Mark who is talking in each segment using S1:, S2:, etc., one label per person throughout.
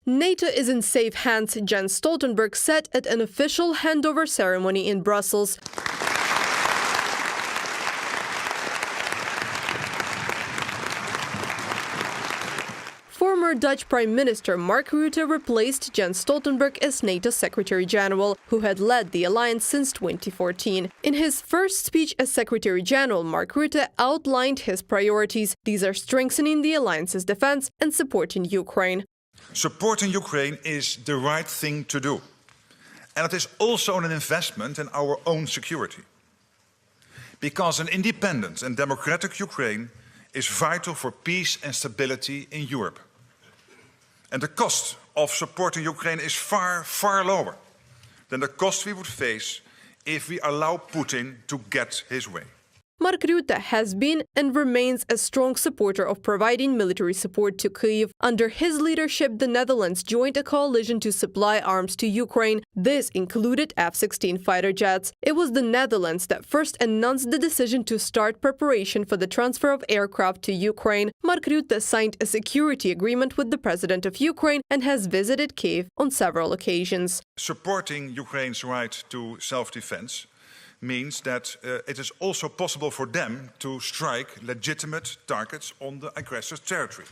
S1: NATO is in safe hands, Jens Stoltenberg said at an official handover ceremony in Brussels. Former Dutch Prime Minister Mark Rutte replaced Jens Stoltenberg as NATO Secretary General, who had led the alliance since 2014. In his first speech as Secretary General, Mark Rutte outlined his priorities. These are strengthening the alliance's defense and supporting Ukraine.
S2: Supporting Ukraine is the right thing to do. And it is also an investment in our own security. Because an independent and democratic Ukraine is vital for peace and stability in Europe. And the cost of supporting Ukraine is far, far lower than the cost we would face if we allow Putin to get his way.
S1: Mark Rutte has been and remains a strong supporter of providing military support to Kyiv. Under his leadership, the Netherlands joined a coalition to supply arms to Ukraine. This included F-16 fighter jets. It was the Netherlands that first announced the decision to start preparation for the transfer of aircraft to Ukraine. Mark Rutte signed a security agreement with the president of Ukraine and has visited Kyiv on several occasions.
S2: Supporting Ukraine's right to self-defense means that it is also possible for them to strike legitimate targets on the aggressor's territory.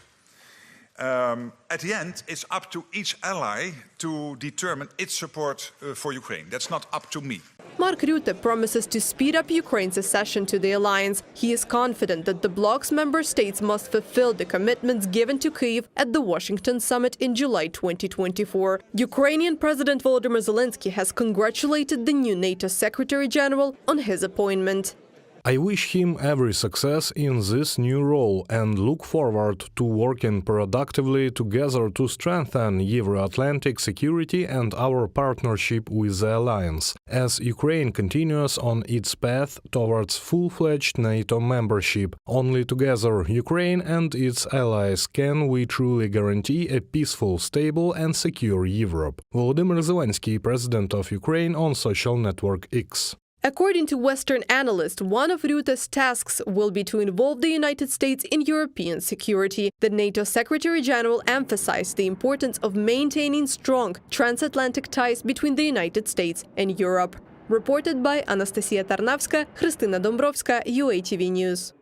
S2: At the end, it's up to each ally to determine its support for Ukraine. That's not up to me.
S1: Mark Rutte promises to speed up Ukraine's accession to the alliance. He is confident that the bloc's member states must fulfill the commitments given to Kyiv at the Washington summit in July 2024. Ukrainian President Volodymyr Zelenskyy has congratulated the new NATO Secretary General on his appointment.
S3: I wish him every success in this new role and look forward to working productively together to strengthen Euro-Atlantic security and our partnership with the alliance, as Ukraine continues on its path towards full-fledged NATO membership. Only together, Ukraine and its allies can we truly guarantee a peaceful, stable and secure Europe. Volodymyr Zelenskyy, President of Ukraine, on social network X.
S1: According to Western analysts, one of Rutte's tasks will be to involve the United States in European security. The NATO Secretary General emphasized the importance of maintaining strong transatlantic ties between the United States and Europe. Reported by Anastasia Tarnavska, Христина Домбровська, UATV News.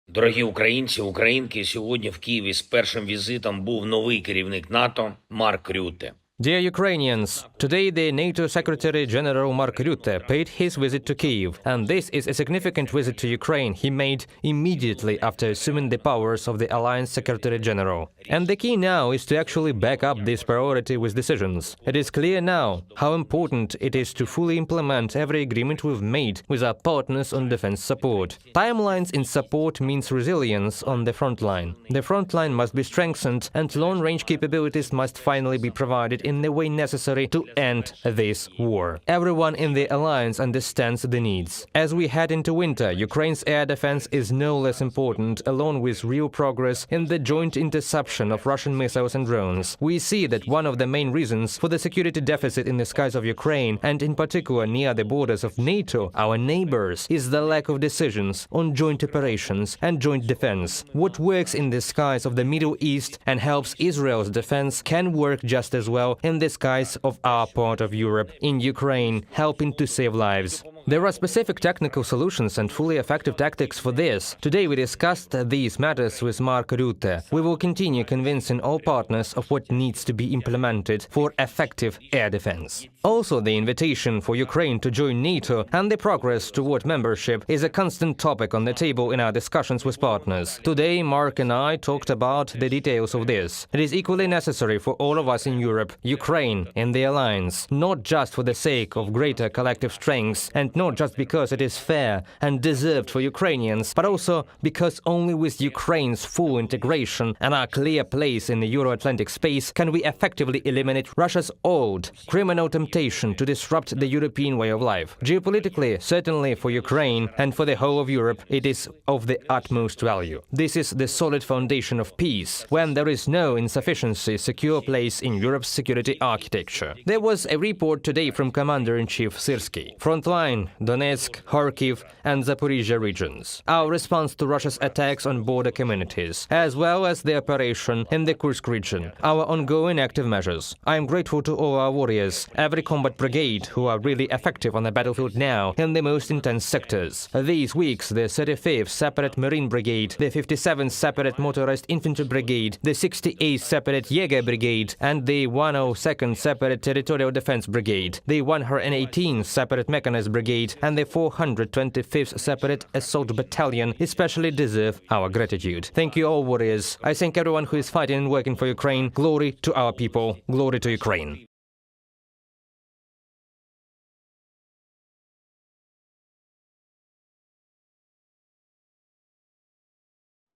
S4: Дорогі українці, українки, сьогодні в Києві з першим візитом був новий керівник НАТО Марк Рютте.
S5: Dear Ukrainians, today the NATO Secretary General Mark Rutte paid his visit to Kyiv, and this is a significant visit to Ukraine he made immediately after assuming the powers of the Alliance Secretary General. And the key now is to actually back up this priority with decisions. It is clear now how important it is to fully implement every agreement we've made with our partners on defense support. Timelines in support means resilience on the front line. The front line must be strengthened, and long-range capabilities must finally be provided in the way necessary to end this war. Everyone in the alliance understands the needs. As we head into winter, Ukraine's air defense is no less important, along with real progress in the joint interception of Russian missiles and drones. We see that one of the main reasons for the security deficit in the skies of Ukraine, and in particular near the borders of NATO, our neighbors, is the lack of decisions on joint operations and joint defense. What works in the skies of the Middle East and helps Israel's defense can work just as well in the skies of our part of Europe, in Ukraine, helping to save lives. There are specific technical solutions and fully effective tactics for this. Today we discussed these matters with Mark Rutte. We will continue convincing all partners of what needs to be implemented for effective air defense. Also, the invitation for Ukraine to join NATO and the progress toward membership is a constant topic on the table in our discussions with partners. Today, Mark and I talked about the details of this. It is equally necessary for all of us in Europe, Ukraine and the alliance, not just for the sake of greater collective strengths and and not just because it is fair and deserved for Ukrainians, but also because only with Ukraine's full integration and our clear place in the Euro-Atlantic space can we effectively eliminate Russia's old criminal temptation to disrupt the European way of life. Geopolitically, certainly for Ukraine and for the whole of Europe, it is of the utmost value. This is the solid foundation of peace, when there is no insufficiency secure place in Europe's security architecture. There was a report today from Commander-in-Chief Syrskyi. Frontline, Donetsk, Kharkiv and Zaporizhia regions. Our response to Russia's attacks on border communities, as well as the operation in the Kursk region. Our ongoing active measures. I am grateful to all our warriors, every combat brigade who are really effective on the battlefield now in the most intense sectors. These weeks, the 35th Separate Marine Brigade, the 57th Separate Motorized Infantry Brigade, the 68th Separate Jäger Brigade, and the 102nd Separate Territorial Defense Brigade, the 118th Separate Mechanized Brigade, and the 425th Separate Assault Battalion especially deserve our gratitude. Thank you all, warriors. I thank everyone who is fighting and working for Ukraine. Glory to our people. Glory to Ukraine.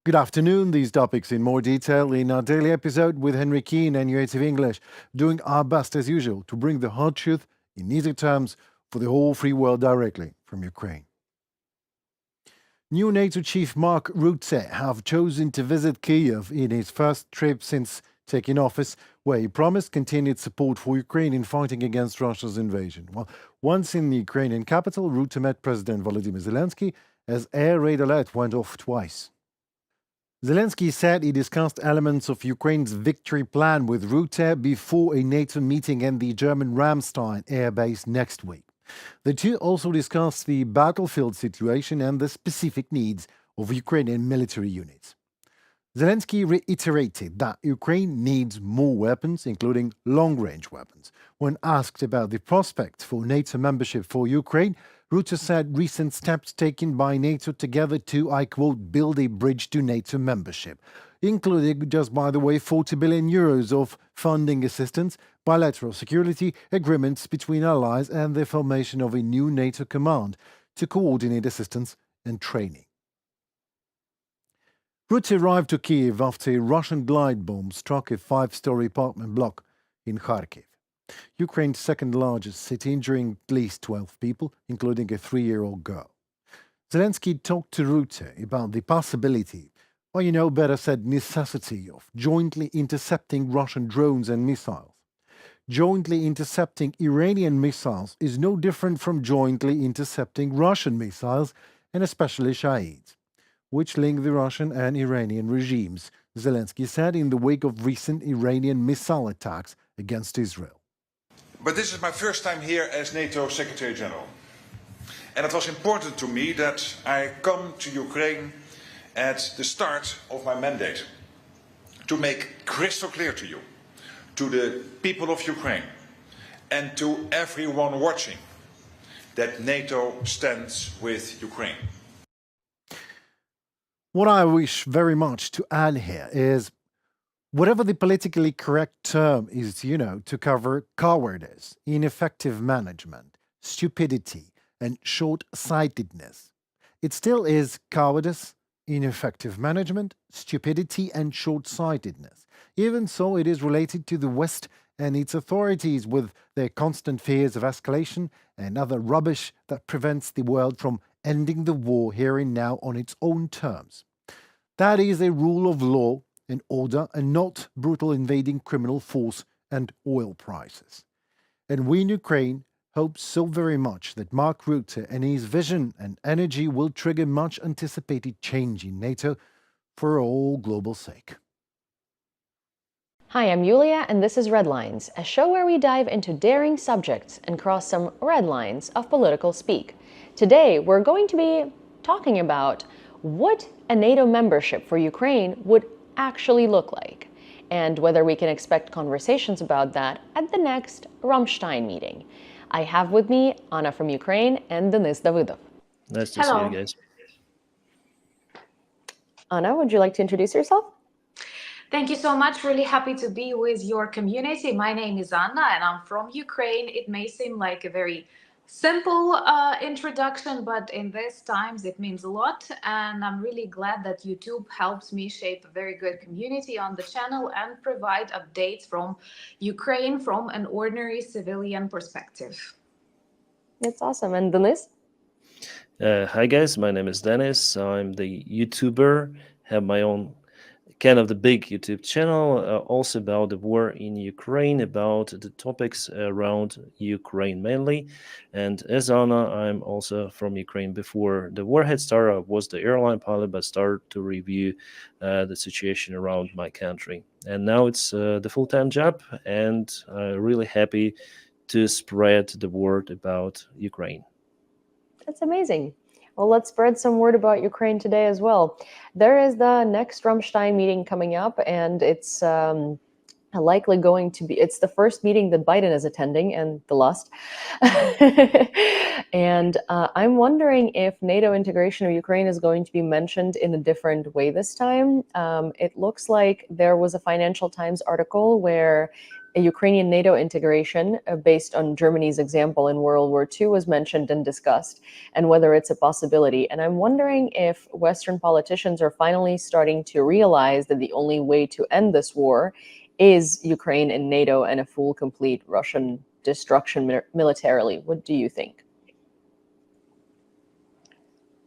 S6: Good afternoon. These topics in more detail in our daily episode with Henry Keane and UATV English, doing our best as usual to bring the hard truth in easy terms for the whole free world directly from Ukraine. New NATO chief Mark Rutte have chosen to visit Kyiv in his first trip since taking office, where he promised continued support for Ukraine in fighting against Russia's invasion. Well, once in the Ukrainian capital, Rutte met President Volodymyr Zelenskyy as air raid alert went off twice. Zelenskyy said he discussed elements of Ukraine's victory plan with Rutte before a NATO meeting in the German Ramstein air base next week. The two also discussed the battlefield situation and the specific needs of Ukrainian military units. Zelenskyy reiterated that Ukraine needs more weapons, including long-range weapons. When asked about the prospects for NATO membership for Ukraine, Rutte said recent steps taken by NATO together to, I quote, build a bridge to NATO membership, including, just by the way, 40 billion euros of funding assistance, bilateral security agreements between allies and the formation of a new NATO command to coordinate assistance and training. Rutte arrived to Kyiv after a Russian glide bomb struck a 5-story apartment block in Kharkiv, Ukraine's second-largest city, injuring at least 12 people, including a 3-year-old girl. Zelenskyy talked to Rutte about the possibility, or better said necessity, of jointly intercepting Russian drones and missiles. Jointly intercepting Iranian missiles is no different from jointly intercepting Russian missiles, and especially Shahed, which link the Russian and Iranian regimes, Zelenskyy said in the wake of recent Iranian missile attacks against Israel.
S2: But this is my first time here as NATO Secretary General. And it was important to me that I come to Ukraine at the start of my mandate to make crystal clear to you, to the people of Ukraine, and to everyone watching, that NATO stands with Ukraine.
S6: What I wish very much to add here is, whatever the politically correct term is, to cover cowardice, ineffective management, stupidity, and short-sightedness, it still is cowardice, ineffective management, stupidity, and short-sightedness. Even so, it is related to the West and its authorities, with their constant fears of escalation and other rubbish that prevents the world from ending the war here and now on its own terms. That is a rule of law and order, and not brutal invading criminal force and oil prices. And we in Ukraine hope so very much that Mark Rutte and his vision and energy will trigger much anticipated change in NATO for all global sake.
S7: Hi, I'm Yulia, and this is Red Lines, a show where we dive into daring subjects and cross some red lines of political speak. Today, we're going to be talking about what a NATO membership for Ukraine would actually look like, and whether we can expect conversations about that at the next Ramstein meeting. I have with me Anna from Ukraine and Denis Davydov.
S8: Nice to see you guys.
S7: Anna, would you like to introduce yourself?
S9: Thank you so much. Really happy to be with your community. My name is Anna and I'm from Ukraine. It may seem like a very Simple introduction, but in these times it means a lot. And I'm really glad that YouTube helps me shape a very good community on the channel and provide updates from Ukraine from an ordinary civilian perspective.
S7: It's awesome. And Denis?
S8: Hi guys, my name is Dennis. I'm the YouTuber, have my own kind of the big YouTube channel, also about the war in Ukraine, about the topics around Ukraine mainly. And as Anna, I'm also from Ukraine. Before the war had started, I was the airline pilot, but started to review the situation around my country. And now it's the full-time job, and I'm really happy to spread the word about Ukraine.
S7: That's amazing. Well, let's spread some word about Ukraine today as well. There is the next Rammstein meeting coming up, and it's likely going to be, it's the first meeting that Biden is attending, and the last. And I'm wondering if NATO integration of Ukraine is going to be mentioned in a different way this time. It looks like there was a Financial Times article where a Ukrainian NATO integration based on Germany's example in World War II was mentioned and discussed, and whether it's a possibility. And I'm wondering if Western politicians are finally starting to realize that the only way to end this war is Ukraine and NATO and a full, complete Russian destruction militarily. What do you think?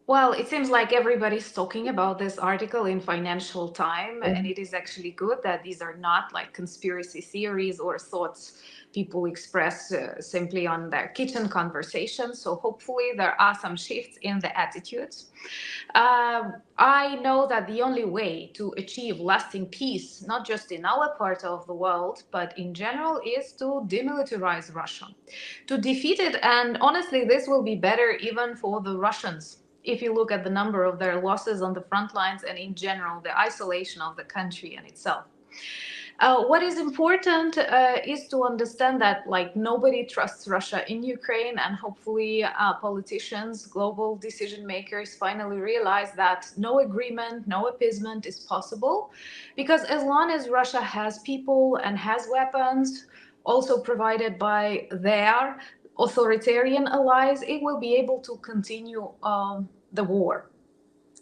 S9: Well, it seems like everybody's talking about this article in Financial Times, and it is actually good that these are not like conspiracy theories or thoughts people express simply on their kitchen conversations. So hopefully there are some shifts in the attitudes. I know that the only way to achieve lasting peace, not just in our part of the world, but in general, is to demilitarize Russia, to defeat it. And honestly, this will be better even for the Russians. If you look at the number of their losses on the front lines and in general, the isolation of the country in itself. What is important is to understand that like nobody trusts Russia in Ukraine, and hopefully politicians, global decision makers finally realize that no agreement, no appeasement is possible, because as long as Russia has people and has weapons, also provided by their authoritarian allies, it will be able to continue the war.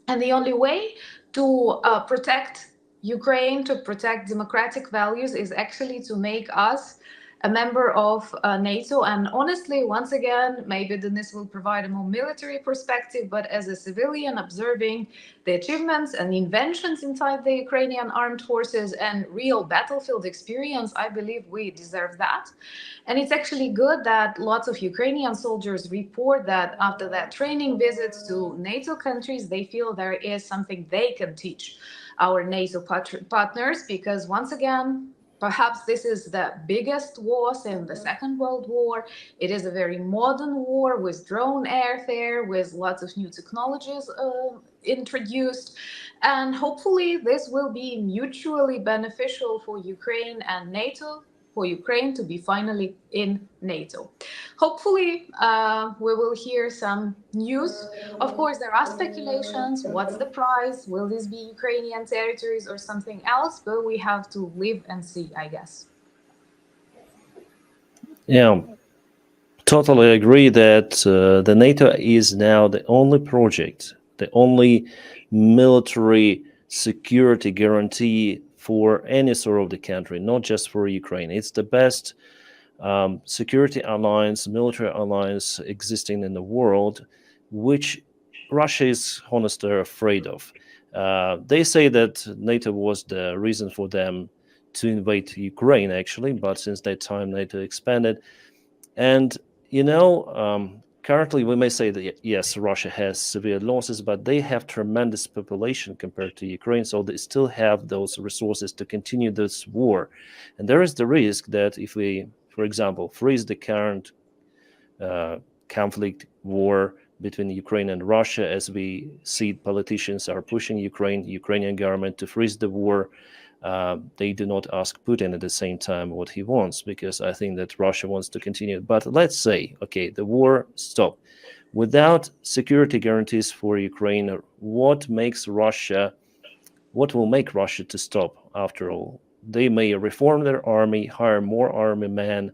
S9: And the only way to protect Ukraine, to protect democratic values, is actually to make us a member of NATO. And honestly, once again, maybe Denis will provide a more military perspective, but as a civilian observing the achievements and inventions inside the Ukrainian armed forces and real battlefield experience, I believe we deserve that. And it's actually good that lots of Ukrainian soldiers report that after their training visits to NATO countries, they feel there is something they can teach our NATO partners, because once again, perhaps this is the biggest war since the Second World War. It is a very modern war with drone airfare, with lots of new technologies introduced. And hopefully this will be mutually beneficial for Ukraine and NATO, for Ukraine to be finally in NATO. Hopefully we will hear some news. Of course, there are speculations. What's the price? Will this be Ukrainian territories or something else? But we have to live and see, I guess.
S8: Yeah, totally agree that the NATO is now the only project, the only military security guarantee for any sort of the country, not just for Ukraine. It's the best security alliance, military alliance existing in the world, which Russia is honestly afraid of. They say that NATO was the reason for them to invade Ukraine, actually, but since that time, NATO expanded. And, currently we may say that, yes, Russia has severe losses, but they have tremendous population compared to Ukraine, so they still have those resources to continue this war. And there is the risk that if we, for example, freeze the current conflict war between Ukraine and Russia, as we see politicians are pushing Ukrainian government to freeze the war, they do not ask Putin at the same time what he wants, because I think that Russia wants to continue. But let's say, okay, the war stopped. Without security guarantees for Ukraine, what will make Russia to stop after all? They may reform their army, hire more army men,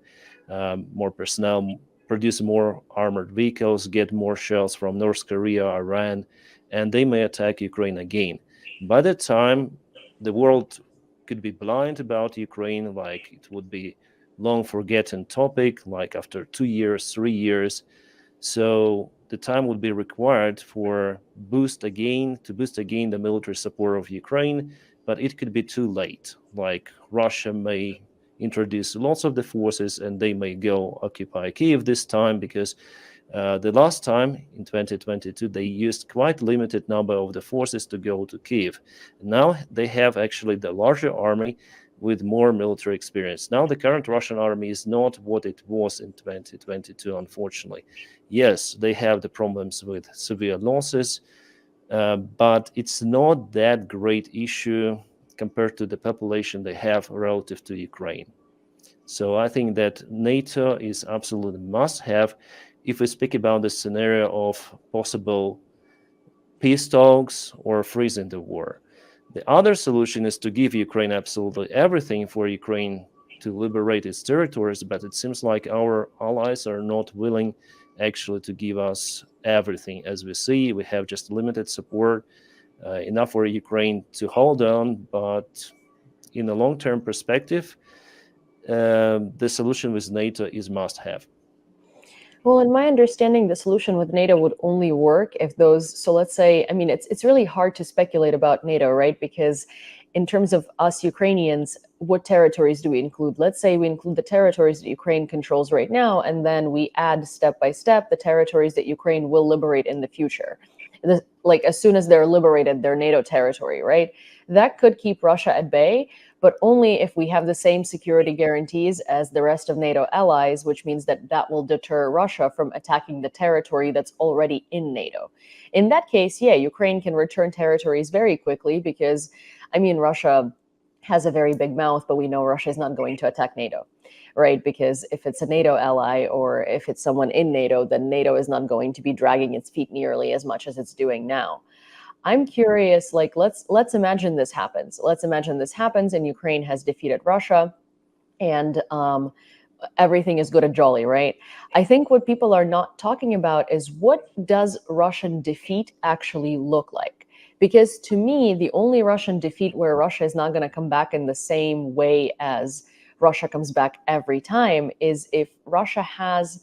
S8: more personnel, produce more armored vehicles, get more shells from North Korea, Iran, and they may attack Ukraine again. By that time, the world could be blind about Ukraine, like it would be long forgotten topic, like after 2 years, 3 years. So the time would be required to boost again the military support of Ukraine, but it could be too late. Like Russia may introduce lots of the forces and they may go occupy Kyiv this time, because the last time in 2022 they used quite limited number of the forces to go to Kyiv. Now they have actually the larger army with more military experience. Now the current Russian army is not what it was in 2022, unfortunately. Yes, they have the problems with severe losses, but it's not that great issue compared to the population they have relative to Ukraine. So I think that NATO is absolutely must-have if we speak about the scenario of possible peace talks or freezing the war. The other solution is to give Ukraine absolutely everything for Ukraine to liberate its territories, but it seems like our allies are not willing actually to give us everything. As we see, we have just limited support, enough for Ukraine to hold on, but in a long-term perspective, the solution with NATO is must-have.
S7: Well, in my understanding, the solution with NATO would only work if those, so let's say, I mean, it's really hard to speculate about NATO, right? Because in terms of us Ukrainians, what territories do we include? Let's say we include the territories that Ukraine controls right now, and then we add step by step the territories that Ukraine will liberate in the future. Like as soon as they're liberated, they're NATO territory, right? That could keep Russia at bay, but only if we have the same security guarantees as the rest of NATO allies, which means that that will deter Russia from attacking the territory that's already in NATO. In that case, yeah, Ukraine can return territories very quickly because, I mean, Russia has a very big mouth, but we know Russia is not going to attack NATO, right? Because if it's a NATO ally or if it's someone in NATO, then NATO is not going to be dragging its feet nearly as much as it's doing now. I'm curious, like, let's imagine this happens. Let's imagine this happens and Ukraine has defeated Russia and everything is good and jolly, right? I think what people are not talking about is what does Russian defeat actually look like? Because to me, the only Russian defeat where Russia is not going to come back in the same way as Russia comes back every time is if Russia has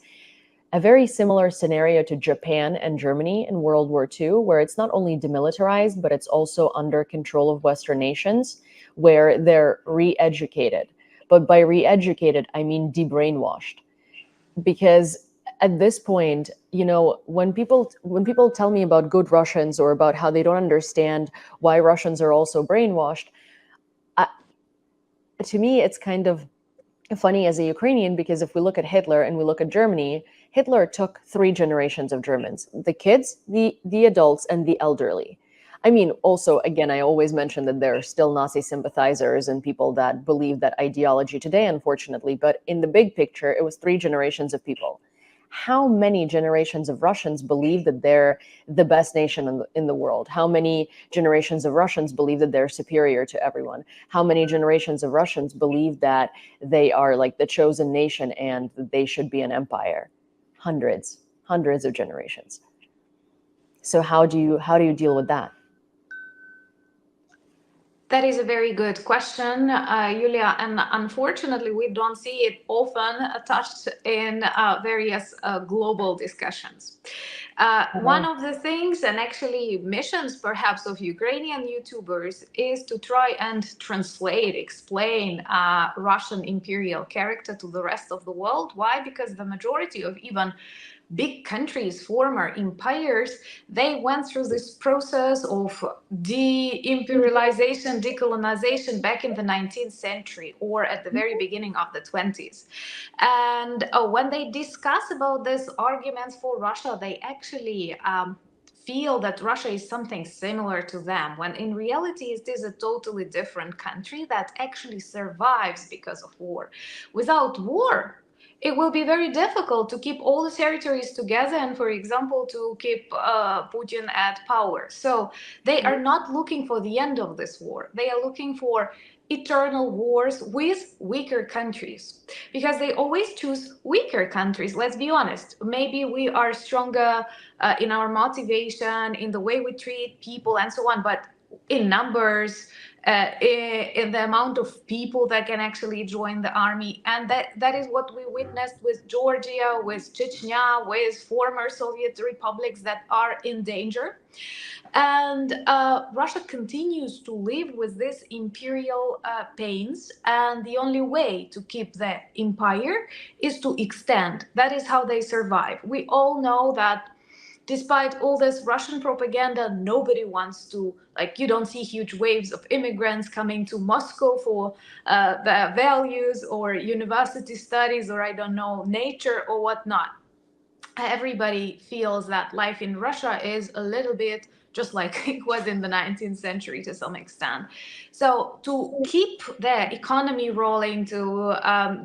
S7: a very similar scenario to Japan and Germany in World War II, where it's not only demilitarized, but it's also under control of Western nations, where they're re-educated. But by re-educated, I mean de-brainwashed. Because at this point, you know, when people tell me about good Russians or about how they don't understand why Russians are also brainwashed, to me, it's kind of funny as a Ukrainian, because if we look at Hitler and we look at Germany, Hitler took 3 generations of Germans, the kids, the adults, and the elderly. I mean, also, again, I always mention that there are still Nazi sympathizers and people that believe that ideology today, unfortunately, but in the big picture, it was 3 generations of people. How many generations of Russians believe that they're the best nation in the world? How many generations of Russians believe that they're superior to everyone? How many generations of Russians believe that they are like the chosen nation and that they should be an empire? Hundreds of generations. So how do you deal with that?
S9: That is a very good question, Yulia, and unfortunately, we don't see it often touched in various global discussions. One of the things, and actually missions perhaps of Ukrainian YouTubers, is to try and translate, explain Russian imperial character to the rest of the world. Why? Because the majority of even big countries, former empires, they went through this process of de-imperialization, decolonization back in the 19th century or at the very beginning of the 20s. And when they discuss about these arguments for Russia, they actually feel that Russia is something similar to them, when in reality it is a totally different country that actually survives because of war. Without war, it will be very difficult to keep all the territories together and, for example, to keep Putin at power. So they are not looking for the end of this war. They are looking for eternal wars with weaker countries, because they always choose weaker countries. Let's be honest. Maybe we are stronger in our motivation, in the way we treat people and so on, but in numbers, in the amount of people that can actually join the army. And that is what we witnessed with Georgia, with Chechnya, with former Soviet republics that are in danger. And Russia continues to live with this imperial pains, and the only way to keep the empire is to extend. That is how they survive. We all know that despite all this Russian propaganda, nobody wants to, like, you don't see huge waves of immigrants coming to Moscow for their values or university studies or, I don't know, nature or whatnot. Everybody feels that life in Russia is a little bit just like it was in the 19th century to some extent. So to keep the economy rolling, to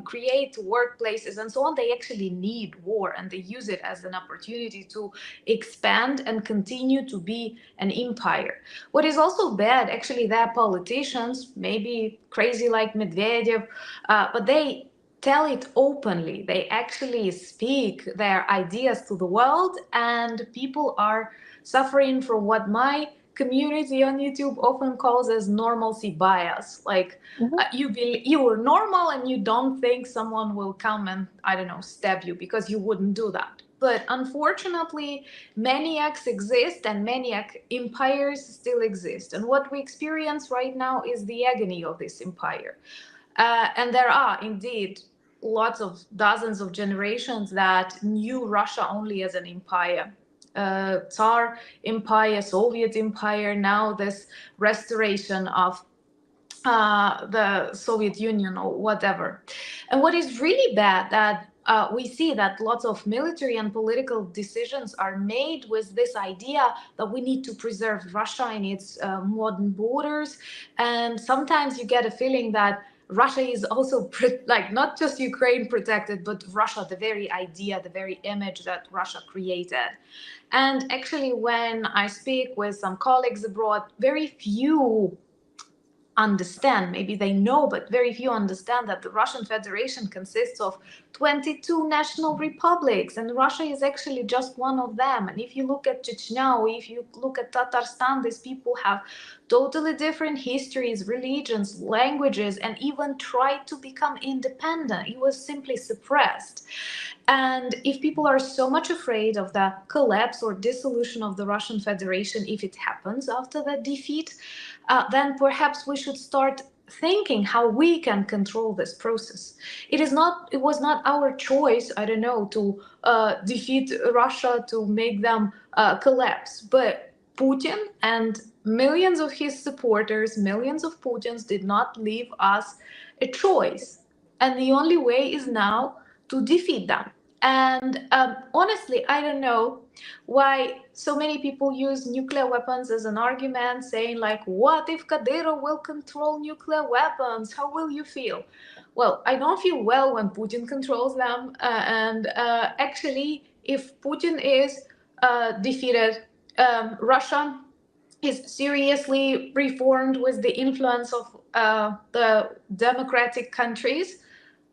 S9: create workplaces and so on, they actually need war, and they use it as an opportunity to expand and continue to be an empire. What is also bad, actually, their politicians, maybe crazy like Medvedev, but they tell it openly. They actually speak their ideas to the world, and people are suffering from what my community on YouTube often calls as normalcy bias. Like, you are normal and you don't think someone will come and, I don't know, stab you, because you wouldn't do that. But unfortunately, maniacs exist, and maniac empires still exist. And what we experience right now is the agony of this empire. And there are indeed lots of dozens of generations that knew Russia only as an empire. Tsar Empire, Soviet Empire, now this restoration of the Soviet Union or whatever. And what is really bad, that we see that lots of military and political decisions are made with this idea that we need to preserve Russia in its modern borders. And sometimes you get a feeling that Russia is also like not just Ukraine protected, but Russia, the very idea, the very image that Russia created. And actually, when I speak with some colleagues abroad, very few understand, maybe they know, but very few understand that the Russian Federation consists of 22 national republics, and Russia is actually just one of them. And if you look at Chechnya, or if you look at Tatarstan, these people have totally different histories, religions, languages, and even tried to become independent. It was simply suppressed. And if people are so much afraid of the collapse or dissolution of the Russian Federation, if it happens after that defeat, then perhaps we should start thinking how we can control this process. It was not our choice, I don't know, to defeat Russia, to make them collapse, but Putin and millions of his supporters, millions of Putins did not leave us a choice. And the only way is now to defeat them. And honestly, I don't know why so many people use nuclear weapons as an argument, saying like, what if Kadyrov will control nuclear weapons? How will you feel? Well, I don't feel well when Putin controls them. And actually, if Putin is defeated, Russia is seriously reformed with the influence of the democratic countries.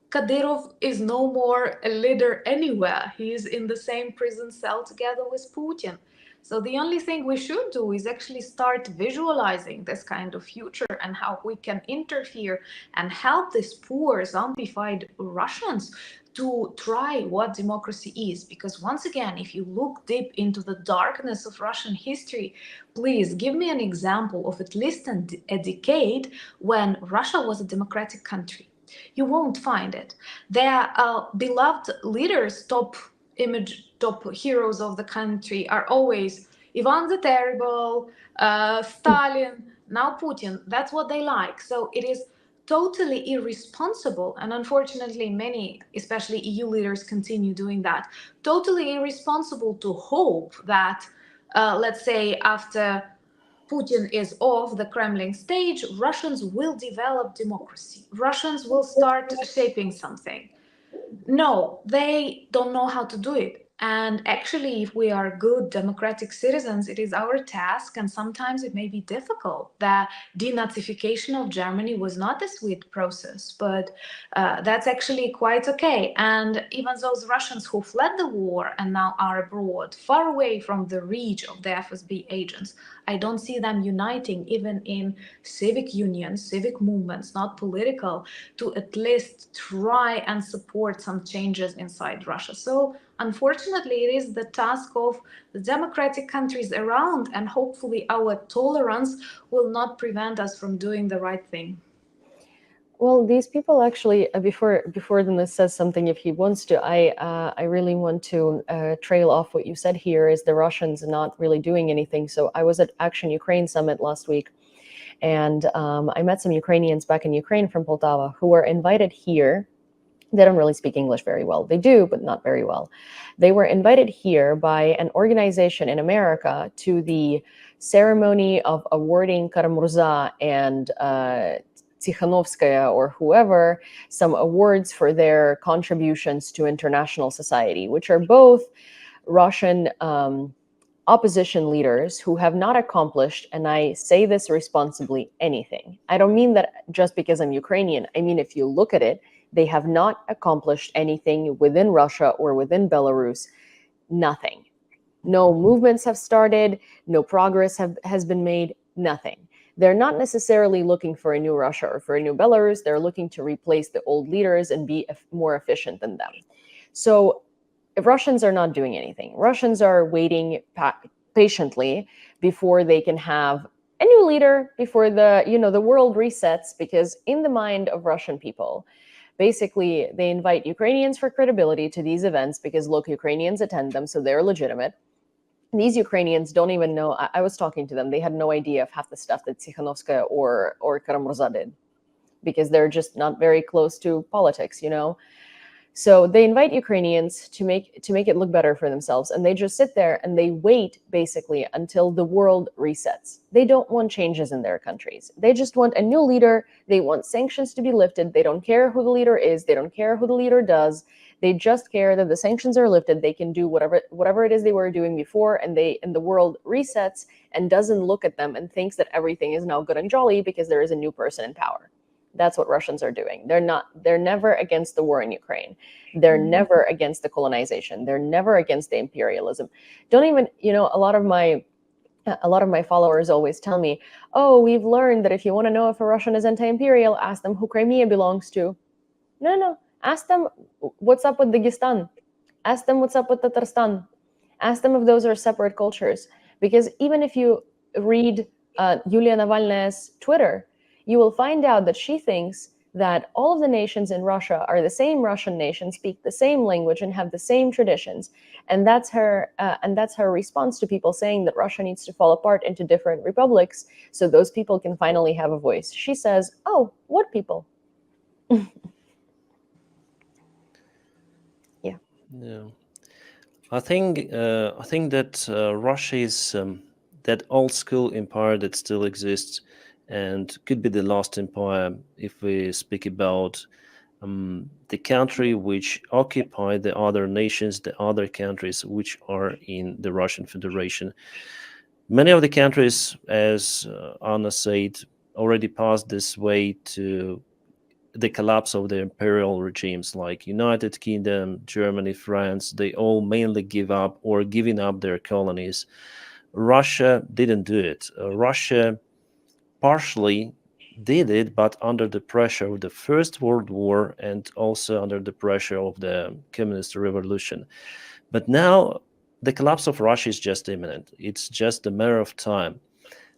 S9: Kadyrov is no more a leader anywhere. He is in the same prison cell together with Putin. So the only thing we should do is actually start visualizing this kind of future and how we can interfere and help these poor, zombified Russians to try what democracy is. Because once again, if you look deep into the darkness of Russian history, please give me an example of at least a decade when Russia was a democratic country. You won't find it. Their beloved leaders, top heroes of the country are always Ivan the Terrible, Stalin, now Putin. That's what they like. So it is totally irresponsible, and unfortunately many, especially EU leaders, continue doing that. Totally irresponsible to hope that, let's say, after Putin is off the Kremlin stage, Russians will develop democracy. Russians will start shaping something. No, they don't know how to do it. And actually, if we are good democratic citizens, it is our task, and sometimes it may be difficult. The denazification of Germany was not a sweet process, but that's actually quite okay. And even those Russians who fled the war and now are abroad, far away from the reach of the FSB agents, I don't see them uniting even in civic unions, civic movements, not political, to at least try and support some changes inside Russia. So unfortunately, it is the task of the democratic countries around, and hopefully our tolerance will not prevent us from doing the right thing.
S7: Well, these people actually, before Dennis says something, if he wants to, I really want to trail off what you said here, is the Russians not really doing anything. So I was at Action Ukraine Summit last week, and I met some Ukrainians back in Ukraine from Poltava who were invited here. They don't really speak English very well. They do, but not very well. They were invited here by an organization in America to the ceremony of awarding Karamurza and Tikhanovskaya or whoever some awards for their contributions to international society, which are both Russian opposition leaders who have not accomplished, and I say this responsibly, anything. I don't mean that just because I'm Ukrainian. I mean, if you look at it, they have not accomplished anything within Russia or within Belarus. Nothing. No movements have started. No progress has been made. Nothing. They're not necessarily looking for a new Russia or for a new Belarus. They're looking to replace the old leaders and be more efficient than them. So if Russians are not doing anything, Russians are waiting patiently before they can have a new leader, before the world resets, because in the mind of Russian people, basically they invite Ukrainians for credibility to these events because, look, Ukrainians attend them, so they're legitimate. These Ukrainians don't even know. I was talking to them. They had no idea of half the stuff that Tikhanovskaya or Karamurza did, because they're just not very close to politics, So they invite Ukrainians to make it look better for themselves, and they just sit there and they wait basically until the world resets. They don't want changes in their countries. They just want a new leader. They want sanctions to be lifted. They don't care who the leader is. They don't care who the leader does. They just care that the sanctions are lifted. They can do whatever it is they were doing before, and the world resets and doesn't look at them and thinks that everything is now good and jolly because there is a new person in power. That's what Russians are doing. They're never against the war in Ukraine. They're never against the colonization. They're never against the imperialism. Don't even, a lot of my followers always tell me, oh, we've learned that if you want to know if a Russian is anti-imperial, ask them who Crimea belongs to. No. Ask them what's up with Dagestan. Ask them what's up with Tatarstan. Ask them if those are separate cultures. Because even if you read Yulia Navalnaya's Twitter, you will find out that she thinks that all of the nations in Russia are the same Russian nation, speak the same language, and have the same traditions. And that's her response to people saying that Russia needs to fall apart into different republics so those people can finally have a voice. She says, "Oh, what people?"
S8: Yeah, I think that Russia is that old school empire that still exists and could be the last empire if we speak about the country which occupy the other nations, the other countries which are in the Russian Federation. Many of the countries, as Anna said, already passed this way to the collapse of the imperial regimes like United Kingdom, Germany, France. They all mainly give up or giving up their colonies. Russia didn't do it. Russia partially did it, but under the pressure of the First World War and also under the pressure of the Communist Revolution. But now the collapse of Russia is just imminent. It's just a matter of time.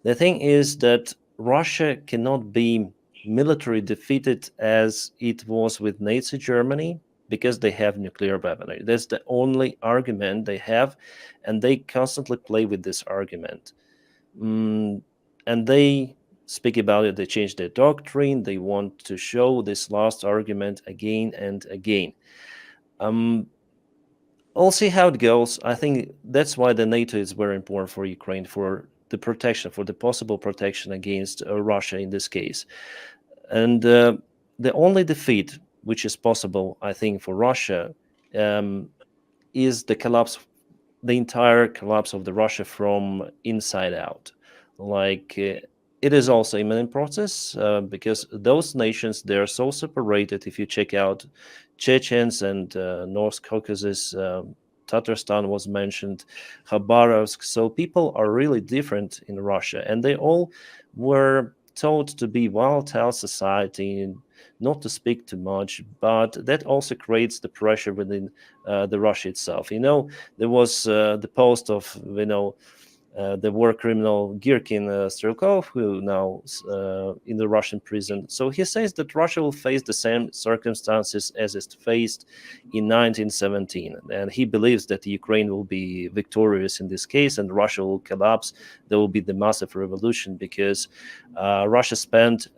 S8: The thing is that Russia cannot be military defeated as it was with Nazi Germany because they have nuclear weaponry. That's the only argument they have, and they constantly play with this argument. And they speak about it, they change their doctrine, they want to show this last argument again and again. We'll see how it goes. I think that's why the NATO is very important for Ukraine, for the protection, for the possible protection against Russia in this case. And the only defeat which is possible, I think, for Russia is the collapse, the entire collapse of the Russia from inside out. Like it is also imminent process because those nations, they're so separated. If you check out Chechens and North Caucasus, Tatarstan was mentioned, Khabarovsk. So people are really different in Russia, and they all were taught to be volatile society, not to speak too much, but that also creates the pressure within the Russia itself. There was the post of, the war criminal Girkin Strelkov, who now in the Russian prison. So he says that Russia will face the same circumstances as it faced in 1917. And he believes that Ukraine will be victorious in this case and Russia will collapse. There will be the massive revolution because Russia spent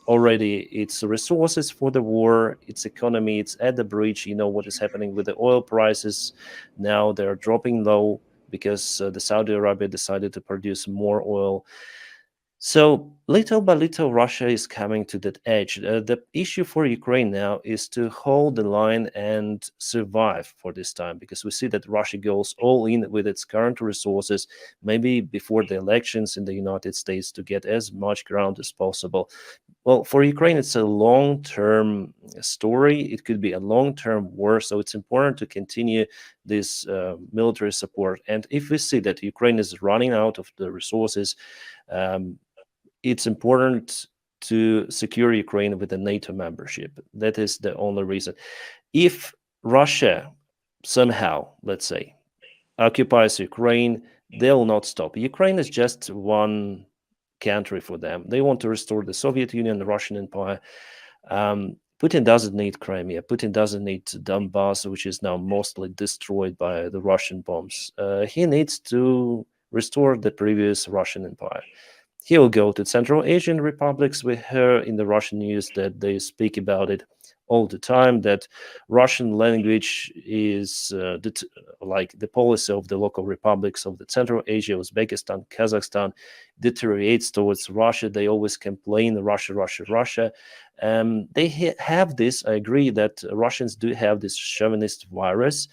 S8: already its resources for the war, its economy, it's at the bridge. You know what is happening with the oil prices. Now they're dropping low because the Saudi Arabia decided to produce more oil. So little by little, Russia is coming to that edge. The issue for Ukraine now is to hold the line and survive for this time, because we see that Russia goes all in with its current resources, maybe before the elections in the United States, to get as much ground as possible. Well, for Ukraine, it's a long-term story. It could be a long-term war, so it's important to continue this military support. And if we see that Ukraine is running out of the resources, it's important to secure Ukraine with a NATO membership. That is the only reason. If Russia somehow, let's say, occupies Ukraine, they will not stop. Ukraine is just one country for them. They want to restore the Soviet Union, the Russian Empire. Putin doesn't need Crimea. Putin doesn't need Donbass, which is now mostly destroyed by the Russian bombs. He needs to restore the previous Russian Empire. He will go to Central Asian republics. We hear in the Russian news that they speak about it all the time, that Russian language is like the policy of the local republics of the Central Asia, Uzbekistan, Kazakhstan, deteriorates towards Russia. They always complain, Russia, Russia, Russia. They have this, I agree that Russians do have this chauvinist virus.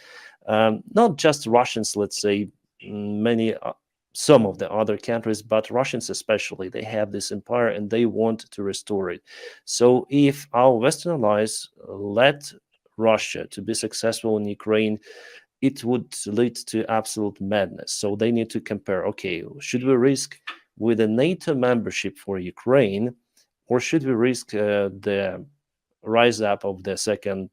S8: Not just Russians, let's say, some of the other countries, but Russians especially, they have this empire and they want to restore it. So if our Western allies let Russia to be successful in Ukraine, it would lead to absolute madness. So they need to compare, okay, should we risk with a NATO membership for Ukraine, or should we risk the rise up of the second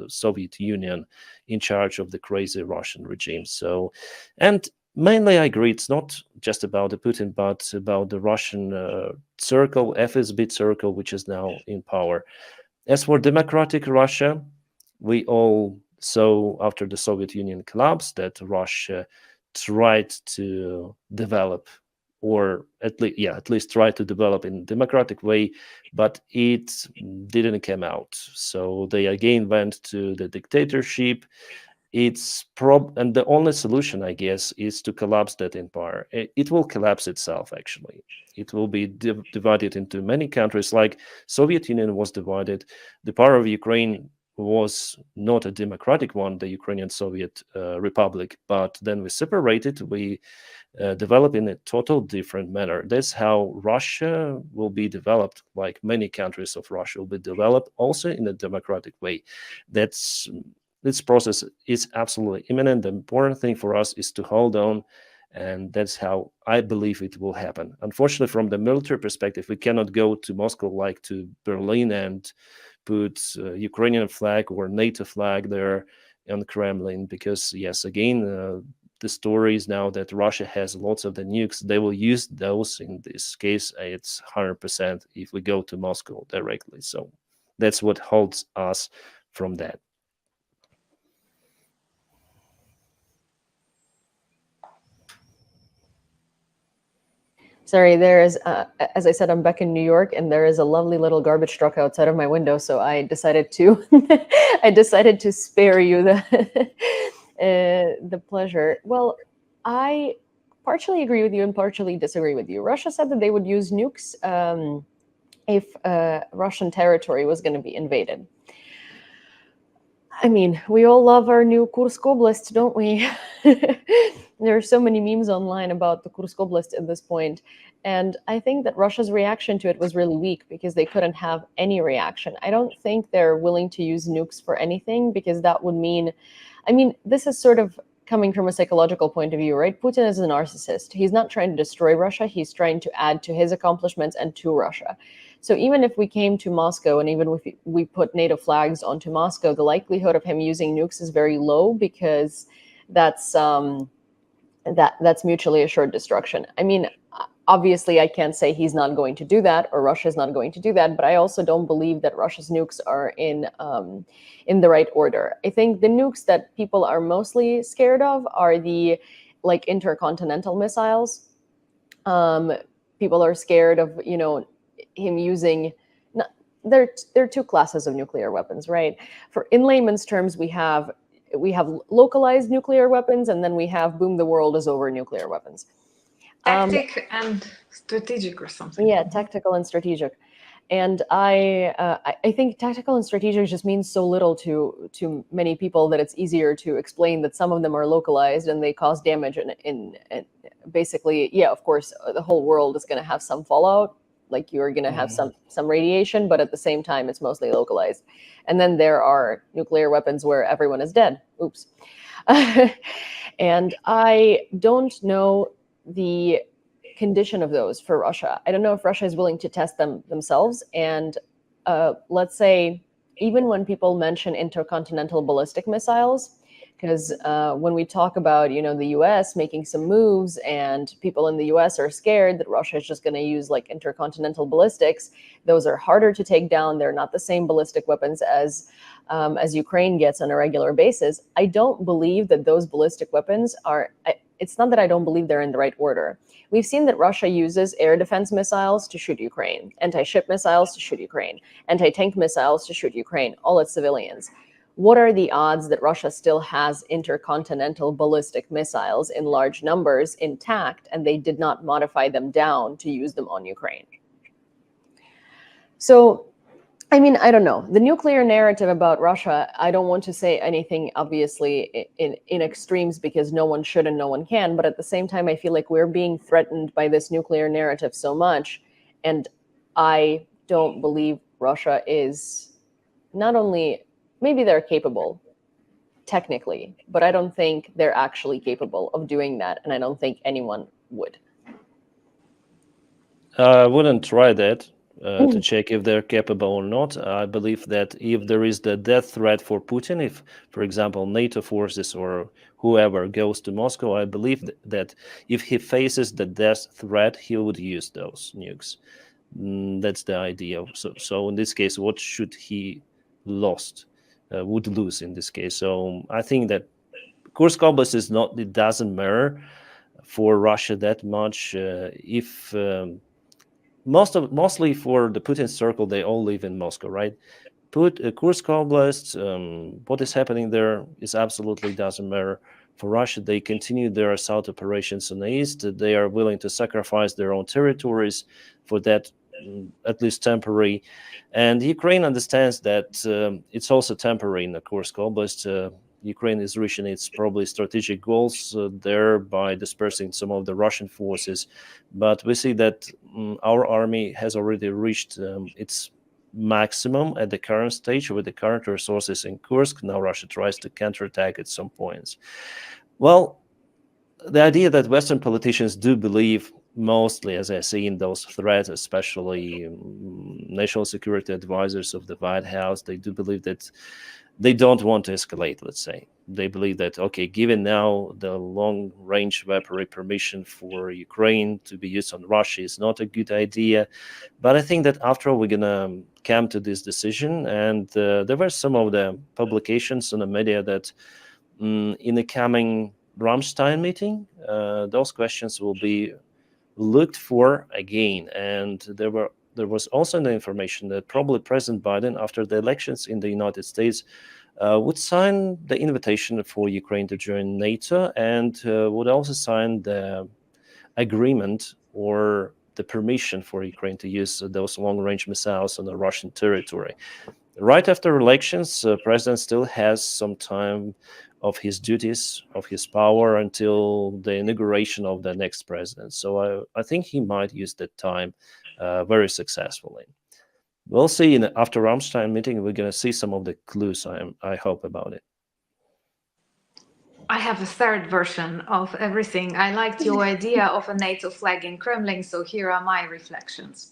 S8: Soviet Union in charge of the crazy Russian regime? So, and mainly, I agree, it's not just about the Putin, but about the Russian circle, FSB circle, which is now in power. As for democratic Russia, we all saw after the Soviet Union collapsed that Russia tried to develop, or at least try to develop in a democratic way, but it didn't come out. So they again went to the dictatorship. And the only solution, I guess, is to collapse that empire. It will collapse itself, actually. It will be divided into many countries, like Soviet Union was divided. The power of Ukraine was not a democratic one, the Ukrainian Soviet Republic, but then we separated, we develop in a total different manner. That's how Russia will be developed, like many countries of Russia will be developed, also in a democratic way. This process is absolutely imminent. The important thing for us is to hold on, and that's how I believe it will happen. Unfortunately, from the military perspective, we cannot go to Moscow like to Berlin and put Ukrainian flag or NATO flag there on the Kremlin, because, yes, again, the story is now that Russia has lots of the nukes. They will use those. In this case, it's 100% if we go to Moscow directly. So that's what holds us from that.
S7: Sorry, there is, as I said, I'm back in New York, and there is a lovely little garbage truck outside of my window. So I decided to, I decided to spare you the pleasure. Well, I partially agree with you and partially disagree with you. Russia said that they would use nukes if Russian territory was going to be invaded. I mean, we all love our new Kursk Oblast, don't we? There are so many memes online about the Kursk Oblast at this point. And I think that Russia's reaction to it was really weak because they couldn't have any reaction. I don't think they're willing to use nukes for anything because that would mean, I mean, this is sort of coming from a psychological point of view, right? Putin is a narcissist. He's not trying to destroy Russia. He's trying to add to his accomplishments and to Russia. So even if we came to Moscow and even if we put NATO flags onto Moscow, the likelihood of him using nukes is very low because that's mutually assured destruction. I mean, obviously, I can't say he's not going to do that or Russia's not going to do that, but I also don't believe that Russia's nukes are in the right order. I think the nukes that people are mostly scared of are the like intercontinental missiles. People are scared of, you know, him using. There are two classes of nuclear weapons, right? For in layman's terms, we have localized nuclear weapons, and then we have boom, the world is over nuclear weapons.
S9: Tactic and strategic or something.
S7: Yeah, tactical and strategic. And I think tactical and strategic just means so little to many people that it's easier to explain that some of them are localized and they cause damage. And basically, yeah, of course, the whole world is going to have some fallout. Like you're going to have some radiation, but at the same time, it's mostly localized. And then there are nuclear weapons where everyone is dead. Oops. And I don't know the condition of those for Russia. I don't know if Russia is willing to test them themselves. And let's say, even when people mention intercontinental ballistic missiles, because when we talk about, you know, the US making some moves and people in the US are scared that Russia is just going to use like intercontinental ballistics, those are harder to take down. They're not the same ballistic weapons as Ukraine gets on a regular basis. I don't believe that those ballistic weapons are, it's not that I don't believe they're in the right order. We've seen that Russia uses air defense missiles to shoot Ukraine, anti-ship missiles to shoot Ukraine, anti-tank missiles to shoot Ukraine, all at civilians. What are the odds that Russia still has intercontinental ballistic missiles in large numbers intact and they did not modify them down to use them on Ukraine? So, I mean, I don't know. The nuclear narrative about Russia, I don't want to say anything, obviously, in extremes because no one should and no one can. But at the same time, I feel like we're being threatened by this nuclear narrative so much. And I don't believe Russia is not only, maybe they're capable technically, but I don't think they're actually capable of doing that. And I don't think anyone would.
S8: I wouldn't try that. To check if they're capable or not. I believe that if there is the death threat for Putin, if, for example, NATO forces or whoever goes to Moscow, I believe that if he faces the death threat, he would use those nukes. That's the idea. So in this case, what should he would lose in this case? So I think that Kursk Oblast is not, it doesn't matter for Russia that much. If mostly for the Putin circle, they all live in Moscow, right? Kursk Oblast, what is happening there is absolutely doesn't matter for Russia. They continue their assault operations on the east. They are willing to sacrifice their own territories for that, at least temporary. And Ukraine understands that it's also temporary in the Kursk Oblast. Ukraine is reaching its probably strategic goals there by dispersing some of the Russian forces. But we see that our army has already reached its maximum at the current stage with the current resources in Kursk. Now Russia tries to counterattack at some points. Well, the idea that Western politicians do believe mostly, as I see in those threats, especially national security advisors of the White House, they do believe that they don't want to escalate, let's say. They believe that, okay, given now the long-range weaponry permission for Ukraine to be used on Russia is not a good idea. But I think that after all, we're going to come to this decision. And there were some of the publications in the media that in the coming Ramstein meeting, those questions will be looked for again. And there was also the information that probably President Biden, after the elections in the United States, would sign the invitation for Ukraine to join NATO and would also sign the agreement or the permission for Ukraine to use those long-range missiles on the Russian territory. Right after elections, president still has some time of his duties, of his power, until the inauguration of the next president. So I think he might use that time very successfully. We'll see after Ramstein meeting, we're going to see some of the clues, I hope, about it.
S9: I have a third version of everything. I liked your idea of a NATO flag in Kremlin, so here are my reflections.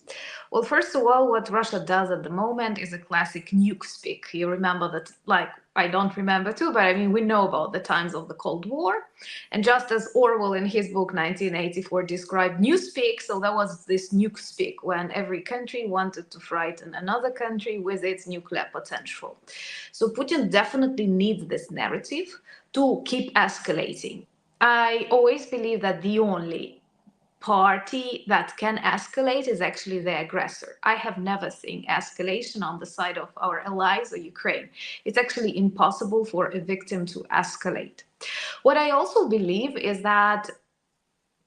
S9: Well, first of all, what Russia does at the moment is a classic nuke speak. You remember that, like, I don't remember too, but I mean, we know about the times of the Cold War. And just as Orwell in his book 1984 described newspeak, so there was this nuke speak when every country wanted to frighten another country with its nuclear potential. So Putin definitely needs this narrative to keep escalating. I always believe that the only party that can escalate is actually the aggressor. I have never seen escalation on the side of our allies or Ukraine. It's actually impossible for a victim to escalate. What I also believe is that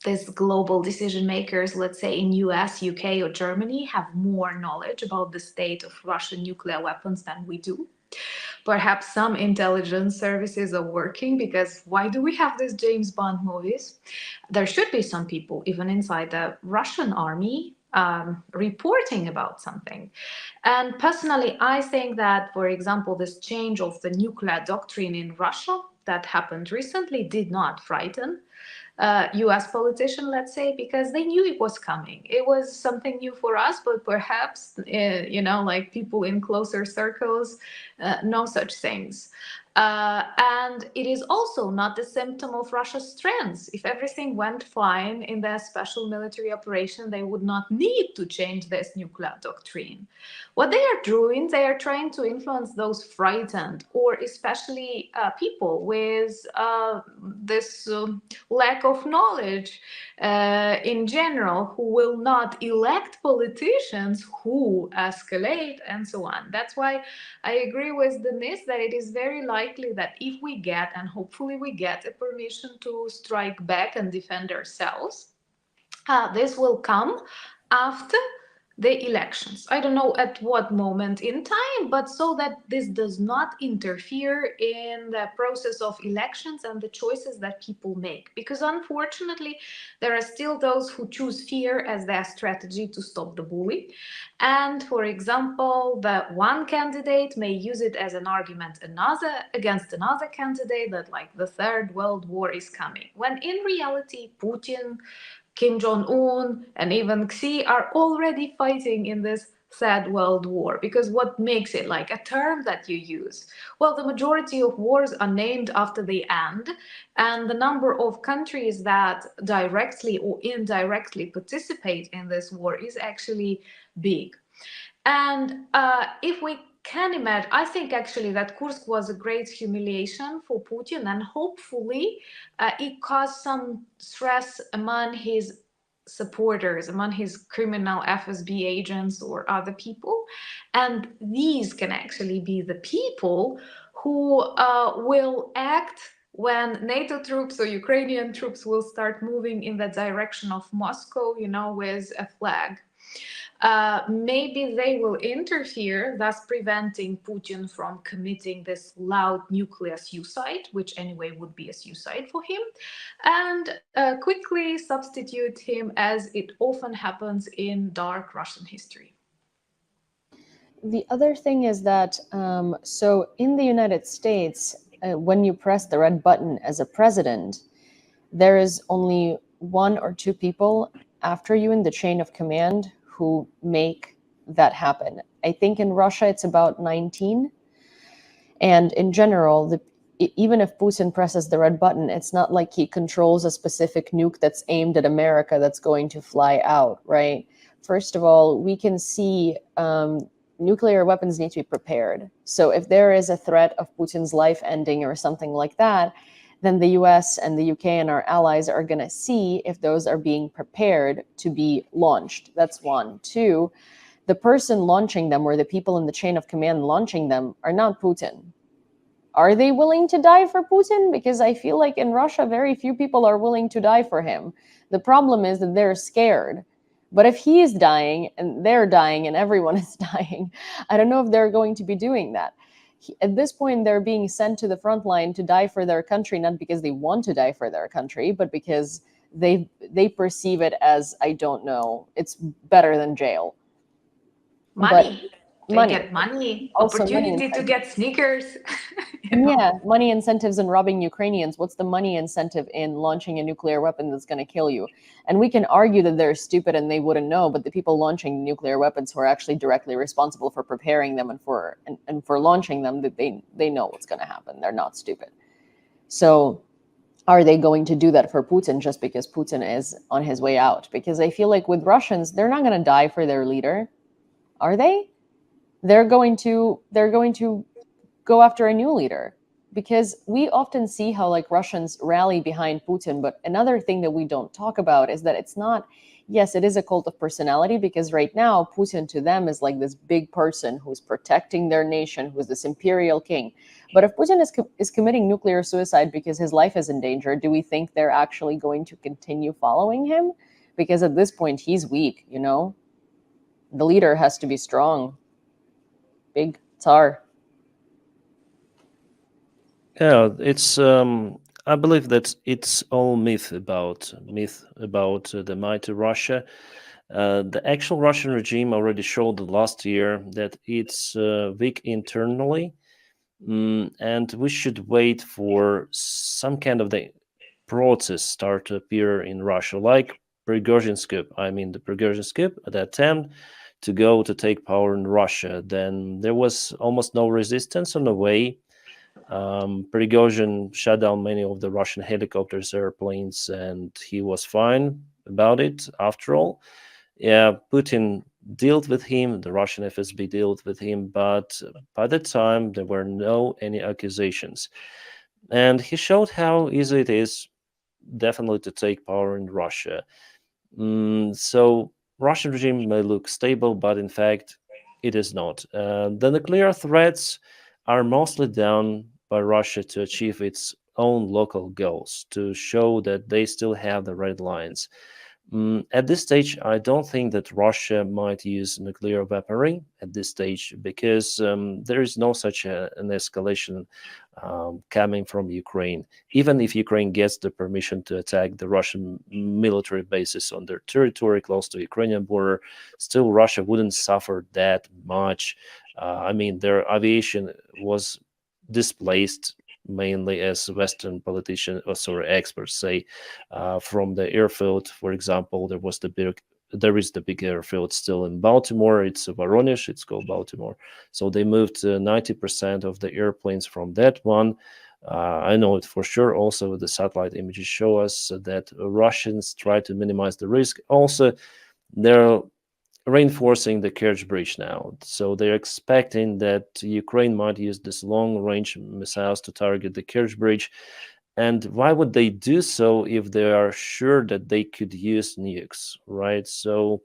S9: these global decision makers, let's say in US, UK, or Germany, have more knowledge about the state of Russian nuclear weapons than we do. Perhaps some intelligence services are working, because why do we have these James Bond movies? There should be some people, even inside the Russian army, reporting about something. And personally, I think that, for example, this change of the nuclear doctrine in Russia that happened recently did not frighten US politician, let's say, because they knew it was coming. It was something new for us, but perhaps, like people in closer circles know such things. And it is also not a symptom of Russia's strengths. If everything went fine in their special military operation, they would not need to change this nuclear doctrine. What they are doing, they are trying to influence those frightened, or especially people with this lack of knowledge in general, who will not elect politicians who escalate and so on. That's why I agree with Denis that it is very likely that if we get, and hopefully we get, a permission to strike back and defend ourselves, this will come after the elections. I don't know at what moment in time, but so that this does not interfere in the process of elections and the choices that people make. Because unfortunately, there are still those who choose fear as their strategy to stop the bully. And for example, the one candidate may use it as an argument against another candidate, that like the Third World War is coming. When in reality, Putin, Kim Jong-un, and even Xi are already fighting in this Third World War. Because what makes it like a term that you use? Well, the majority of wars are named after the end, and the number of countries that directly or indirectly participate in this war is actually big. And if we can imagine, I think actually that Kursk was a great humiliation for Putin, and hopefully it caused some stress among his supporters, among his criminal FSB agents or other people. And these can actually be the people who will act when NATO troops or Ukrainian troops will start moving in the direction of Moscow, with a flag. Maybe they will interfere, thus preventing Putin from committing this loud nuclear suicide, which anyway would be a suicide for him, and quickly substitute him, as it often happens in dark Russian history.
S7: The other thing is that, so in the United States, when you press the red button as a president, there is only one or two people after you in the chain of command who make that happen. I think in Russia it's about 19. And in general, even if Putin presses the red button, it's not like he controls a specific nuke that's aimed at America that's going to fly out, right? First of all, we can see nuclear weapons need to be prepared. So if there is a threat of Putin's life ending or something like that, then the US and the UK and our allies are going to see if those are being prepared to be launched. That's one. Two, the person launching them, or the people in the chain of command launching them, are not Putin. Are they willing to die for Putin? Because I feel like in Russia, very few people are willing to die for him. The problem is that they're scared. But if he is dying and they're dying and everyone is dying, I don't know if they're going to be doing that. At this point, they're being sent to the front line to die for their country, not because they want to die for their country, but because they perceive it as, I don't know, it's better than jail.
S9: Money. They
S7: money.
S9: get money,
S7: Also
S9: opportunity
S7: money
S9: to get sneakers. You know?
S7: Yeah, money incentives in robbing Ukrainians. What's the money incentive in launching a nuclear weapon that's going to kill you? And we can argue that they're stupid and they wouldn't know, but the people launching nuclear weapons who are actually directly responsible for preparing them and for launching them, that they know what's going to happen. They're not stupid. So are they going to do that for Putin just because Putin is on his way out? Because I feel like with Russians, they're not going to die for their leader, are they? They're going to go after a new leader, because we often see how like Russians rally behind Putin. But another thing that we don't talk about is that it's not, yes, it is a cult of personality, because right now Putin to them is like this big person who's protecting their nation, who's this imperial king. But if Putin is committing nuclear suicide because his life is in danger, do we think they're actually going to continue following him? Because at this point he's weak, you know? The leader has to be strong. Big Tsar.
S8: Yeah, it's. I believe that it's all myth about the mighty Russia. The actual Russian regime already showed last year that it's weak internally, and we should wait for some kind of the process start to appear in Russia, like Prigozhin's coup. I mean, the Prigozhin's coup, the attempt to go to take power in Russia. Then there was almost no resistance on the way. Prigozhin shut down many of the Russian helicopters, airplanes, and he was fine about it after all. Yeah, Putin dealt with him, the Russian FSB dealt with him, but by the time there were no any accusations. And he showed how easy it is definitely to take power in Russia. So Russian regime may look stable, but in fact, it is not. The nuclear threats are mostly done by Russia to achieve its own local goals, to show that they still have the red lines. At this stage, I don't think that Russia might use nuclear weaponry at this stage, because there is no such an escalation coming from Ukraine. Even if Ukraine gets the permission to attack the Russian military bases on their territory close to Ukrainian border, still Russia wouldn't suffer that much. I mean, their aviation was displaced mainly, as Western politicians, experts say, from the airfield. For example, there is the big airfield still in Baltimore. It's Voronezh. It's called Baltimore. So they moved 90% of the airplanes from that one. I know it for sure. Also, the satellite images show us that Russians try to minimize the risk. Also, they're reinforcing the Kerch Bridge now. So they're expecting that Ukraine might use this long-range missiles to target the Kerch Bridge. And why would they do so if they are sure that they could use nukes, right? So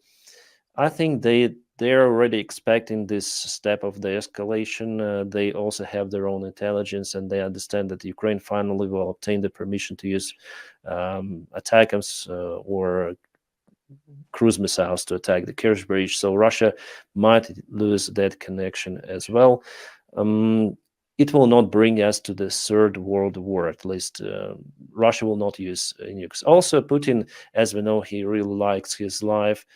S8: I think they're already expecting this step of the escalation. They also have their own intelligence, and they understand that Ukraine finally will obtain the permission to use ATACMS or cruise missiles to attack the Kerch Bridge. So Russia might lose that connection as well. It will not bring us to the Third World War, at least. Russia will not use nukes. Also, Putin, as we know, he really likes his life.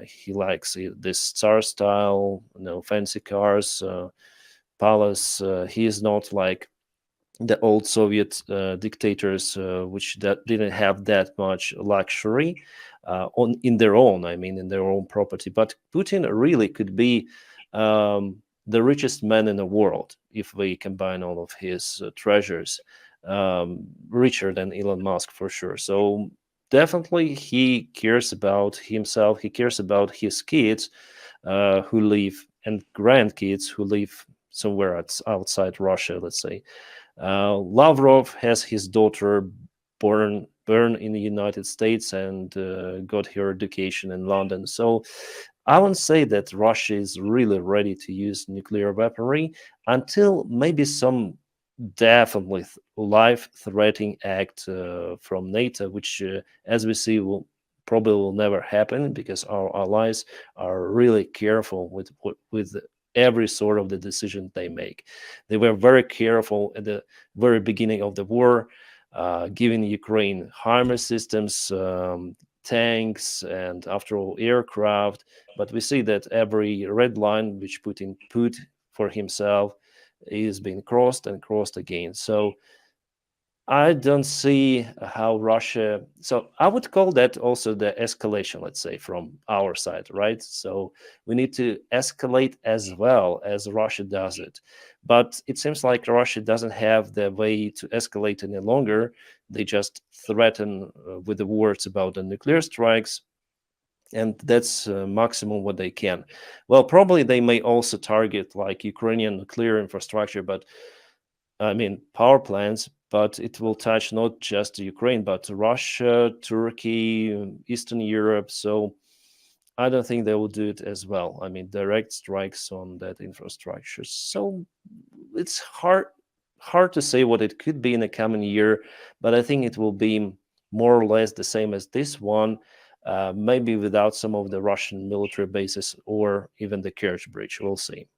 S8: He likes this Tsar style, fancy cars, palace. He is not like the old Soviet dictators, which didn't have that much luxury in their own property. But Putin really could be the richest man in the world if we combine all of his treasures, richer than Elon Musk for sure. So definitely he cares about himself. He cares about his kids who live, and grandkids who live somewhere outside Russia, let's say. Lavrov has his daughter born in the United States and got her education in London. So I wouldn't say that Russia is really ready to use nuclear weaponry until maybe some definitely life-threatening act from NATO, which, as we see, will probably will never happen because our allies are really careful with every sort of the decision they make. They were very careful at the very beginning of the war, giving Ukraine HIMARS systems, tanks, and after all, aircraft. But we see that every red line which Putin put for himself is being crossed and crossed again. So I don't see how Russia. So I would call that also the escalation, let's say, from our side, right? So we need to escalate as well as Russia does it. But it seems like Russia doesn't have the way to escalate any longer. They just threaten with the words about the nuclear strikes. And that's maximum what they can. Well, probably they may also target like Ukrainian nuclear infrastructure, but I mean, power plants, but it will touch not just Ukraine, but Russia, Turkey, Eastern Europe. So I don't think they will do it as well. I mean, direct strikes on that infrastructure. So it's hard to say what it could be in the coming year, but I think it will be more or less the same as this one, maybe without some of the Russian military bases or even the Kerch Bridge. We'll see.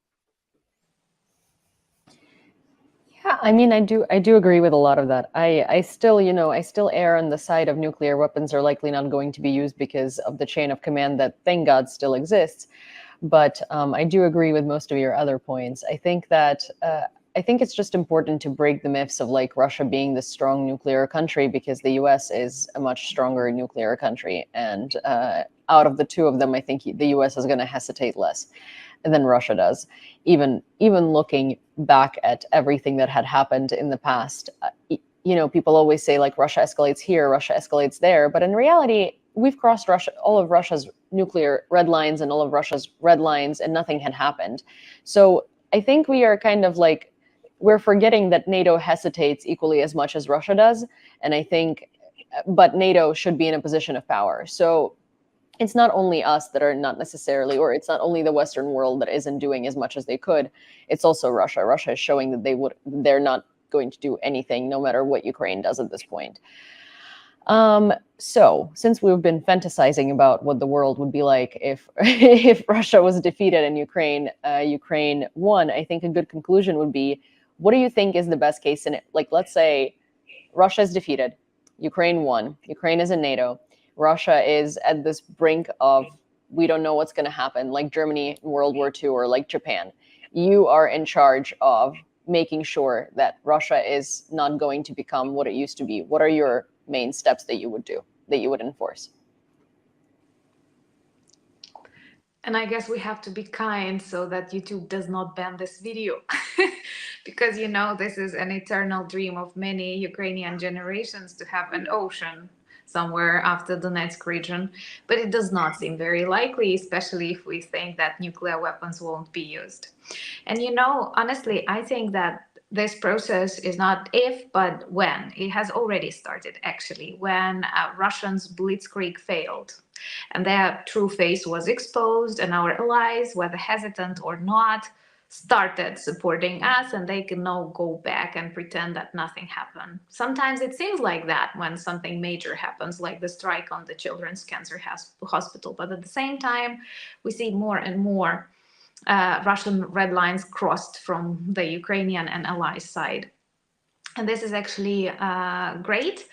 S7: Yeah, I mean, I do agree with a lot of that. I still, I still err on the side of nuclear weapons are likely not going to be used because of the chain of command that, thank God, still exists. But I do agree with most of your other points. I think that I think it's just important to break the myths of like Russia being the strong nuclear country, because the U.S. is a much stronger nuclear country, and out of the two of them, I think the U.S. is going to hesitate less than Russia does. Even looking back at everything that had happened in the past, people always say like Russia escalates here, Russia escalates there, but in reality, we've crossed all of Russia's nuclear red lines and all of Russia's red lines, and nothing had happened. So I think we are kind of like, we're forgetting that NATO hesitates equally as much as Russia does, and I think, but NATO should be in a position of power. So it's not only us that are not necessarily, or it's not only the Western world that isn't doing as much as they could. It's also Russia. Russia is showing that they're not going to do anything, no matter what Ukraine does at this point. So since we've been fantasizing about what the world would be like if if Russia was defeated and Ukraine won, I think a good conclusion would be, what do you think is the best case scenario? Like, let's say Russia is defeated, Ukraine won, Ukraine is in NATO, Russia is at this brink of, we don't know what's going to happen, like Germany in World War II or like Japan. You are in charge of making sure that Russia is not going to become what it used to be. What are your main steps that you would do, that you would enforce?
S9: And I guess we have to be kind so that YouTube does not ban this video. Because, this is an eternal dream of many Ukrainian generations to have an ocean somewhere after the Donetsk region. But it does not seem very likely, especially if we think that nuclear weapons won't be used. And, honestly, I think that this process is not if, but when. It has already started, actually, when Russians' blitzkrieg failed. And their true face was exposed, and our allies, whether hesitant or not, started supporting us, and they can now go back and pretend that nothing happened. Sometimes it seems like that when something major happens, like the strike on the Children's Cancer Hospital. But at the same time, we see more and more Russian red lines crossed from the Ukrainian and allies side. And this is actually great.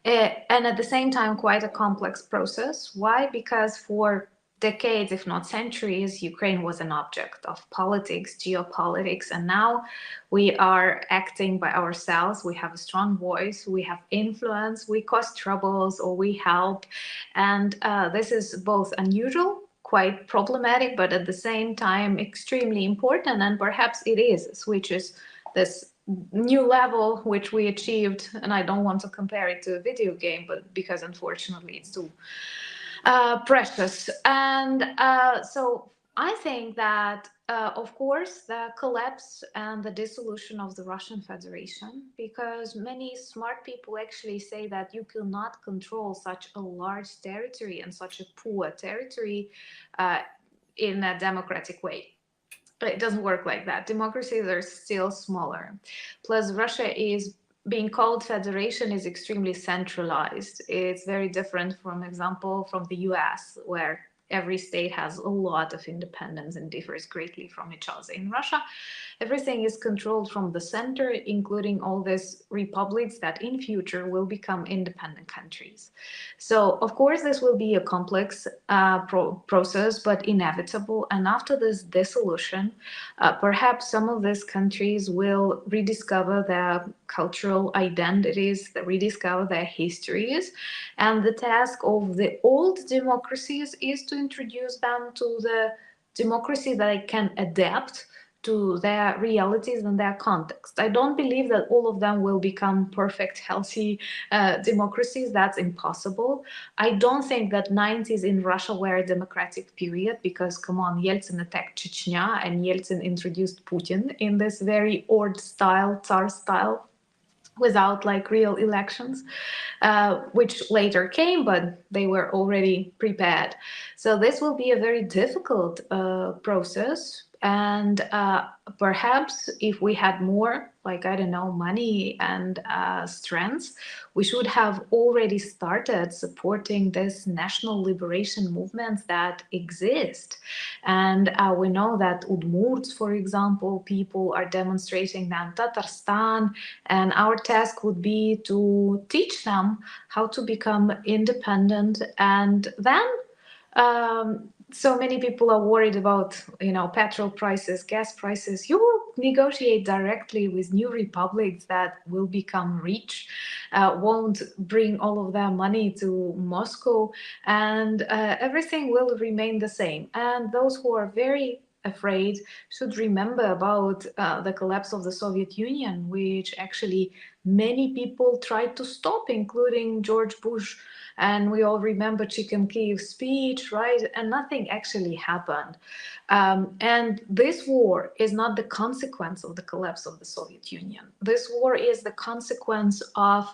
S9: And at the same time, quite a complex process. Why? Because for decades, if not centuries, Ukraine was an object of politics, geopolitics, and now we are acting by ourselves. We have a strong voice, we have influence, we cause troubles or we help. And this is both unusual, quite problematic, but at the same time, extremely important. And perhaps it switches this new level which we achieved, and I don't want to compare it to a video game, but because unfortunately it's too precious. And so I think that of course the collapse and the dissolution of the Russian Federation, because many smart people actually say that you cannot control such a large territory and such a poor territory in a democratic way. But it doesn't work like that. Democracies are still smaller. Plus, Russia is being called federation is extremely centralized. It's very different from example from the US, where every state has a lot of independence and differs greatly from each other. In Russia, everything is controlled from the center, including all these republics that in future will become independent countries. So, of course, this will be a complex process, but inevitable. And after this dissolution, perhaps some of these countries will rediscover their cultural identities, rediscover their histories. And the task of the old democracies is to introduce them to the democracy that can adapt to their realities and their context. I don't believe that all of them will become perfect, healthy democracies. That's impossible. I don't think that 90s in Russia were a democratic period because, come on, Yeltsin attacked Chechnya and Yeltsin introduced Putin in this very old style, Tsar style, without like real elections, which later came, but they were already prepared. So this will be a very difficult process. And perhaps if we had more, like, I don't know, money and strength, we should have already started supporting this national liberation movements that exist. And we know that Udmurts, for example, people are demonstrating now in Tatarstan, and our task would be to teach them how to become independent. And then so many people are worried about, petrol prices, gas prices. You will negotiate directly with new republics that will become rich, won't bring all of their money to Moscow, and everything will remain the same. And those who are very afraid should remember about the collapse of the Soviet Union, which actually many people tried to stop, including George Bush. And we all remember Chicken Kyiv speech, right? And nothing actually happened. And this war is not the consequence of the collapse of the Soviet Union. This war is the consequence of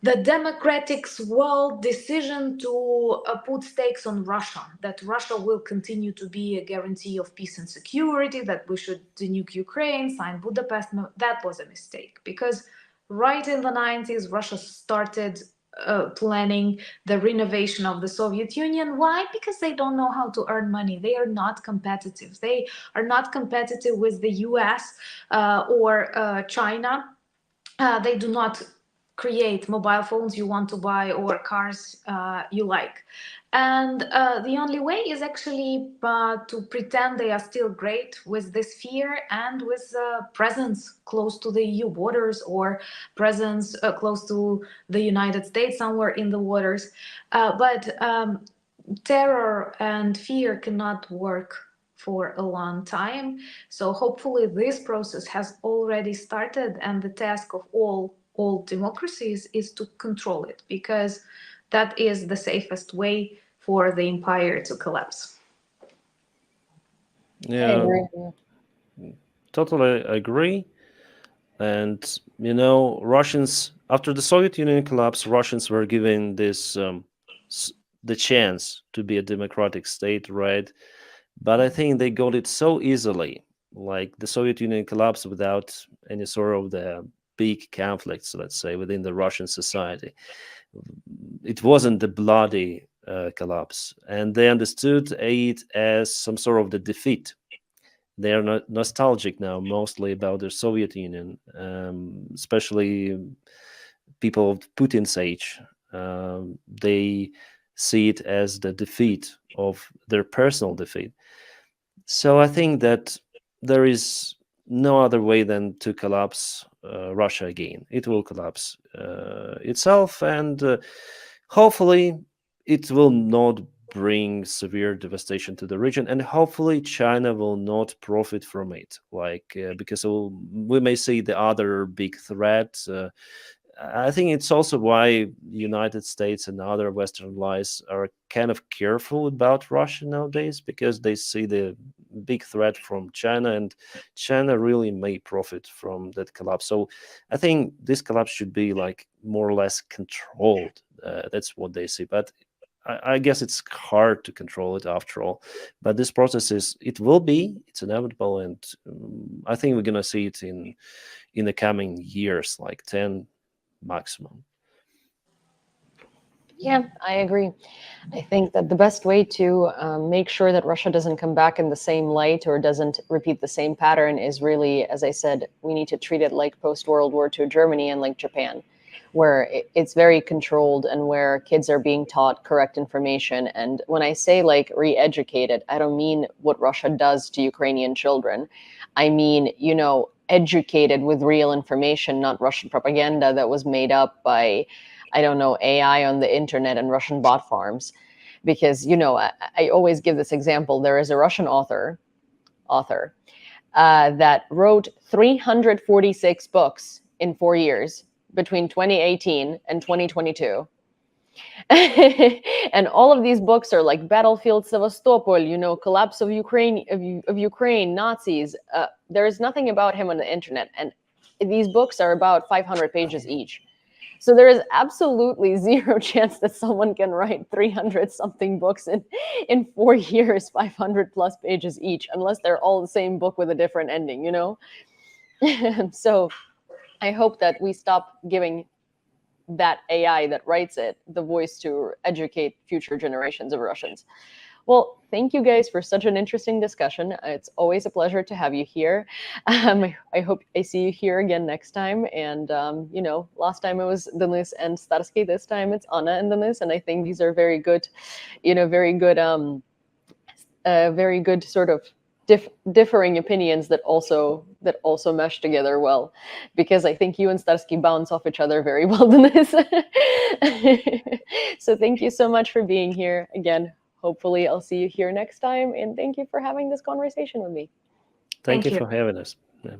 S9: the democratic world decision to put stakes on Russia, that Russia will continue to be a guarantee of peace and security, that we should denuke Ukraine, sign Budapest. That was a mistake, because right in the 90s, Russia started planning the renovation of the Soviet Union. Why? Because they don't know how to earn money. They are not competitive. They are not competitive with the US or China. They do not create mobile phones you want to buy or cars you like. And the only way is actually to pretend they are still great with this fear and with presence close to the EU borders or presence close to the United States, somewhere in the waters. But terror and fear cannot work for a long time. So hopefully this process has already started, and the task of all democracies is to control it, because that is the safest way for the empire to collapse.
S8: Yeah, totally agree. And Russians, after the Soviet Union collapse, Russians were given this the chance to be a democratic state, right? But I think they got it so easily. Like the Soviet Union collapsed without any sort of the big conflicts, let's say, within the Russian society. It wasn't the bloody collapse, and they understood it as some sort of the defeat. They are not nostalgic now, mostly about the Soviet Union, especially people of Putin's age. They see it as the defeat of their personal defeat. So I think that there is no other way than to collapse Russia again. It will collapse itself, and hopefully it will not bring severe devastation to the region, and hopefully China will not profit from it, because we may see the other big threat. I think it's also why United States and other Western allies are kind of careful about Russia nowadays, because they see the big threat from China, and China really may profit from that collapse. So I think this collapse should be more or less controlled. That's what they see. But I guess it's hard to control it after all. But this process it's inevitable, and I think we're going to see it in the coming years, like 10 maximum.
S7: Yeah, I agree. I think that the best way to make sure that Russia doesn't come back in the same light or doesn't repeat the same pattern is really, as I said, we need to treat it like post-World War II Germany and like Japan, where it's very controlled and where kids are being taught correct information. And when I say like re-educated, I don't mean what Russia does to Ukrainian children. I mean, educated with real information, not Russian propaganda that was made up by, I don't know, AI on the internet and Russian bot farms. Because, I always give this example. There is a Russian author that wrote 346 books in 4 years between 2018 and 2022. And all of these books are like Battlefield Sevastopol, collapse of Ukraine, Nazis. There is nothing about him on the internet. And these books are about 500 pages each. So there is absolutely zero chance that someone can write 300 something books in 4 years, 500 plus pages each, unless they're all the same book with a different ending, So I hope that we stop giving that AI that writes it the voice to educate future generations of Russians. Well, thank you guys for such an interesting discussion. It's always a pleasure to have you here. I hope I see you here again next time. And, last time it was Denis and Starsky. This time it's Anna and Denis. And I think these are very good, very good sort of differing opinions that also mesh together well, because I think you and Starsky bounce off each other very well, Denis. So thank you so much for being here again. Hopefully I'll see you here next time, and thank you for having this conversation with me.
S8: Thank you for having us. Yeah.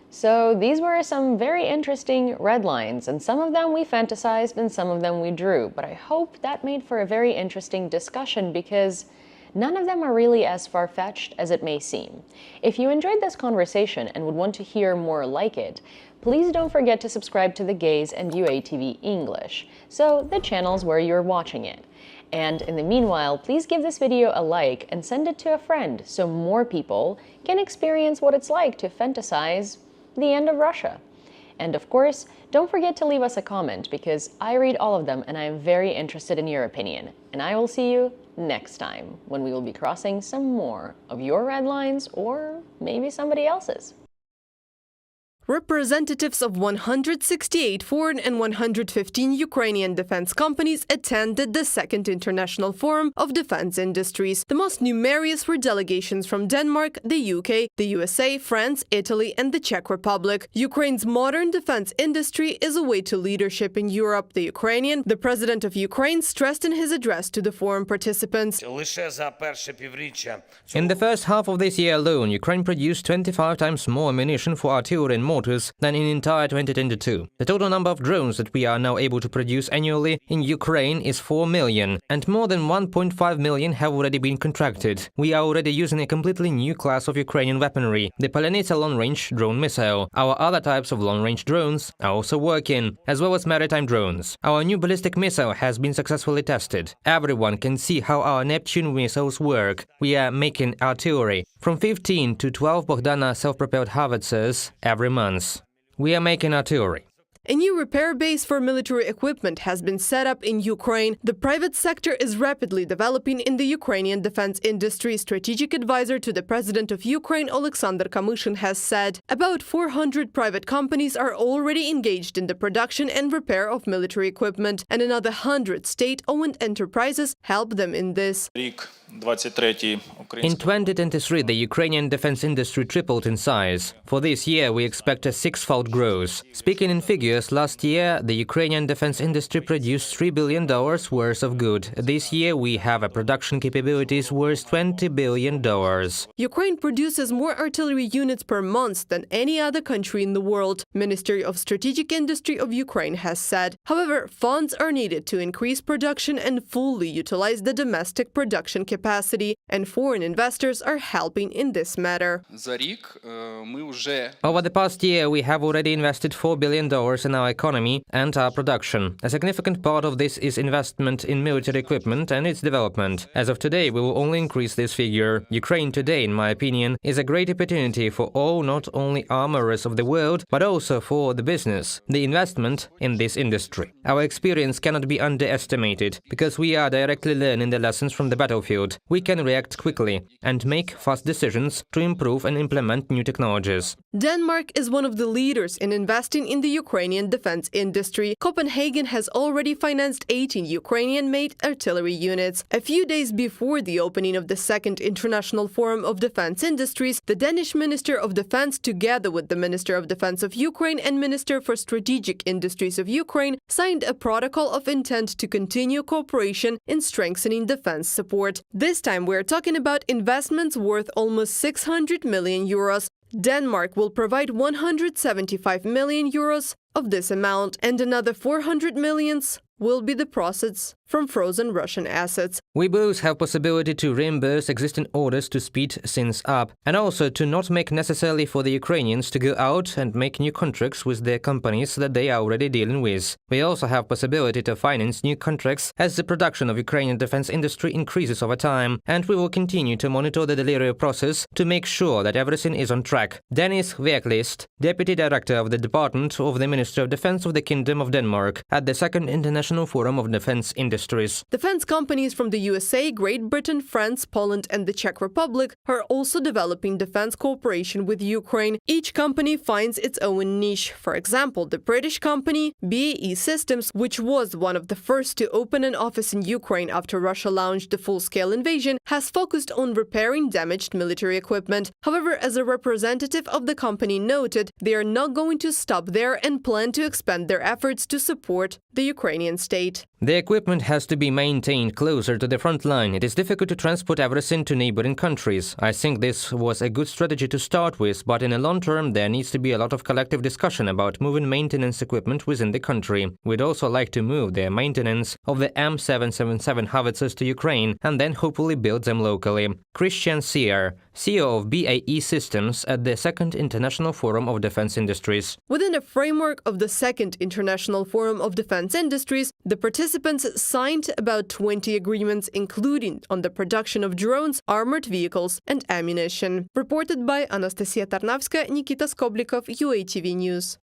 S7: So these were some very interesting red lines, and some of them we fantasized and some of them we drew, but I hope that made for a very interesting discussion because none of them are really as far-fetched as it may seem. If you enjoyed this conversation and would want to hear more like it, please don't forget to subscribe to The Gaze and UATV English, so the channels where you're watching it. And in the meanwhile, please give this video a like and send it to a friend so more people can experience what it's like to fantasize the end of Russia. And of course, don't forget to leave us a comment because I read all of them and I am very interested in your opinion. And I will see you next time when we will be crossing some more of your red lines or maybe somebody else's.
S1: Representatives of 168 foreign and 115 Ukrainian defense companies attended the Second International Forum of Defense Industries. The most numerous were delegations from Denmark, the UK, the USA, France, Italy, and the Czech Republic. Ukraine's modern defense industry is a way to leadership in Europe. The Ukrainian, the president of Ukraine, stressed in his address to the forum participants.
S5: In the first half of this year alone, Ukraine produced 25 times more ammunition for artillery and mortars than in entire 2022. The total number of drones that we are now able to produce annually in Ukraine is 4 million, and more than 1.5 million have already been contracted. We are already using a completely new class of Ukrainian weaponry, the Polynica long-range drone missile. Our other types of long-range drones are also working, as well as maritime drones. Our new ballistic missile has been successfully tested. Everyone can see how our Neptune missiles work. We are making artillery, from 15 to 12 Bogdana self-propelled howitzers every month. We are making artillery.
S1: A new repair base for military equipment has been set up in Ukraine. The private sector is rapidly developing in the Ukrainian defense industry. Strategic advisor to the president of Ukraine, Oleksandr Kamyshin, has said about 400 private companies are already engaged in the production and repair of military equipment, and another 100 state-owned enterprises help them in this.
S5: In 2023, the Ukrainian defense industry tripled in size. For this year, we expect a six-fold growth. Speaking in figures, last year, the Ukrainian defense industry produced $3 billion worth of goods. This year, we have a production capabilities worth $20 billion.
S1: Ukraine produces more artillery units per month than any other country in the world, Ministry of Strategic Industry of Ukraine has said. However, funds are needed to increase production and fully utilize the domestic production capacity, and foreign investors are helping in this matter.
S5: Over the past year, we have already invested $4 billion drivers in our economy and our production. A significant part of this is investment in military equipment and its development. As of today, we will only increase this figure. Ukraine today, in my opinion, is a great opportunity for all not only armorers of the world, but also for the business, the investment in this industry. Our experience cannot be underestimated, because we are directly learning the lessons from the battlefield. We can react quickly and make fast decisions to improve and implement new technologies.
S1: Denmark is one of the leaders in investing in the Ukrainian defense industry. Copenhagen has already financed 18 Ukrainian-made artillery units. A few days before the opening of the Second International Forum of Defense Industries, the Danish Minister of Defense, together with the Minister of Defense of Ukraine and Minister for Strategic Industries of Ukraine, signed a protocol of intent to continue cooperation in strengthening defense support. This time we're talking about investments worth almost 600 million euros. Denmark will provide 175 million euros of this amount, and another 400 millions will be the proceeds from frozen Russian assets.
S5: We both have possibility to reimburse existing orders to speed things up, and also to not make necessarily for the Ukrainians to go out and make new contracts with the companies that they are already dealing with. We also have possibility to finance new contracts as the production of Ukrainian defense industry increases over time, and we will continue to monitor the delivery process to make sure that everything is on track. Dennis Verklist, Deputy Director of the Department of the Ministry of Defense of the Kingdom of Denmark, at the Second International Forum of Defense Industries.
S1: Defense companies from the USA, Great Britain, France, Poland and the Czech Republic are also developing defense cooperation with Ukraine. Each company finds its own niche. For example, the British company BAE Systems, which was one of the first to open an office in Ukraine after Russia launched the full-scale invasion, has focused on repairing damaged military equipment. However, as a representative of the company noted, they are not going to stop there and plan to expand their efforts to support the Ukrainian state.
S5: The equipment has to be maintained closer to the front line. It is difficult to transport everything to neighboring countries. I think this was a good strategy to start with, but in the long term there needs to be a lot of collective discussion about moving maintenance equipment within the country. We'd also like to move the maintenance of the M777 howitzers to Ukraine and then hopefully build them locally. Christian Sear, CEO of BAE Systems at the Second International Forum of Defense Industries.
S1: Within a framework of the Second International Forum of Defense Industries, the participants signed about 20 agreements, including on the production of drones, armored vehicles and ammunition. Reported by Anastasia Tarnavska, Nikita Skoblikov, UATV News.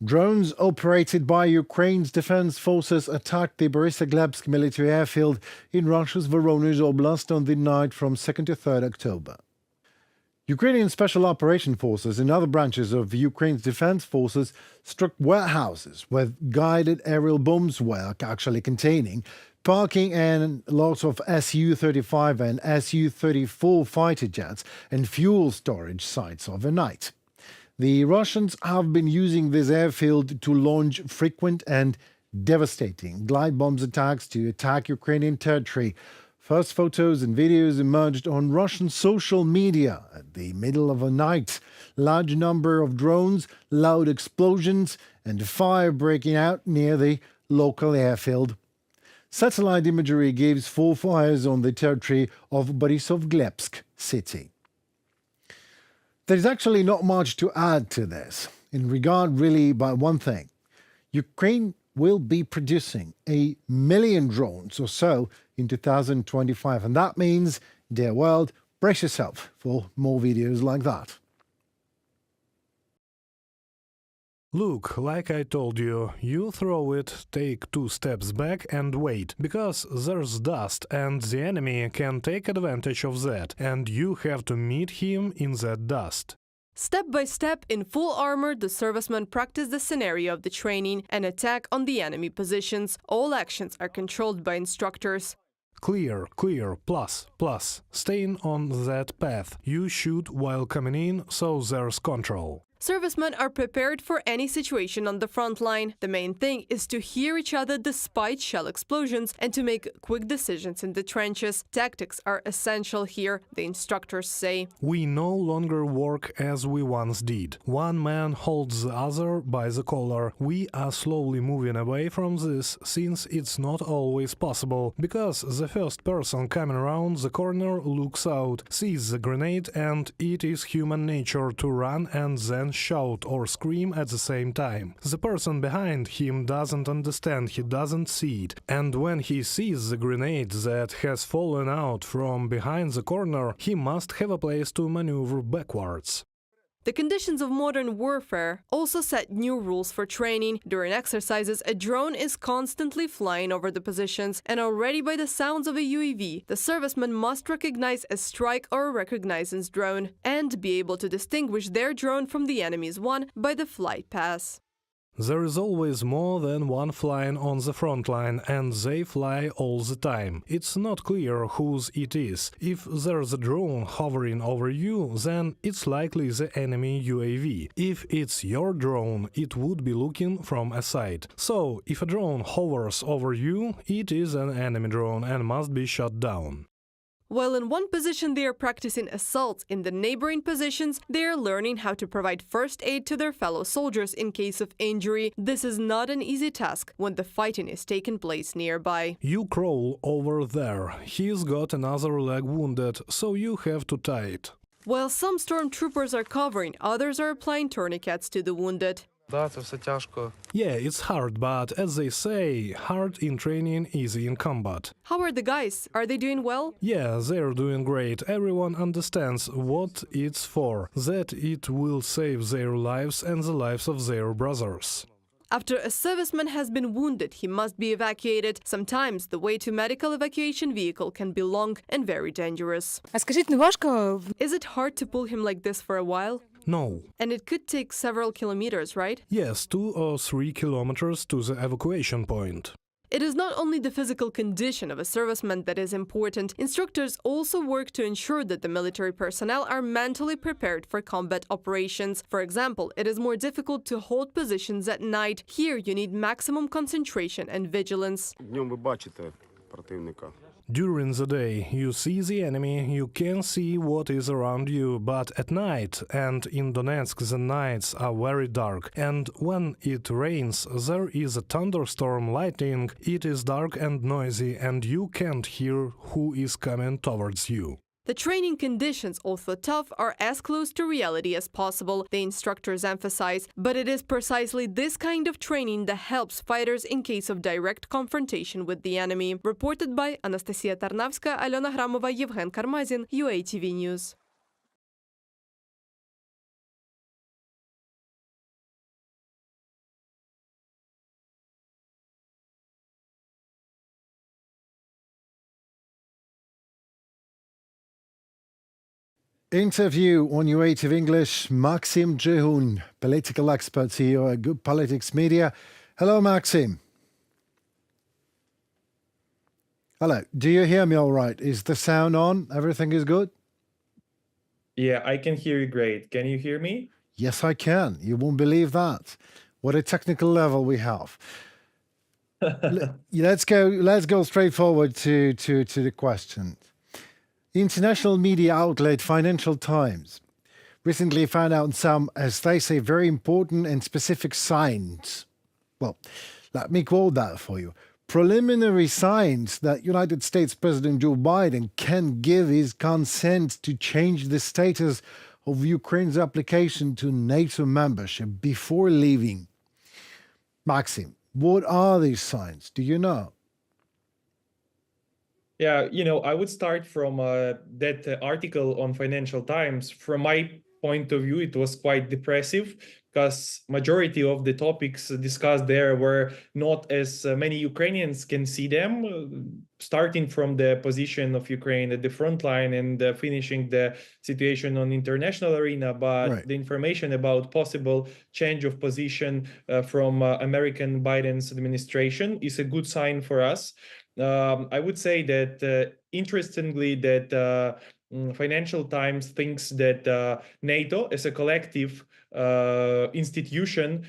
S6: Drones operated by Ukraine's defense forces attacked the Borysoglebsk military airfield in Russia's Voronezh Oblast on the night from 2nd to 3rd October. Ukrainian Special Operation Forces and other branches of Ukraine's defense forces struck warehouses with guided aerial bombs were actually containing parking and lots of Su-35 and Su-34 fighter jets and fuel storage sites overnight. The Russians have been using this airfield to launch frequent and devastating glide bombs attacks to attack Ukrainian territory. First photos and videos emerged on Russian social media at the middle of the night. Large number of drones, loud explosions and fire breaking out near the local airfield. Satellite imagery gives 4 fires on the territory of Borysoglebsk city. There is actually not much to add to this, in regard really by one thing. Ukraine will be producing 1 million drones or so in 2025, and that means, dear world, brace yourself for more videos like that.
S3: Look, like I told you, you throw it, take 2 steps back and wait, because there's dust and the enemy can take advantage of that, and you have to meet him in that dust.
S1: Step by step, in full armor, the servicemen practice the scenario of the training and attack on the enemy positions. All actions are controlled by instructors.
S3: Clear, clear, plus, plus. Staying on that path. You shoot while coming in, so there's control.
S1: Servicemen are prepared for any situation on the front line. The main thing is to hear each other despite shell explosions and to make quick decisions in the trenches. Tactics are essential here, the instructors say.
S3: We no longer work as we once did. One man holds the other by the collar. We are slowly moving away from this, since it's not always possible, because the first person coming around the corner looks out, sees the grenade, and it is human nature to run and then shout or scream at the same time. The person behind him doesn't understand, he doesn't see it, and when he sees the grenade that has fallen out from behind the corner, he must have a place to maneuver backwards.
S1: The conditions of modern warfare also set new rules for training. During exercises, a drone is constantly flying over the positions, and already by the sounds of a UAV, the serviceman must recognize a strike or a reconnaissance drone and be able to distinguish their drone from the enemy's one by the flight path.
S3: There is always more than one flying on the front line, and they fly all the time. It's not clear whose it is. If there's a drone hovering over you, then it's likely the enemy UAV. If it's your drone, it would be looking from a side. So, if a drone hovers over you, it is an enemy drone and must be shot down.
S1: While in one position they are practicing assaults, in the neighboring positions they are learning how to provide first aid to their fellow soldiers in case of injury. This is not an easy task when the fighting is taking place nearby.
S3: You crawl over there. He's got another leg wounded, so you have to tie it.
S1: While some stormtroopers are covering, others are applying tourniquets to the wounded.
S3: Yeah, it's hard, but as they say, hard in training, easy in combat.
S1: How are the guys? Are they doing well?
S3: Yeah, they're doing great. Everyone understands what it's for, that it will save their lives and the lives of their brothers.
S1: After a serviceman has been wounded, he must be evacuated. Sometimes the way to medical evacuation vehicle can be long and very dangerous. Is it hard to pull him like this for a while?
S3: No.
S1: And it could take several kilometers, right?
S3: Yes, 2 or 3 kilometers to the evacuation point.
S1: It is not only the physical condition of a serviceman that is important. Instructors also work to ensure that the military personnel are mentally prepared for combat operations. For example, it is more difficult to hold positions at night. Here you need maximum concentration and vigilance.
S3: During the day, you see the enemy, you can see what is around you, but at night, and in Donetsk the nights are very dark, and when it rains, there is a thunderstorm, lightning, it is dark and noisy, and you can't hear who is coming towards you.
S1: The training conditions, although tough, are as close to reality as possible, the instructors emphasize. But it is precisely this kind of training that helps fighters in case of direct confrontation with the enemy. Reported by Anastasia Tarnavska, Alena Gramova, Yevgen Karmazin, UATV News.
S6: Interview on UATV English, Maxim Jehun, political expert here at Good Politics Media. Hello, Maxim. Hello. Do you hear me all right? Is the sound on? Everything is good?
S10: Yeah, I can hear you great. Can you hear me?
S6: Yes, I can. You won't believe that. What a technical level we have. Let's go straight forward to the question. The international media outlet Financial Times recently found out some, as they say, very important and specific signs. Well, let me quote that for you. Preliminary signs that United States President Joe Biden can give his consent to change the status of Ukraine's application to NATO membership before leaving. Maxim, what are these signs? Do you know?
S10: Yeah, I would start from that article on Financial Times. From my point of view, it was quite depressive because majority of the topics discussed there were not as many Ukrainians can see them, starting from the position of Ukraine at the front line and finishing the situation on international arena. But
S6: Right.
S10: the information about possible change of position from American Biden's administration is a good sign for us. I would say that interestingly that Financial Times thinks that NATO as a collective institution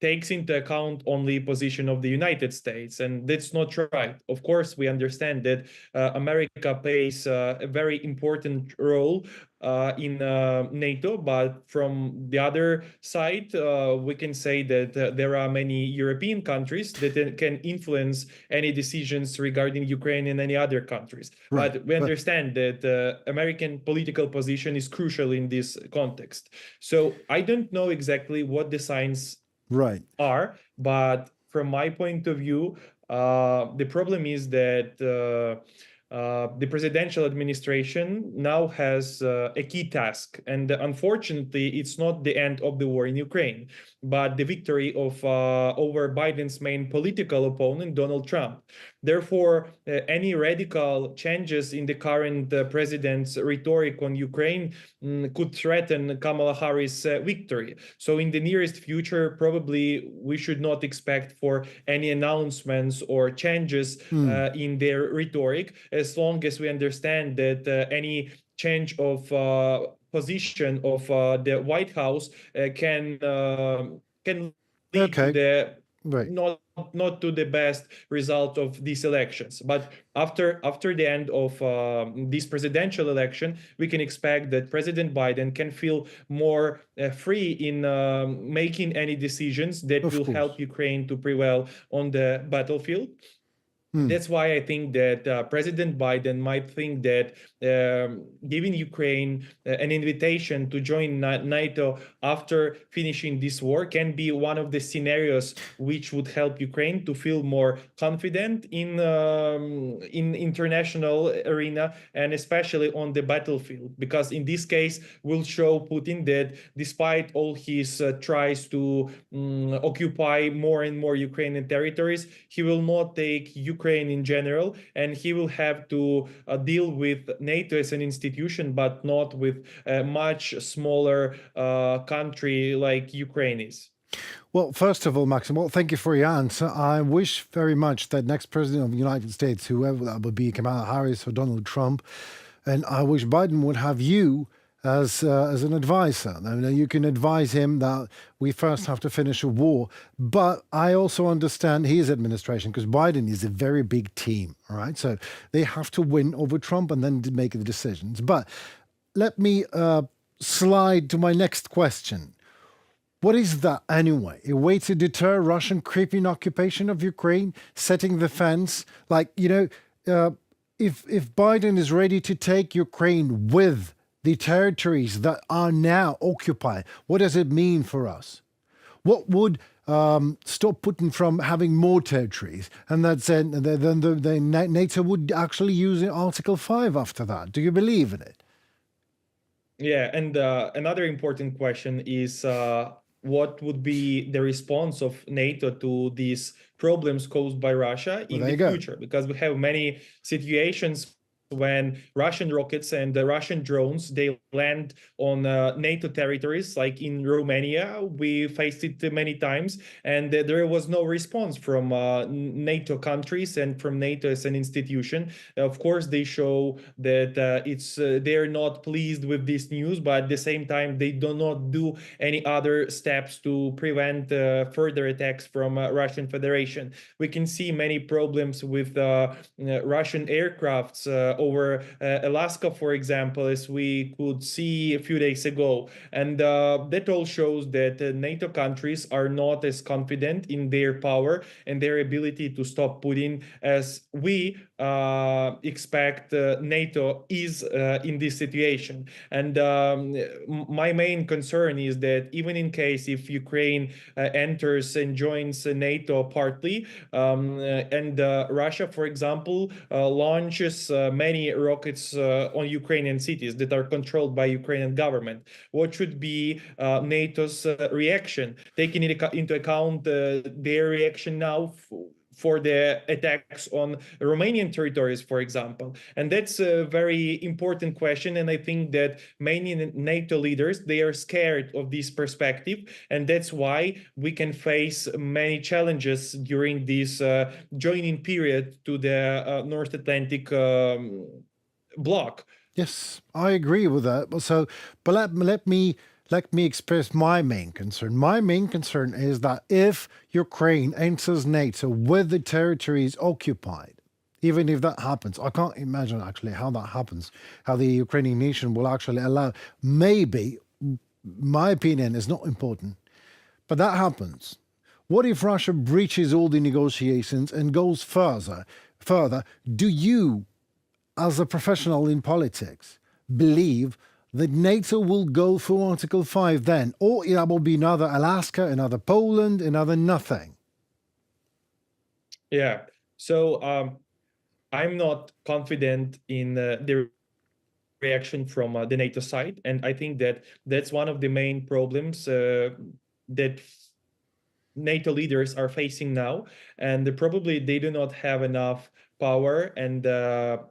S10: takes into account only position of the United States, and that's not right. Of course, we understand that America plays a very important role in NATO, but from the other side, we can say that there are many European countries that can influence any decisions regarding Ukraine and any other countries.
S6: Right.
S10: But we understand that American political position is crucial in this context. So I don't know exactly what the signs
S6: Right.
S10: are, but from my point of view, the problem is that the presidential administration now has a key task, and unfortunately, it's not the end of the war in Ukraine, but the victory of over Biden's main political opponent, Donald Trump. Therefore, any radical changes in the current president's rhetoric on Ukraine could threaten Kamala Harris' victory. So in the nearest future, probably we should not expect for any announcements or changes in their rhetoric, as long as we understand that any change of position of the White House can lead to the not to the best result of these elections. But after the end of this presidential election, we can expect that President Biden can feel more free in making any decisions that will help Ukraine to prevail on the battlefield. That's why I think that President Biden might think that giving Ukraine an invitation to join NATO after finishing this war can be one of the scenarios which would help Ukraine to feel more confident in international arena, and especially on the battlefield. Because in this case, will show Putin that despite all his tries to occupy more and more Ukrainian territories, he will not take Ukraine in general, and he will have to deal with NATO as an institution, but not with a much smaller country like Ukraine is.
S6: Well, first of all, Maxim, well, thank you for your answer. I wish very much that next president of the United States, whoever that would be, Kamala Harris or Donald Trump, and I wish Biden would have you as an advisor. I mean, you can advise him that we first have to finish a war. But I also understand his administration, because Biden is a very big team, all right? So they have to win over Trump and then make the decisions. But let me slide to my next question. What is that anyway? A way to deter Russian creeping occupation of Ukraine, setting the fence? Like, you know, if Biden is ready to take Ukraine with the territories that are now occupied, what does it mean for us? What would stop Putin from having more territories? And then the NATO would actually use Article 5 after that. Do you believe in it?
S10: Yeah, and another important question is what would be the response of NATO to these problems caused by Russia in the future? Because we have many situations when Russian rockets and the Russian drones, they land on NATO territories, like in Romania. We faced it many times, and there was no response from NATO countries and from NATO as an institution. Of course, they show that they're not pleased with this news, but at the same time, they do not do any other steps to prevent further attacks from Russian Federation. We can see many problems with Russian aircrafts over Alaska, for example, as we could see a few days ago. And that all shows that NATO countries are not as confident in their power and their ability to stop Putin as we expect NATO is in this situation. And my main concern is that even in case if Ukraine enters and joins NATO partly, and Russia, for example, launches many rockets on Ukrainian cities that are controlled by Ukrainian government, what should be NATO's reaction, taking into account their reaction now for the attacks on Romanian territories, for example? And that's a very important question. And I think that many NATO leaders, they are scared of this perspective. And that's why we can face many challenges during this joining period to the North Atlantic bloc.
S6: Yes, I agree with that. So, but let let me express my main concern. My main concern is that if Ukraine enters NATO with the territories occupied, even if that happens, I can't imagine actually how that happens, how the Ukrainian nation will actually allow. Maybe, my opinion is not important, but that happens. What if Russia breaches all the negotiations and goes further? Do you, as a professional in politics, believe that NATO will go through Article 5 then? Or it will be another Alaska, another Poland, another nothing?
S10: Yeah. So I'm not confident in the reaction from the NATO side. And I think that that's one of the main problems that NATO leaders are facing now. And probably they do not have enough power and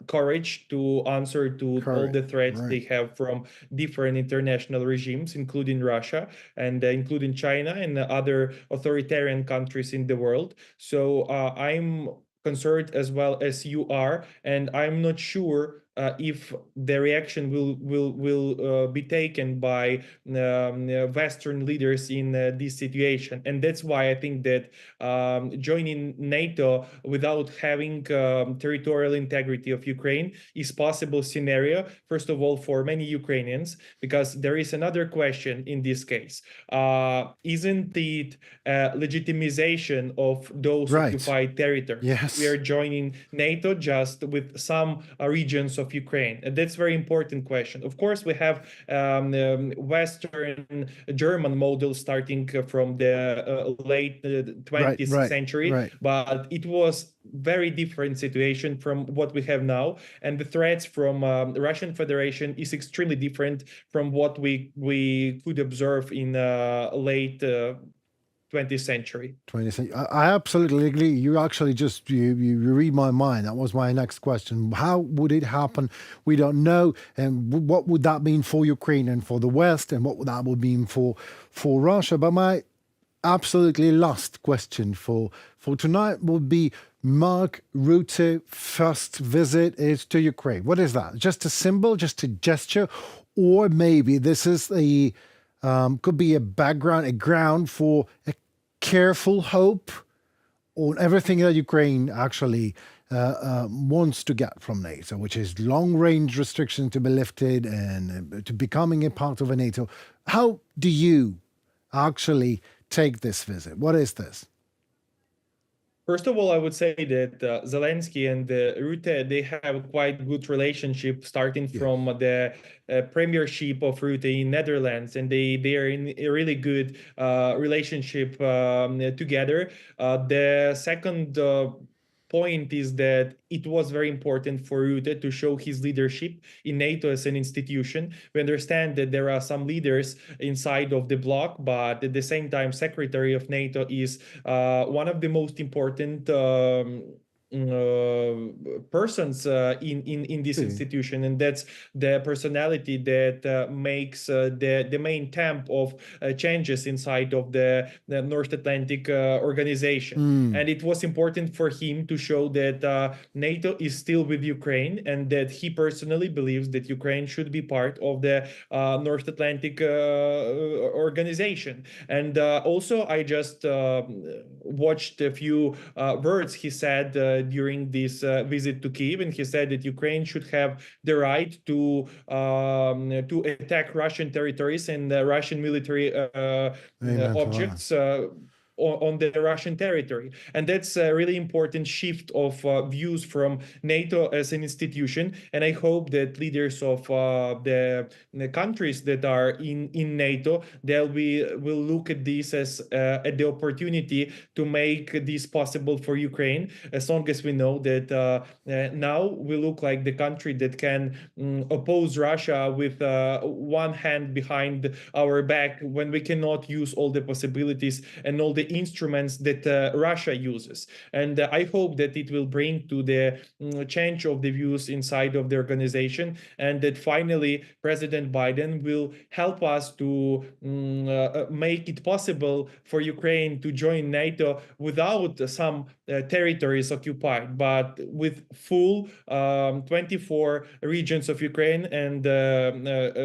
S10: courage to answer to all the threats they have from different international regimes, including Russia and including China and other authoritarian countries in the world. So I'm concerned as well as you are, and I'm not sure if the reaction will be taken by Western leaders in this situation. And that's why I think that joining NATO without having territorial integrity of Ukraine is possible scenario, first of all, for many Ukrainians, because there is another question in this case. Isn't it legitimization of those occupied territories?
S6: Yes.
S10: We are joining NATO just with some regions of Ukraine. And that's a very important question. Of course, we have Western German model starting from the late 20th century, but it was very different situation from what we have now. And the threats from Russian Federation is extremely different from what we could observe in late 20th century.
S6: I absolutely agree. You actually just, you read my mind. That was my next question. How would it happen? We don't know. And what would that mean for Ukraine and for the West? And what would that mean for Russia? But my absolutely last question for tonight would be Mark Rutte first visit is to Ukraine. What is that? Just a symbol, just a gesture? Or maybe this is a could be a background, a ground for a careful hope on everything that Ukraine actually wants to get from NATO, which is long-range restrictions to be lifted and to becoming a part of a NATO. How do you actually take this visit? What is this?
S10: First of all, I would say that Zelenskyy and Rutte, they have a quite good relationship starting from the premiership of Rutte in Netherlands, and they are in a really good relationship together. The second point is that it was very important for Rutte to show his leadership in NATO as an institution. We understand that there are some leaders inside of the bloc, but at the same time, Secretary of NATO is one of the most important persons in this institution, and that's the personality that makes the main temp of changes inside of the North Atlantic organization. And it was important for him to show that NATO is still with Ukraine and that he personally believes that Ukraine should be part of the North Atlantic organization. And also, I just watched a few words he said during this visit to Kyiv, and he said that Ukraine should have the right to attack Russian territories and Russian military objects on the Russian territory. And that's a really important shift of views from NATO as an institution. And I hope that leaders of the countries that are in NATO, will look at this as at the opportunity to make this possible for Ukraine, as long as we know that now we look like the country that can oppose Russia with one hand behind our back when we cannot use all the possibilities and all the instruments that Russia uses. And I hope that it will bring to the change of the views inside of the organization, and that finally President Biden will help us to make it possible for Ukraine to join NATO without some territories occupied, but with full 24 regions of Ukraine and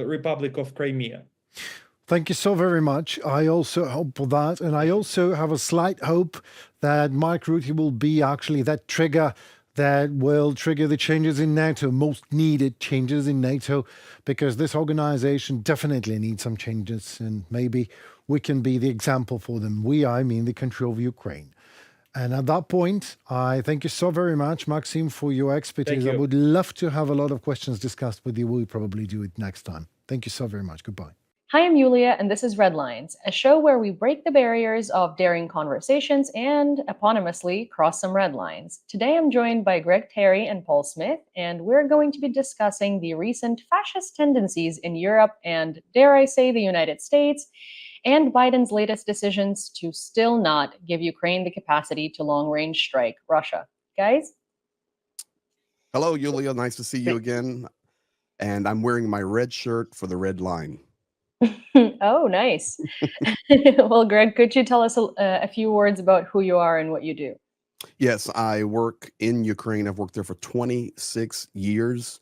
S10: Republic of Crimea.
S6: Thank you so very much. I also hope for that. And I also have a slight hope that Mark Rutte will be actually that trigger that will trigger the changes in NATO, most needed changes in NATO, because this organization definitely needs some changes, and maybe we can be the example for them. I mean the country of Ukraine. And at that point, I thank you so very much, Maxim, for your expertise.
S10: Thank
S6: I
S10: you.
S6: would love to have a lot of questions discussed with you. We'll probably do it next time. Thank you so very much. Goodbye.
S7: Hi, I'm Yulia, and this is Red Lines, a show where we break the barriers of daring conversations and, eponymously, cross some red lines. Today I'm joined by Greg Terry and Paul Smith, and we're going to be discussing the recent fascist tendencies in Europe and, dare I say, the United States, and Biden's latest decisions to still not give Ukraine the capacity to long-range strike Russia. Guys?
S11: Hello, Yulia. Nice to see you again. And I'm wearing my red shirt for the red line.
S7: Oh, nice. Well, Greg, could you tell us a few words about who you are and what you do?
S11: Yes, I work in Ukraine. I've worked there for 26 years.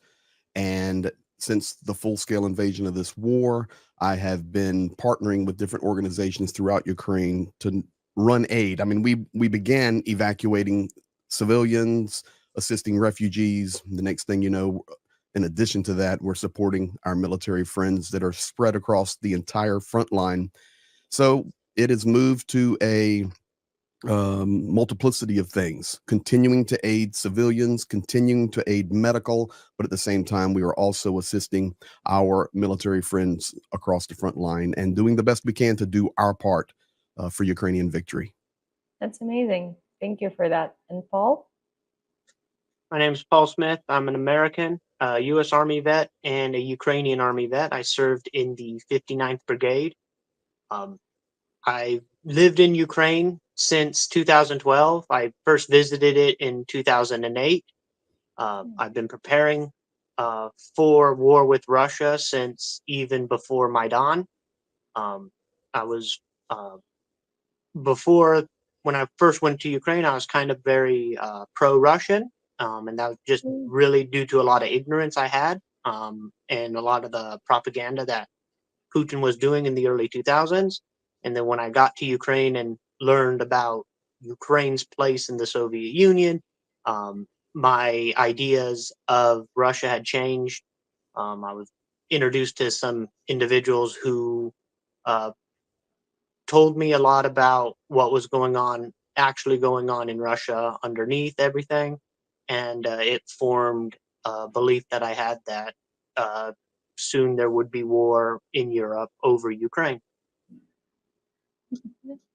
S11: And since the full-scale invasion of this war, I have been partnering with different organizations throughout Ukraine to run aid. I mean, we began evacuating civilians, assisting refugees. The next thing you know, in addition to that, we're supporting our military friends that are spread across the entire front line. So it has moved to a multiplicity of things, continuing to aid civilians, continuing to aid medical, but at the same time, we are also assisting our military friends across the front line and doing the best we can to do our part for Ukrainian victory.
S7: That's amazing. Thank you for that. And Paul?
S12: My name is Paul Smith. I'm an American, U.S. Army vet, and a Ukrainian Army vet. I served in the 59th Brigade. I lived in Ukraine since 2012. I first visited it in 2008. I've been preparing for war with Russia since even before Maidan. I was before, when I first went to Ukraine, I was kind of very pro-Russian. And that was just really due to a lot of ignorance I had, and a lot of the propaganda that Putin was doing in the early 2000s. And then when I got to Ukraine and learned about Ukraine's place in the Soviet Union, my ideas of Russia had changed. I was introduced to some individuals who told me a lot about what was actually going on in Russia underneath everything. And it formed a belief that I had that soon there would be war in Europe over Ukraine.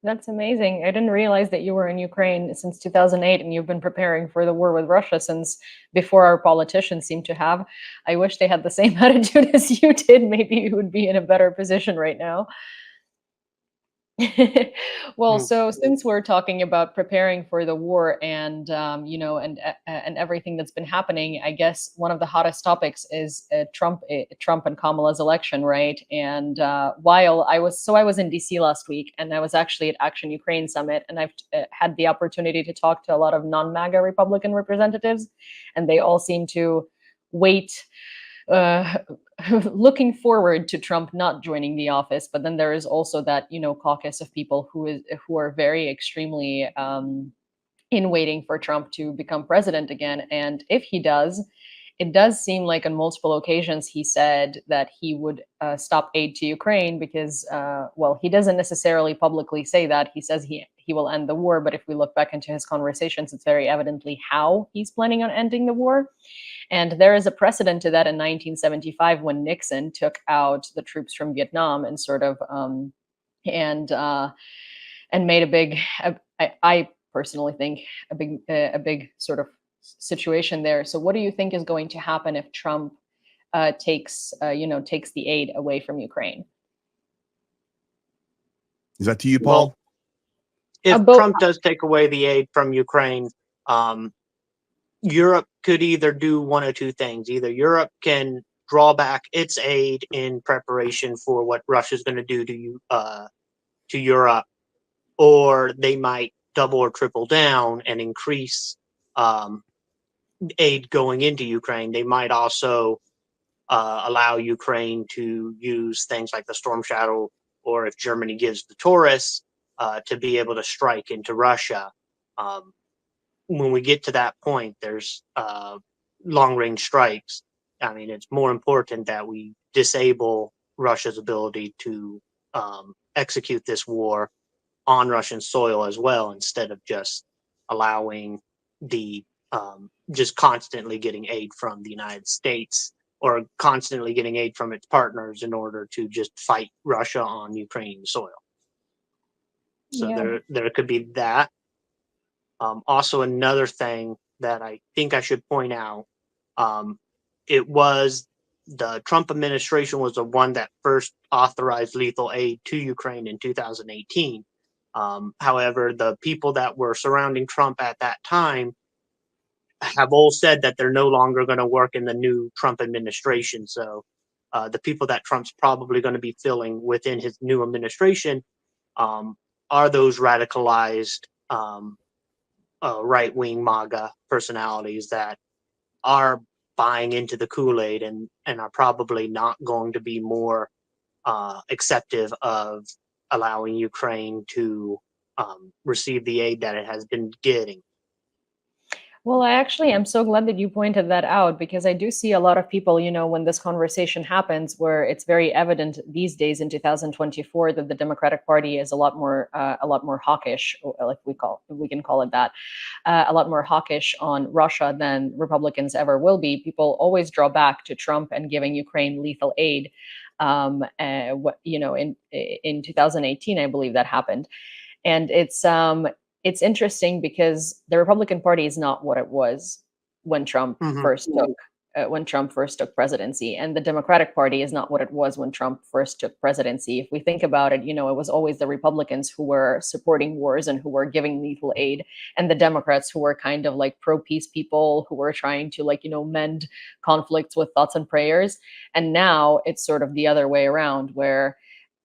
S7: That's amazing. I didn't realize that you were in Ukraine since 2008 and you've been preparing for the war with Russia since before our politicians seem to have. I wish they had the same attitude as you did. Maybe you would be in a better position right now. Well, so since we're talking about preparing for the war and and everything that's been happening, I guess one of the hottest topics is Trump and Kamala's election, right? And while I was in DC last week, and I was actually at Action Ukraine Summit, and I've had the opportunity to talk to a lot of non-MAGA Republican representatives, and they all seem to wait. Looking forward to Trump not joining the office, but then there is also that caucus of people who are very extremely in waiting for Trump to become president again. And if he does, it does seem like on multiple occasions he said that he would stop aid to Ukraine because, he doesn't necessarily publicly say that. He says he will end the war, but if we look back into his conversations, it's very evidently how he's planning on ending the war. And there is a precedent to that in 1975 when Nixon took out the troops from Vietnam and sort of and made a big, I personally think a big sort of situation there. So what do you think is going to happen if Trump takes the aid away from Ukraine?
S11: Is that to you, Paul?
S12: Well, if Trump does take away the aid from Ukraine, Europe could either do one of two things. Either Europe can draw back its aid in preparation for what Russia's going to do to Europe, or they might double or triple down and increase aid going into Ukraine. They might also allow Ukraine to use things like the Storm Shadow or if Germany gives the Taurus to be able to strike into Russia. When we get to that point, there's long-range strikes. I mean, it's more important that we disable Russia's ability to execute this war on Russian soil as well, instead of just allowing the just constantly getting aid from the United States or constantly getting aid from its partners in order to just fight Russia on Ukrainian soil. So
S7: Yeah.
S12: there could be that. Also, another thing that I think I should point out, it was the Trump administration was the one that first authorized lethal aid to Ukraine in 2018. However, the people that were surrounding Trump at that time have all said that they're no longer going to work in the new Trump administration. So the people that Trump's probably going to be filling within his new administration are those radicalized right-wing MAGA personalities that are buying into the Kool-Aid and are probably not going to be more acceptive of allowing Ukraine to receive the aid that it has been getting.
S7: Well, I actually am so glad that you pointed that out, because I do see a lot of people, when this conversation happens, where it's very evident these days in 2024 that the Democratic Party is a lot more hawkish, like we can call it that, a lot more hawkish on Russia than Republicans ever will be. People always draw back to Trump and giving Ukraine lethal aid. In 2018, I believe that happened, and it's interesting because the Republican Party is not what it was when Trump first took presidency, and the Democratic Party is not what it was when Trump first took presidency. If we think about it, it was always the Republicans who were supporting wars and who were giving lethal aid, and the Democrats who were kind of like pro-peace people who were trying to mend conflicts with thoughts and prayers. And now it's sort of the other way around, where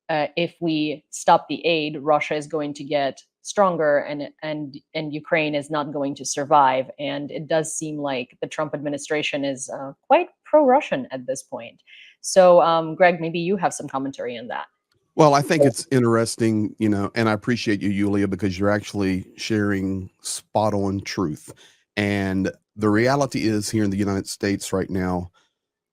S7: if we stop the aid, Russia is going to get stronger and Ukraine is not going to survive. And it does seem like the Trump administration is quite pro-Russian at this point. So, Greg, maybe you have some commentary on that.
S11: Well, I think it's interesting, and I appreciate you, Yulia, because you're actually sharing spot on truth. And the reality is, here in the United States right now,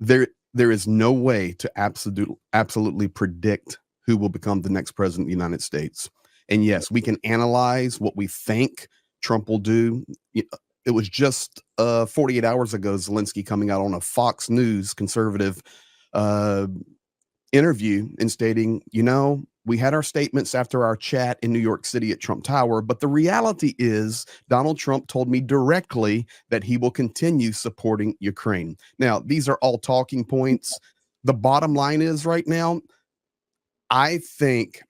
S11: there is no way to absolutely predict who will become the next president of the United States. And yes, we can analyze what we think Trump will do. It was just 48 hours ago, Zelenskyy coming out on a Fox News conservative interview and stating, we had our statements after our chat in New York City at Trump Tower, but the reality is Donald Trump told me directly that he will continue supporting Ukraine. Now, these are all talking points. The bottom line is right now, I think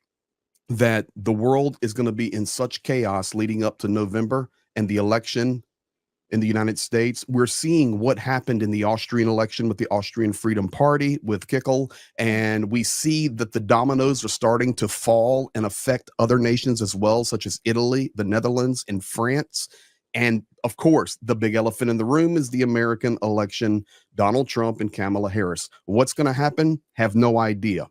S11: that the world is going to be in such chaos leading up to November and the election in the United States. We're seeing what happened in the Austrian election with the Austrian Freedom Party with Kyiv, and we see that the dominoes are starting to fall and affect other nations as well, such as Italy, the Netherlands, and France. And of course, the big elephant in the room is the American election, Donald Trump and Kamala Harris. What's going to happen? Have no idea.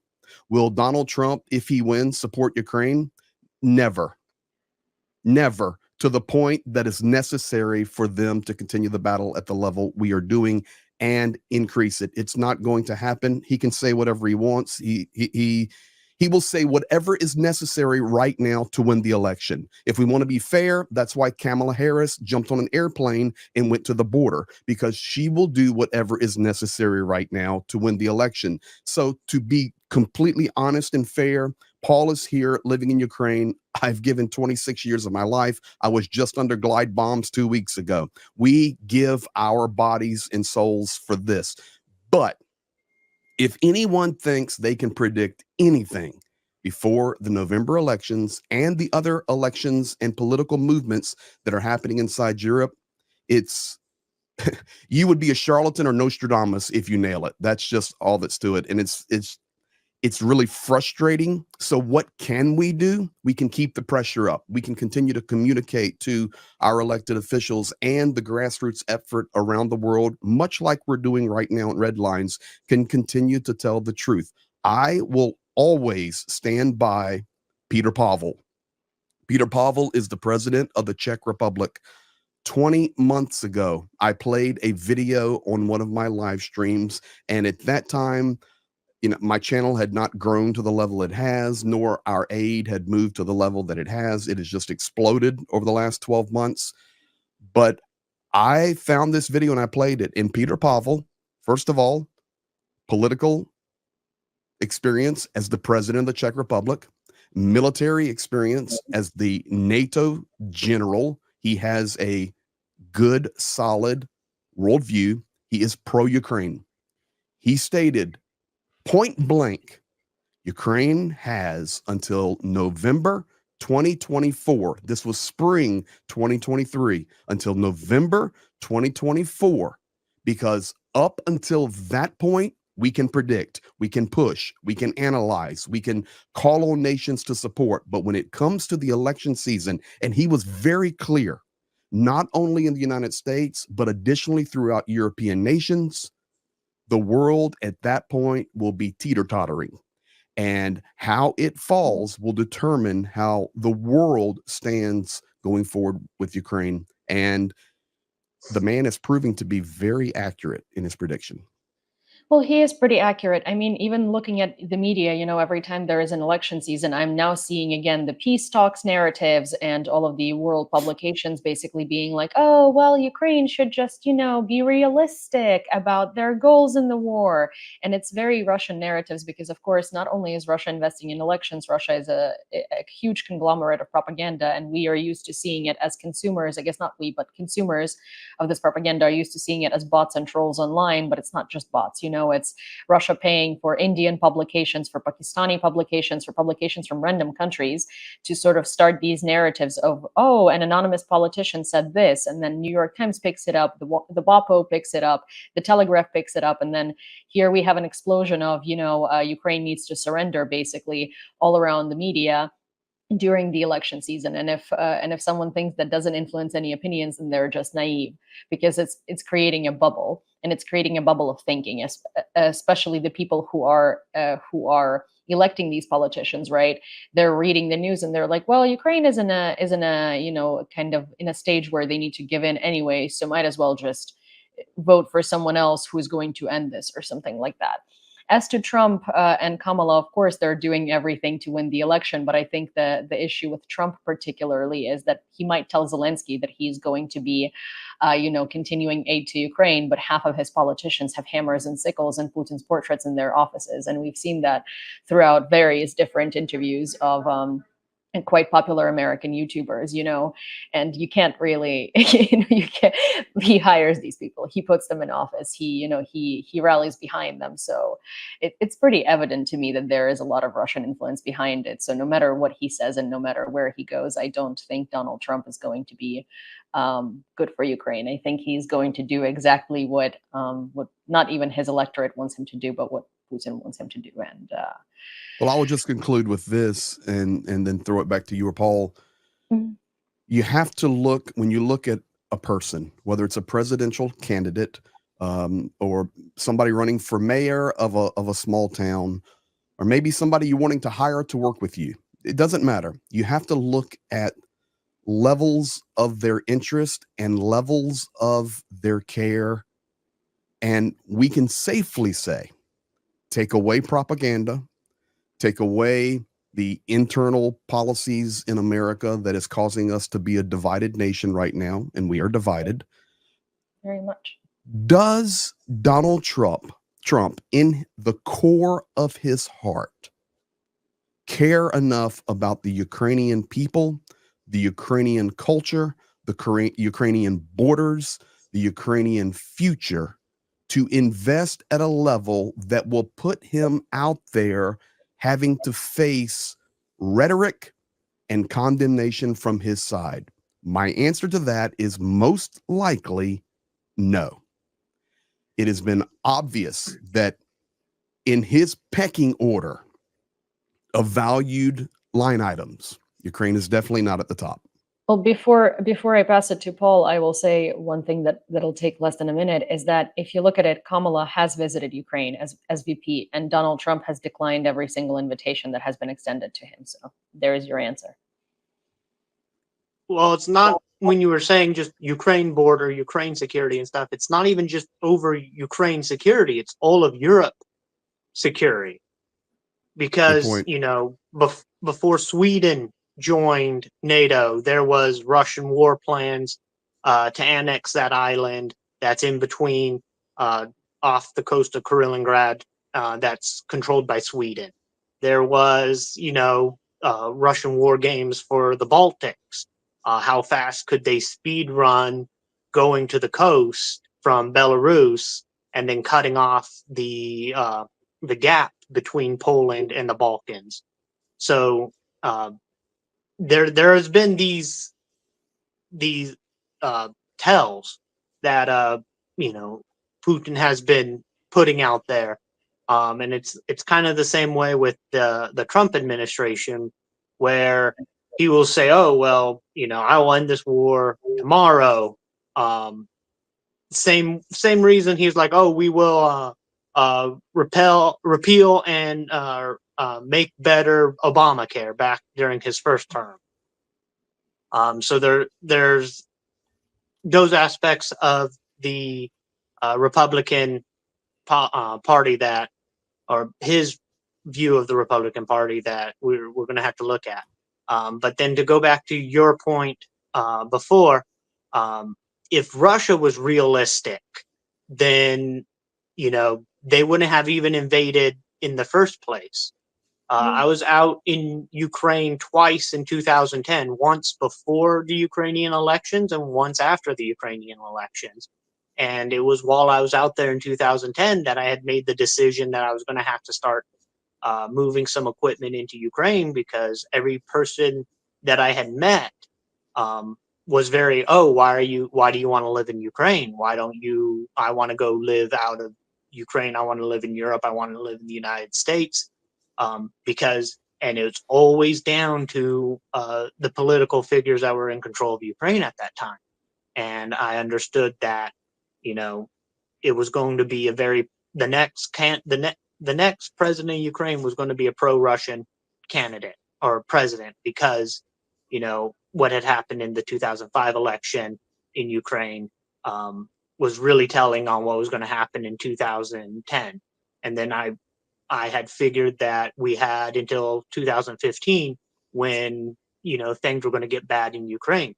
S11: Will Donald Trump, if he wins, support Ukraine? Never. Never, to the point that is necessary for them to continue the battle at the level we are doing and increase it. It's not going to happen. He can say whatever he wants. He will say whatever is necessary right now to win the election. If we want to be fair, that's why Kamala Harris jumped on an airplane and went to the border, because she will do whatever is necessary right now to win the election. So to be completely honest and fair, Paul is here living in Ukraine. I've given 26 years of my life. I was just under glide bombs 2 weeks ago. We give our bodies and souls for this. But if anyone thinks they can predict anything before the November elections and the other elections and political movements that are happening inside Europe, it's you would be a charlatan or Nostradamus if you nail it. That's just all that's to it. And it's really frustrating. So what can we do? We can keep the pressure up. We can continue to communicate to our elected officials, and the grassroots effort around the world, much like we're doing right now at Red Lines, can continue to tell the truth. I will always stand by Peter Pavel. Peter Pavel is the president of the Czech Republic. 20 months ago, I played a video on one of my live streams, and at that time, my channel had not grown to the level it has, nor our aid had moved to the level that it has. It has just exploded over the last 12 months. But I found this video and I played it. And Peter Pavel, first of all, political experience as the president of the Czech Republic, military experience as the NATO general. He has a good, solid worldview. He is pro-Ukraine. He stated point blank, Ukraine has until November 2024. This was spring 2023, until November 2024, because up until that point, we can predict, we can push, we can analyze, we can call on nations to support. But when it comes to the election season, and he was very clear, not only in the United States, but additionally throughout European nations, the world at that point will be teeter-tottering. And how it falls will determine how the world stands going forward with Ukraine. And the man is proving to be very accurate in his prediction.
S7: Well, he is pretty accurate. I mean, even looking at the media, every time there is an election season, I'm now seeing again the peace talks narratives and all of the world publications basically being like, oh, well, Ukraine should just, be realistic about their goals in the war. And it's very Russian narratives because, of course, not only is Russia investing in elections, Russia is a huge conglomerate of propaganda, and we are used to seeing it as consumers. I guess not we, but consumers of this propaganda are used to seeing it as bots and trolls online, but it's not just bots, it's Russia paying for Indian publications, for Pakistani publications, for publications from random countries to sort of start these narratives of, oh, an anonymous politician said this, and then New York Times picks it up, the WAPO picks it up, the Telegraph picks it up, and then here we have an explosion of, Ukraine needs to surrender basically all around the media during the election season. And if someone thinks that doesn't influence any opinions, then they're just naive, because it's creating a bubble, and it's creating a bubble of thinking, especially the people who are electing these politicians, right? They're reading the news and they're like, well, Ukraine is in a kind of in a stage where they need to give in anyway, so might as well just vote for someone else who's going to end this or something like that. As to Trump and Kamala, of course, they're doing everything to win the election. But I think the issue with Trump particularly is that he might tell Zelenskyy that he's going to be, continuing aid to Ukraine. But half of his politicians have hammers and sickles and Putin's portraits in their offices. And we've seen that throughout various different interviews of and quite popular American YouTubers, and you can't really, he hires these people, he puts them in office, he rallies behind them. So it's pretty evident to me that there is a lot of Russian influence behind it. So no matter what he says and no matter where he goes, I don't think Donald Trump is going to be good for Ukraine. I think he's going to do exactly what not even his electorate wants him to do, but what Putin wants him to do. And
S11: well, I will just conclude with this and then throw it back to you or Paul.
S7: Mhm.
S11: You have to look, when you look at a person, whether it's a presidential candidate or somebody running for mayor of a small town, or maybe somebody you're wanting to hire to work with you. It doesn't matter. You have to look at levels of their interest and levels of their care. And we can safely say, take away propaganda, take away the internal policies in America that is causing us to be a divided nation right now, and we are divided.
S7: Very much.
S11: Does Donald Trump, in the core of his heart, care enough about the Ukrainian people, the Ukrainian culture, the Ukrainian borders, the Ukrainian future, to invest at a level that will put him out there having to face rhetoric and condemnation from his side? My answer to that is most likely no. It has been obvious that in his pecking order of valued line items, Ukraine is definitely not at the top.
S7: Well, before I pass it to Paul, I will say one thing that'll take less than a minute is that if you look at it, Kamala has visited Ukraine as VP, and Donald Trump has declined every single invitation that has been extended to him. So there is your answer.
S12: Well, it's not, when you were saying just Ukraine border, Ukraine security and stuff, it's not even just over Ukraine security, it's all of Europe security. Because, you know, before Sweden joined NATO, there was Russian war plans to annex that island that's in between off the coast of Kaliningrad that's controlled by Sweden. There was, you know, Russian war games for the Baltics. How fast could they speed run going to the coast from Belarus and then cutting off the gap between Poland and the Balkans? So there has been these tells that you know, Putin has been putting out there, and it's kind of the same way with the Trump administration, where he will say, "Oh well, you know, I will end this war tomorrow." Same reason he's like, "Oh, we will repeal and make better Obamacare," back during his first term. So there's those aspects of the Republican Party that, or his view of the Republican Party, that we're going to have to look at. But then to go back to your point before, if Russia was realistic, then, you know, they wouldn't have even invaded in the first place. I was out in Ukraine twice in 2010, once before the Ukrainian elections and once after the Ukrainian elections. And it was while I was out there in 2010 that I had made the decision that I was going to have to start moving some equipment into Ukraine, because every person that I had met was very, "Oh, why do you want to live in Ukraine? Why don't you, I want to go live out of Ukraine. I want to live in Europe. I want to live in the United States." Because, and it's always down to the political figures that were in control of Ukraine at that time. And I understood that, you know, it was going to be the next president of Ukraine was going to be a pro-Russian candidate or president, because, you know, what had happened in the 2005 election in Ukraine was really telling on what was going to happen in 2010. And then I had figured that we had until 2015 when, you know, things were going to get bad in Ukraine.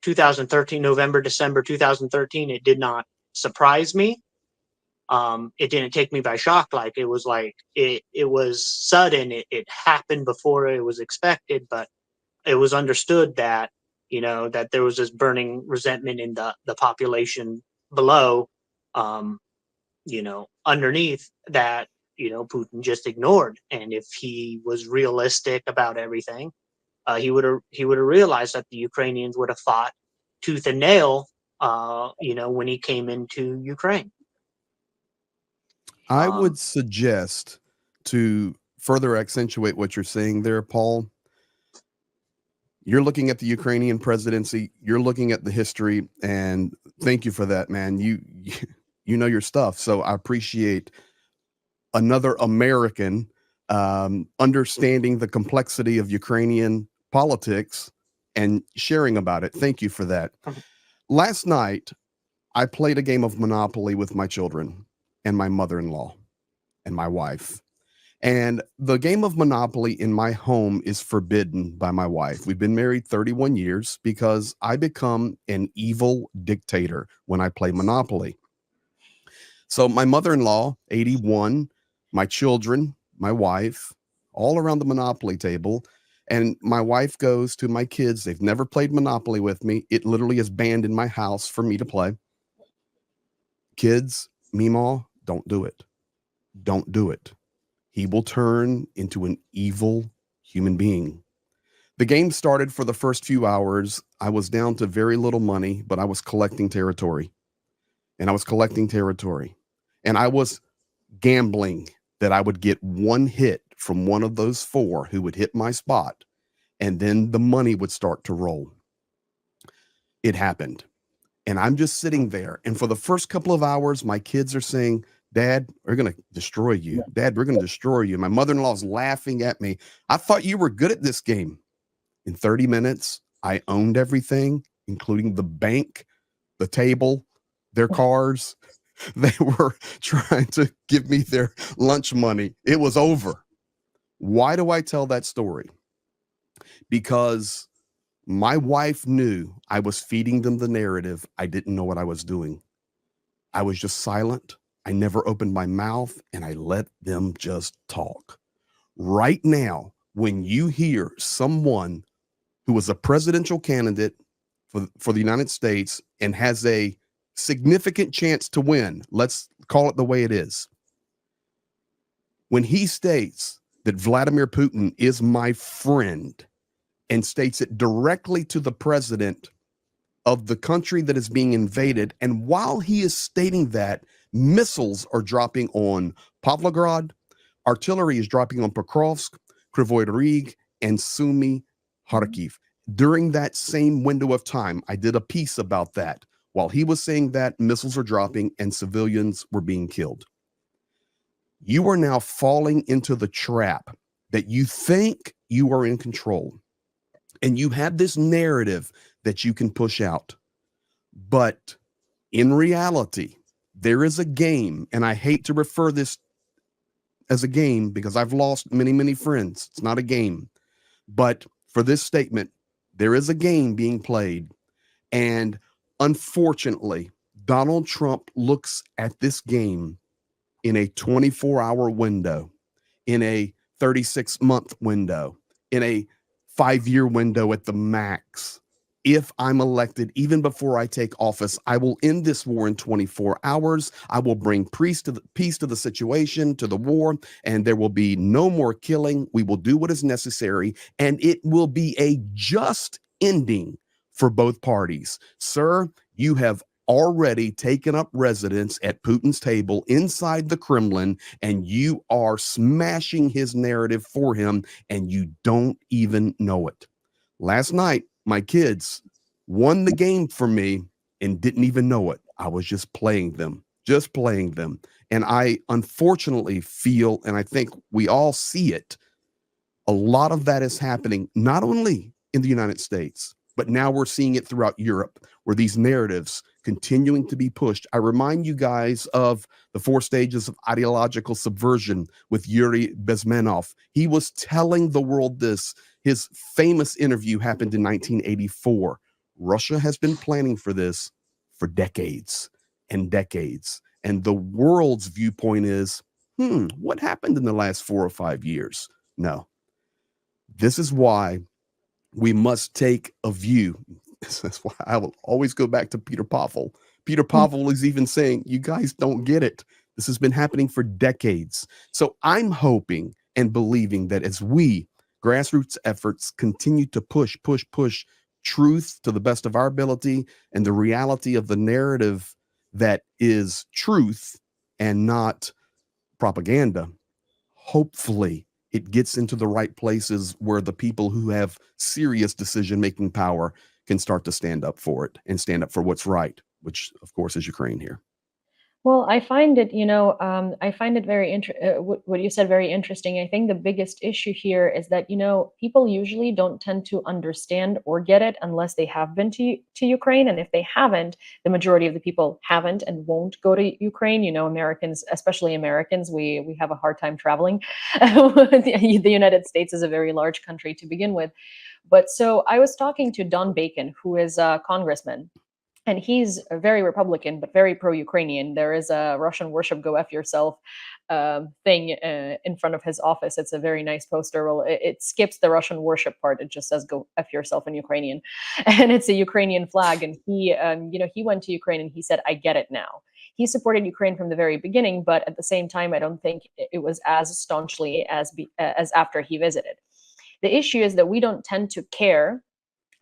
S12: 2013, November, December 2013, it did not surprise me. It didn't take me by shock. Like, it was like, it was sudden. It happened before it was expected, but it was understood that, you know, that there was this burning resentment in the population below, you know, underneath, that, you know, Putin just ignored. And if he was realistic about everything, he would have realized that the Ukrainians would have fought tooth and nail, you know, when he came into Ukraine.
S11: I would suggest, to further accentuate what you're saying there, Paul, you're looking at the Ukrainian presidency, you're looking at the history, and thank you for that, man. You know your stuff. So I appreciate another American understanding the complexity of Ukrainian politics and sharing about it. Thank you for that. Last night, I played a game of Monopoly with my children and my mother-in-law and my wife. And the game of Monopoly in my home is forbidden by my wife. We've been married 31 years because I become an evil dictator when I play Monopoly. So my mother-in-law, 81, my children, my wife, all around the Monopoly table. And my wife goes to my kids. They've never played Monopoly with me. It literally is banned in my house for me to play. Kids, Meemaw, don't do it. Don't do it. He will turn into an evil human being. The game started. For the first few hours, I was down to very little money, but I was collecting territory. And I was collecting territory. And I was gambling that I would get one hit from one of those four who would hit my spot, and then the money would start to roll. It happened. And I'm just sitting there. And for the first couple of hours, my kids are saying, Dad, we're going to destroy you. Dad, we're going to destroy you. My mother-in-law is laughing at me. I thought you were good at this game. In 30 minutes, I owned everything, including the bank, the table, their cars. They were trying to give me their lunch money. It was over. Why do I tell that story? Because my wife knew I was feeding them the narrative. I didn't know what I was doing. I was just silent. I never opened my mouth, and I let them just talk. Right now, when you hear someone who was a presidential candidate for the United States and has a significant chance to win, let's call it the way it is, when he states that Vladimir Putin is my friend and states it directly to the president of the country that is being invaded, and while he is stating that, missiles are dropping on Pavlograd, artillery is dropping on Pokrovsk, Kryvyi Rih, and Sumy, Kharkiv. During that same window of time, I did a piece about that. While he was saying that, missiles are dropping and civilians were being killed. You are now falling into the trap that you think you are in control. And you have this narrative that you can push out. But in reality, there is a game, and I hate to refer this as a game because I've lost many, many friends. It's not a game. But for this statement, there is a game being played. And unfortunately, Donald Trump looks at this game in a 24-hour window, in a 36-month window, in a 5-year window at the max. If I'm elected, even before I take office, I will end this war in 24 hours. I will bring peace to the situation, to the war, and there will be no more killing. We will do what is necessary, and it will be a just ending for both parties. Sir, you have already taken up residence at Putin's table inside the Kremlin, and you are smashing his narrative for him, and you don't even know it. Last night, my kids won the game for me and didn't even know it. I was just playing them. And I unfortunately feel, and I think we all see it, a lot of that is happening not only in the United States, but now we're seeing it throughout Europe, where these narratives continuing to be pushed. I remind you guys of the 4 stages of ideological subversion with Yuri Bezmenov. He was telling the world this. His famous interview happened in 1984. Russia has been planning for this for decades and decades. And the world's viewpoint is, what happened in the last 4 or 5 years? No. This is why we must take a view. That's why I will always go back to Peter Pavel. Peter Pavel is even saying, you guys don't get it. This has been happening for decades. So I'm hoping and believing that as we, grassroots efforts, continue to push truth to the best of our ability and the reality of the narrative that is truth and not propaganda, hopefully it gets into the right places where the people who have serious decision-making power can start to stand up for it and stand up for what's right, which of course is Ukraine here.
S7: Well, I find it, I find it very what you said very interesting. I think the biggest issue here is that, people usually don't tend to understand or get it unless they have been to Ukraine. And if they haven't, the majority of the people haven't and won't go to Ukraine. Americans, especially Americans, we have a hard time traveling. The United States is a very large country to begin with. But so I was talking to Don Bacon, who is a congressman. And he's very Republican, but very pro-Ukrainian. There is a Russian worship "Go F Yourself" thing in front of his office. It's a very nice poster. Well, it skips the Russian worship part. It just says "Go F Yourself" in Ukrainian, and it's a Ukrainian flag. And he, he went to Ukraine and he said, "I get it now." He supported Ukraine from the very beginning, but at the same time, I don't think it was as staunchly as after he visited. The issue is that we don't tend to care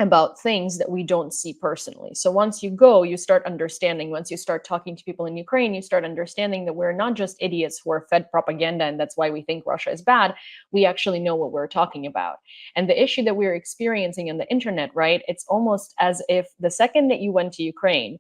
S7: about things that we don't see personally. So once you go, you start understanding. Once you start talking to people in Ukraine, you start understanding that we're not just idiots who are fed propaganda and that's why we think Russia is bad. We actually know what we're talking about. And the issue that we're experiencing on the internet, right? It's almost as if the second that you went to Ukraine,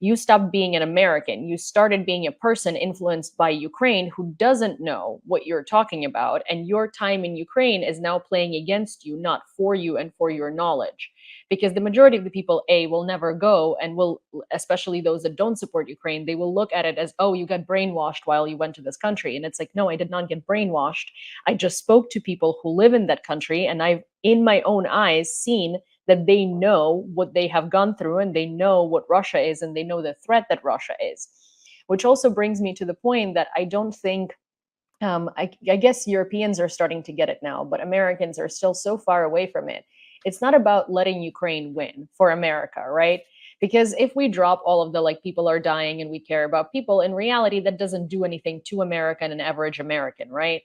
S7: you stopped being an American. You started being a person influenced by Ukraine who doesn't know what you're talking about. And your time in Ukraine is now playing against you, not for you and for your knowledge. Because the majority of the people, A, will never go and will, especially those that don't support Ukraine, they will look at it as, oh, you got brainwashed while you went to this country. And it's like, no, I did not get brainwashed. I just spoke to people who live in that country. And I've, in my own eyes, seen that they know what they have gone through and they know what Russia is and they know the threat that Russia is. Which also brings me to the point that I don't think, I guess Europeans are starting to get it now, but Americans are still so far away from it. It's not about letting Ukraine win for America, right? Because if we drop all of the like people are dying and we care about people, in reality, that doesn't do anything to America and an average American, right?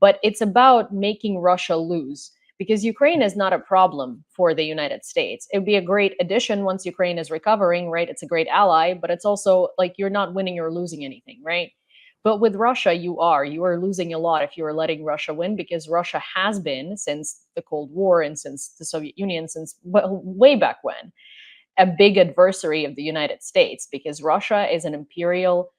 S7: But it's about making Russia lose because Ukraine is not a problem for the United States. It would be a great addition once Ukraine is recovering, right? It's a great ally, but it's also like you're not winning or losing anything, right? But with Russia, you are losing a lot if you are letting Russia win because Russia has been since the Cold War and since the Soviet Union, since well, way back when, a big adversary of the United States because Russia is an imperial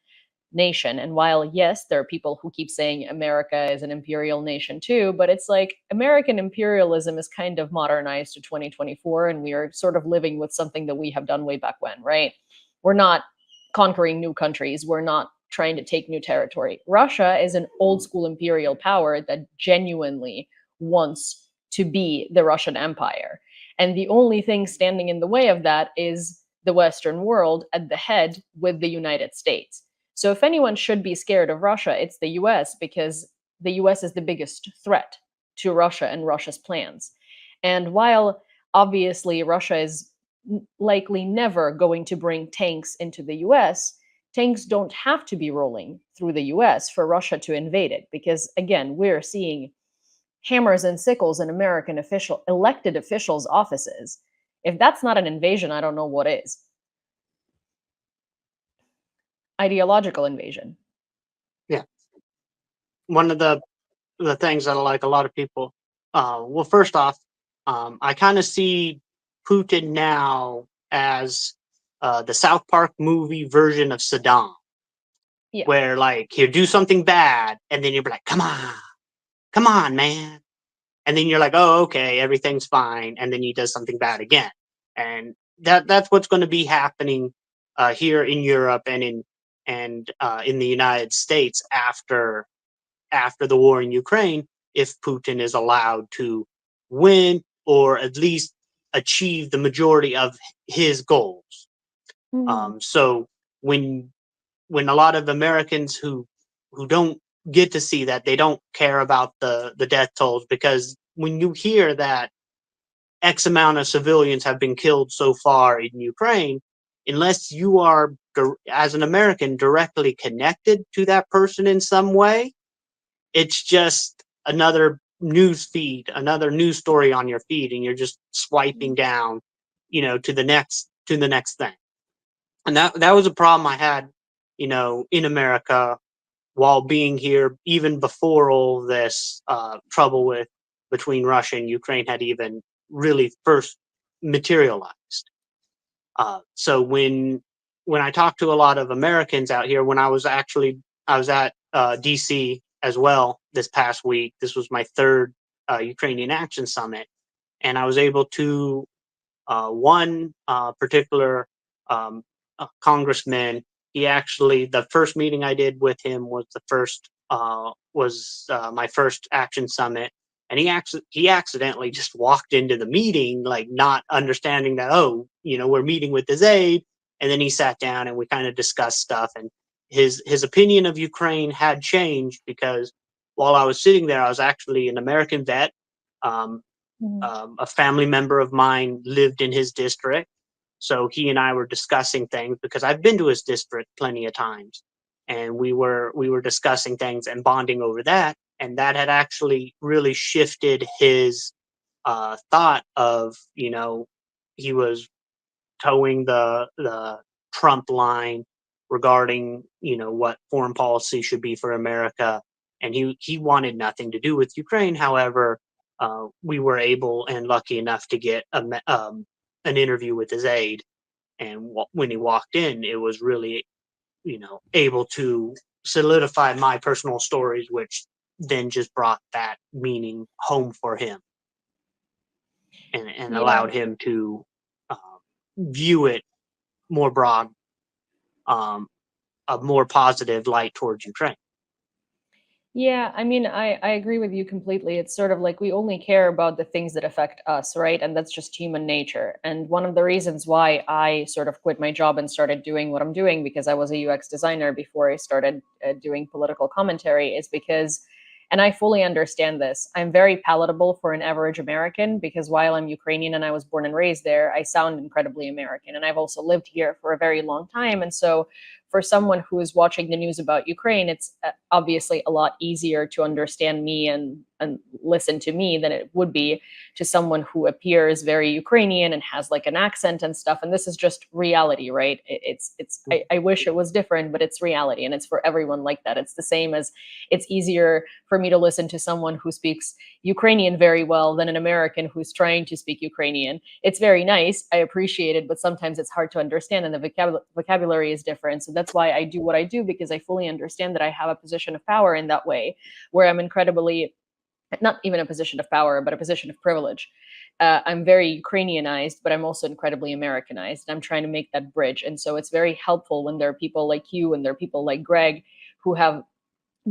S7: nation. And while, yes, there are people who keep saying America is an imperial nation too, but it's like American imperialism is kind of modernized to 2024, and we are sort of living with something that we have done way back when, right? We're not conquering new countries. We're not trying to take new territory. Russia is an old school imperial power that genuinely wants to be the Russian Empire. And the only thing standing in the way of that is the Western world at the head with the United States. So if anyone should be scared of Russia, it's the US because the US is the biggest threat to Russia and Russia's plans. And while obviously Russia is likely never going to bring tanks into the US, tanks don't have to be rolling through the US for Russia to invade it because again, we're seeing hammers and sickles in American elected officials' offices. If that's not an invasion, I don't know what is. Ideological invasion.
S12: Yeah. One of the things that like a lot of people, well, first off, I kind of see Putin now as the South Park movie version of Saddam, where like he'll do something bad, and then you'll be like, "Come on, man," and then you're like, "Oh, okay, everything's fine," and then he does something bad again, and that's what's going to be happening here in Europe and in the United States after the war in Ukraine, if Putin is allowed to win or at least achieve the majority of his goals. So when a lot of Americans who don't get to see that, they don't care about the death tolls, because when you hear that X amount of civilians have been killed so far in Ukraine, unless you are, as an American, directly connected to that person in some way, it's just another news feed, another news story on your feed, and you're just swiping down, to the next thing. And that was a problem I had, in America while being here, even before all this trouble between Russia and Ukraine had even really first materialized. So when I talked to a lot of Americans out here, when I was at DC as well this past week. This was my third Ukrainian Action Summit, and I was able to one particular congressman. The first meeting I did with him was my first Action Summit, and he accidentally just walked into the meeting, like not understanding that, we're meeting with his aide, and then he sat down and we kind of discussed stuff, and his opinion of Ukraine had changed because while I was sitting there, I was actually an American vet. A family member of mine lived in his district, so he and I were discussing things because I've been to his district plenty of times, and we were discussing things and bonding over that, and that had actually really shifted his thought of he was towing the Trump line regarding, what foreign policy should be for America, and he wanted nothing to do with Ukraine. However, we were able and lucky enough to get an interview with his aide, and when he walked in, it was really, able to solidify my personal stories, which then just brought that meaning home for him, and
S7: Yeah.
S12: allowed him to view it more broad, a more positive light towards Ukraine.
S7: Yeah, I mean, I agree with you completely. It's sort of like we only care about the things that affect us, right? And that's just human nature. And one of the reasons why I sort of quit my job and started doing what I'm doing, because I was a UX designer before I started doing political commentary, is because, and I fully understand this, I'm very palatable for an average American because while I'm Ukrainian and I was born and raised there, I sound incredibly American. And I've also lived here for a very long time. And so for someone who is watching the news about Ukraine, it's obviously a lot easier to understand me and listen to me than it would be to someone who appears very Ukrainian and has like an accent and stuff. And this is just reality, right? I wish it was different, but it's reality, and it's for everyone like that. It's the same as it's easier for me to listen to someone who speaks Ukrainian very well than an American who's trying to speak Ukrainian. It's very nice, I appreciate it, but sometimes it's hard to understand, and the vocabulary is different. So that's why I do what I do, because I fully understand that I have a position of power in that way, where I'm incredibly, not even a position of power, but a position of privilege. I'm very Ukrainianized, but I'm also incredibly Americanized. And I'm trying to make that bridge. And so it's very helpful when there are people like you and there are people like Greg who have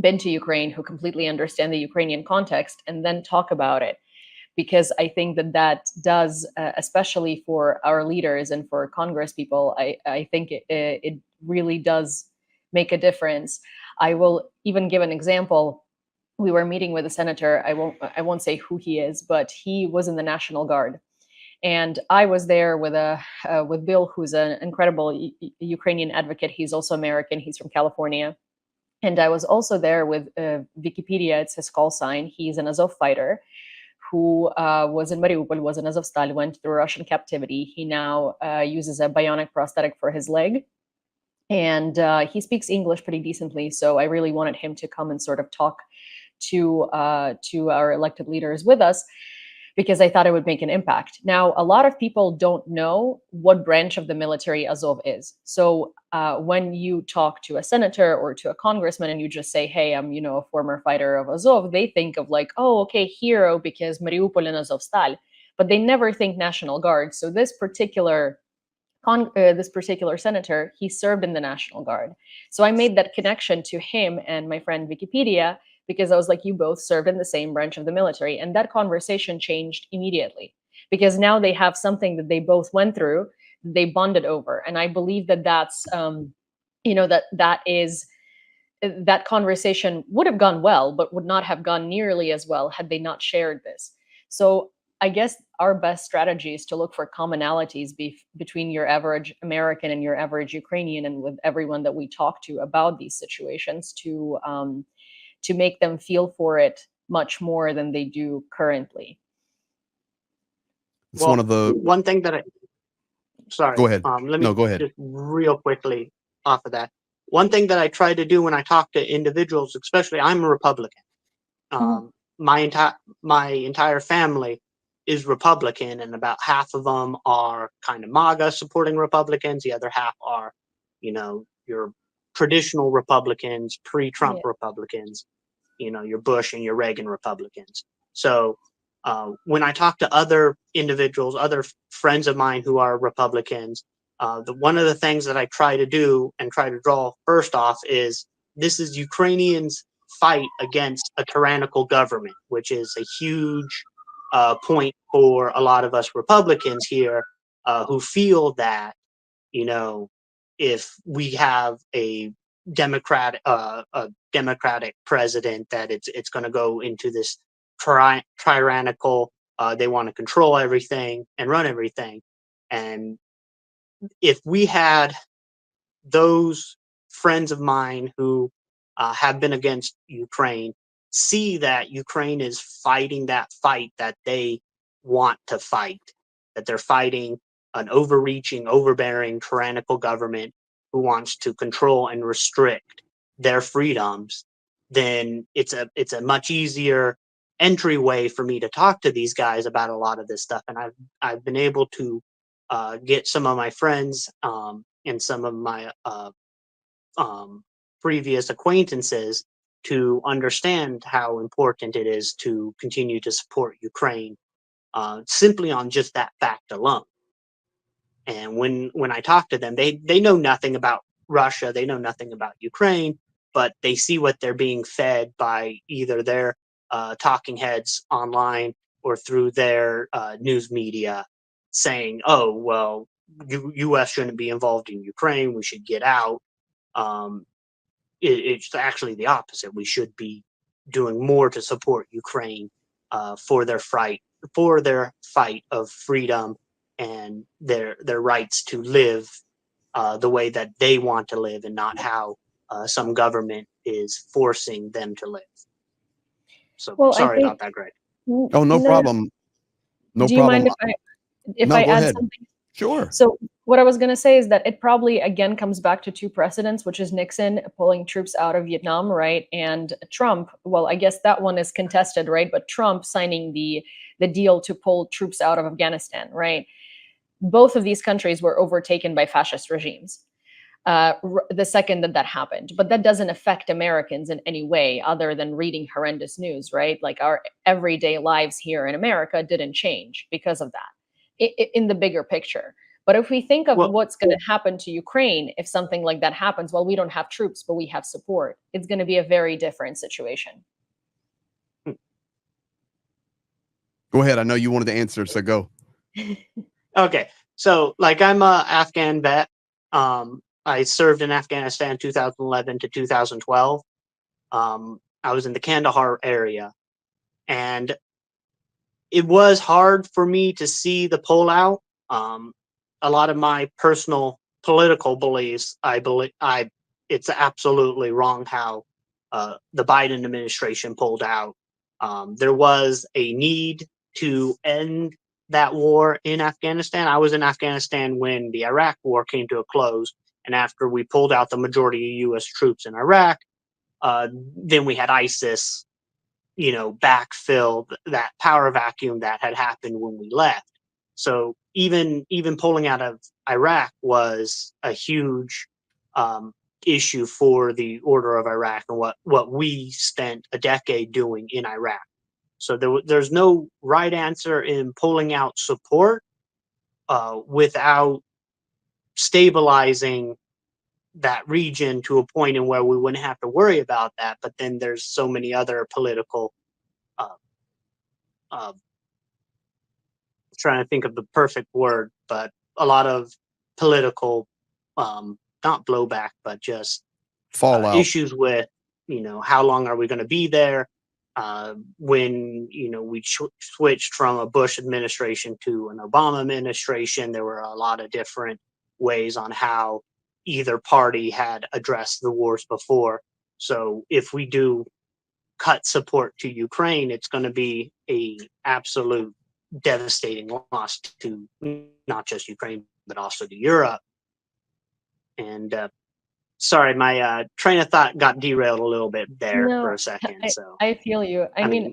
S7: been to Ukraine, who completely understand the Ukrainian context and then talk about it. Because I think that does, especially for our leaders and for Congress people, I think it really does make a difference. I will even give an example. We were meeting with a senator. I won't say who he is, but he was in the National Guard, and I was there with Bill, who's an incredible Ukrainian advocate. He's also American. He's from California, and I was also there with Wikipedia. It's his call sign. He's an Azov fighter who was in Mariupol, was in Azovstal, went through Russian captivity. He now uses a bionic prosthetic for his leg. And he speaks English pretty decently. So I really wanted him to come and sort of talk to our elected leaders with us, because I thought it would make an impact. Now, a lot of people don't know what branch of the military Azov is. So when you talk to a senator or to a congressman and you just say, hey, I'm, a former fighter of Azov, they think of like, oh, okay, hero, because Mariupol and Azovstal, but they never think National Guard. So this particular senator, he served in the National Guard. So I made that connection to him and my friend Wikipedia, because I was like, you both served in the same branch of the military. And that conversation changed immediately, because now they have something that they both went through, they bonded over. And I believe that that's, that conversation would have gone well, but would not have gone nearly as well had they not shared this. So I guess our best strategy is to look for commonalities between your average American and your average Ukrainian, and with everyone that we talk to about these situations, to make them feel for it much more than they do currently.
S11: It's one
S12: thing that sorry.
S11: Go ahead.
S12: Let me
S11: go ahead.
S12: just real quickly off of that. One thing that I try to do when I talk to individuals, especially, I'm a Republican. My entire family is Republican, and about half of them are kind of MAGA supporting Republicans. The other half are, your traditional Republicans, pre-Trump Republicans, your Bush and your Reagan Republicans. So when I talk to other individuals, other friends of mine who are Republicans, one of the things that I try to do and try to draw first off is this is Ukrainians' fight against a tyrannical government, which is a huge point for a lot of us Republicans here who feel that, if we have a democratic president, that it's going to go into this tyrannical. They want to control everything and run everything. And if we had those friends of mine who have been against Ukraine see that Ukraine is fighting that fight that they want to fight, that they're fighting an overreaching, overbearing, tyrannical government who wants to control and restrict their freedoms, then it's a much easier entryway for me to talk to these guys about a lot of this stuff. And I've been able to get some of my friends and some of my previous acquaintances to understand how important it is to continue to support Ukraine simply on just that fact alone. And when I talk to them, they know nothing about Russia, they know nothing about Ukraine, but they see what they're being fed by either their talking heads online or through their news media saying, oh, well, U.S. shouldn't be involved in Ukraine, we should get out. It's actually the opposite. We should be doing more to support Ukraine for their fight of freedom and their rights to live the way that they want to live, and not how some government is forcing them to live. So
S7: Well,
S12: sorry about that, Greg.
S11: Oh, no problem. No
S7: Do you
S11: problem.
S7: mind if
S11: No,
S7: I
S11: go
S7: add
S11: ahead.
S7: something?
S11: Sure.
S7: So what I was going to say is that it probably again comes back to two precedents, which is Nixon pulling troops out of Vietnam, right? And Trump, well, I guess that one is contested, right? But Trump signing the deal to pull troops out of Afghanistan, right? Both of these countries were overtaken by fascist regimes the second that happened. But that doesn't affect Americans in any way other than reading horrendous news, right? Like our everyday lives here in America didn't change because of that in the bigger picture. But if we think of what's going to happen to Ukraine if something like that happens, well, we don't have troops, but we have support. It's going to be a very different situation.
S11: Go ahead. I know you wanted to answer, so go.
S12: Okay, so like I'm a Afghan vet. I served in Afghanistan 2011 to 2012. I was in the Kandahar area, and it was hard for me to see the pullout. A lot of my personal political beliefs, I believe it's absolutely wrong how the Biden administration pulled out. There was a need to end that war in Afghanistan. I was in Afghanistan when the Iraq war came to a close, and after we pulled out the majority of U.S. troops in Iraq, then we had ISIS, backfill that power vacuum that had happened when we left. So even pulling out of Iraq was a huge issue for the order of Iraq and what we spent a decade doing in Iraq. So there's no right answer in pulling out support without stabilizing that region to a point in where we wouldn't have to worry about that. But then there's so many other political trying to think of the perfect word, but a lot of political not blowback, but just
S11: fallout
S12: issues with how long are we going to be there. When we switched from a Bush administration to an Obama administration, there were a lot of different ways on how either party had addressed the wars before. So if we do cut support to Ukraine, it's going to be a absolute devastating loss to not just Ukraine, but also to Europe. And sorry, my train of thought got derailed a little bit there for a second.
S7: I feel you. I mean,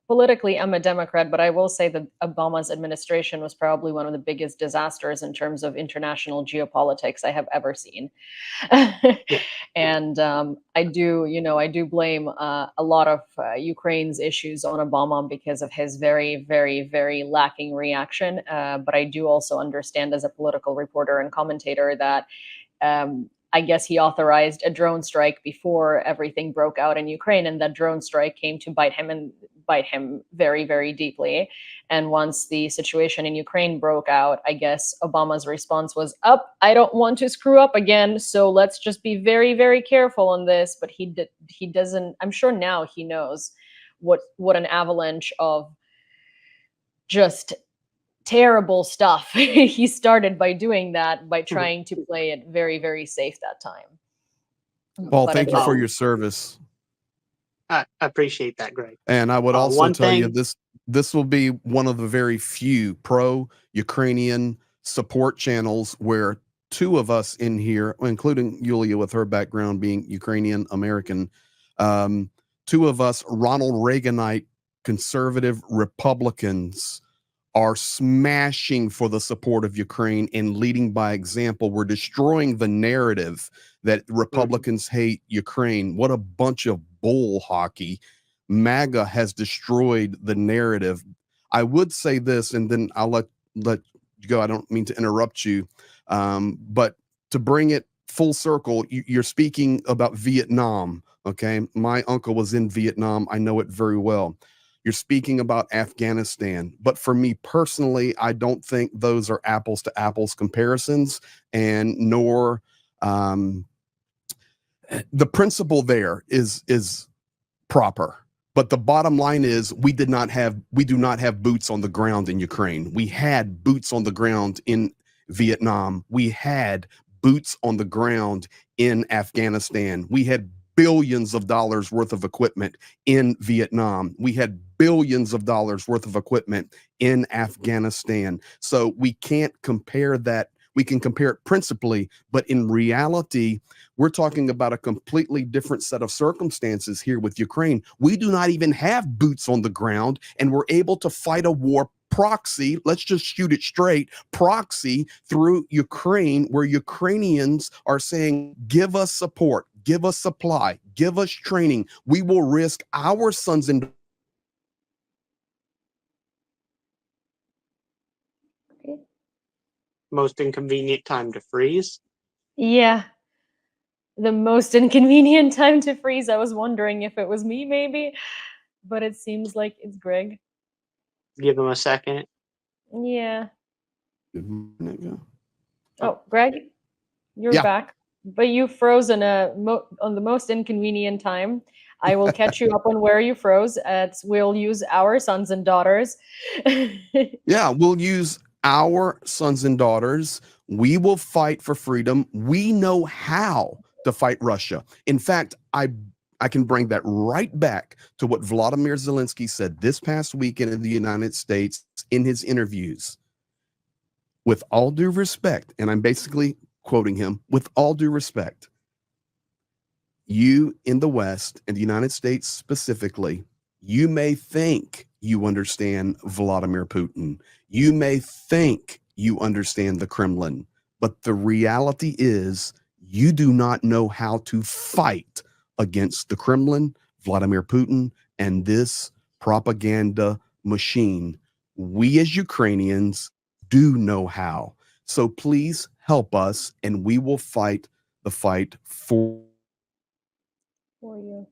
S7: politically, I'm a Democrat, but I will say that Obama's administration was probably one of the biggest disasters in terms of international geopolitics I have ever seen. And I do blame a lot of Ukraine's issues on Obama because of his very, very, very lacking reaction. But I do also understand as a political reporter and commentator that I guess he authorized a drone strike before everything broke out in Ukraine, and that drone strike came to bite him very, very deeply. And once the situation in Ukraine broke out, I guess Obama's response was, I don't want to screw up again, so let's just be very, very careful on this. But he doesn't. I'm sure now he knows what an avalanche of just terrible stuff he started by doing that, by trying to play it very, very safe that time.
S11: Paul, thank you for your service.
S12: I appreciate that, Greg.
S11: And I would also tell you this will be one of the very few pro-Ukrainian support channels where two of us in here, including Yulia with her background being Ukrainian American, two of us Ronald Reaganite conservative Republicans are smashing for the support of Ukraine and leading by example. We're destroying the narrative that Republicans hate Ukraine. What a bunch of bull hockey. MAGA has destroyed the narrative. I would say this, and then I'll let you go. I don't mean to interrupt you, but to bring it full circle, you're speaking about Vietnam, okay? My uncle was in Vietnam. I know it very well. You're speaking about Afghanistan. But for me personally, I don't think those are apples to apples comparisons, and nor the principle there is proper. But the bottom line is we do not have boots on the ground in Ukraine. We had boots on the ground in Vietnam. We had boots on the ground in Afghanistan. We had billions of dollars worth of equipment in Vietnam. We had billions of dollars worth of equipment in Afghanistan. So we can't compare that. We can compare it principally, but in reality, we're talking about a completely different set of circumstances here with Ukraine. We do not even have boots on the ground, and we're able to fight a war proxy, let's just shoot it straight, proxy through Ukraine, where Ukrainians are saying, give us support, give us supply, give us training. We will risk our sons and
S12: Most inconvenient time to freeze.
S7: Yeah. The most inconvenient time to freeze. I was wondering if it was me, maybe, but it seems like it's Greg.
S12: Give him a second.
S7: Yeah. Oh, Greg, you're back, but you froze on the most inconvenient time. I will catch you up on where you froze. We'll use our sons and daughters.
S11: Yeah, we'll use our sons and daughters. We will fight for freedom. We know how to fight Russia. In fact, I can bring that right back to what Vladimir Zelenskyy said this past weekend in the United States in his interviews. With all due respect, and I'm basically quoting him, with all due respect, you in the West and the United States specifically, you may think you understand Vladimir Putin. You may think you understand the Kremlin, but the reality is you do not know how to fight against the Kremlin, Vladimir Putin, and this propaganda machine. We as Ukrainians do know how. So please help us, and we will fight the fight for
S7: you.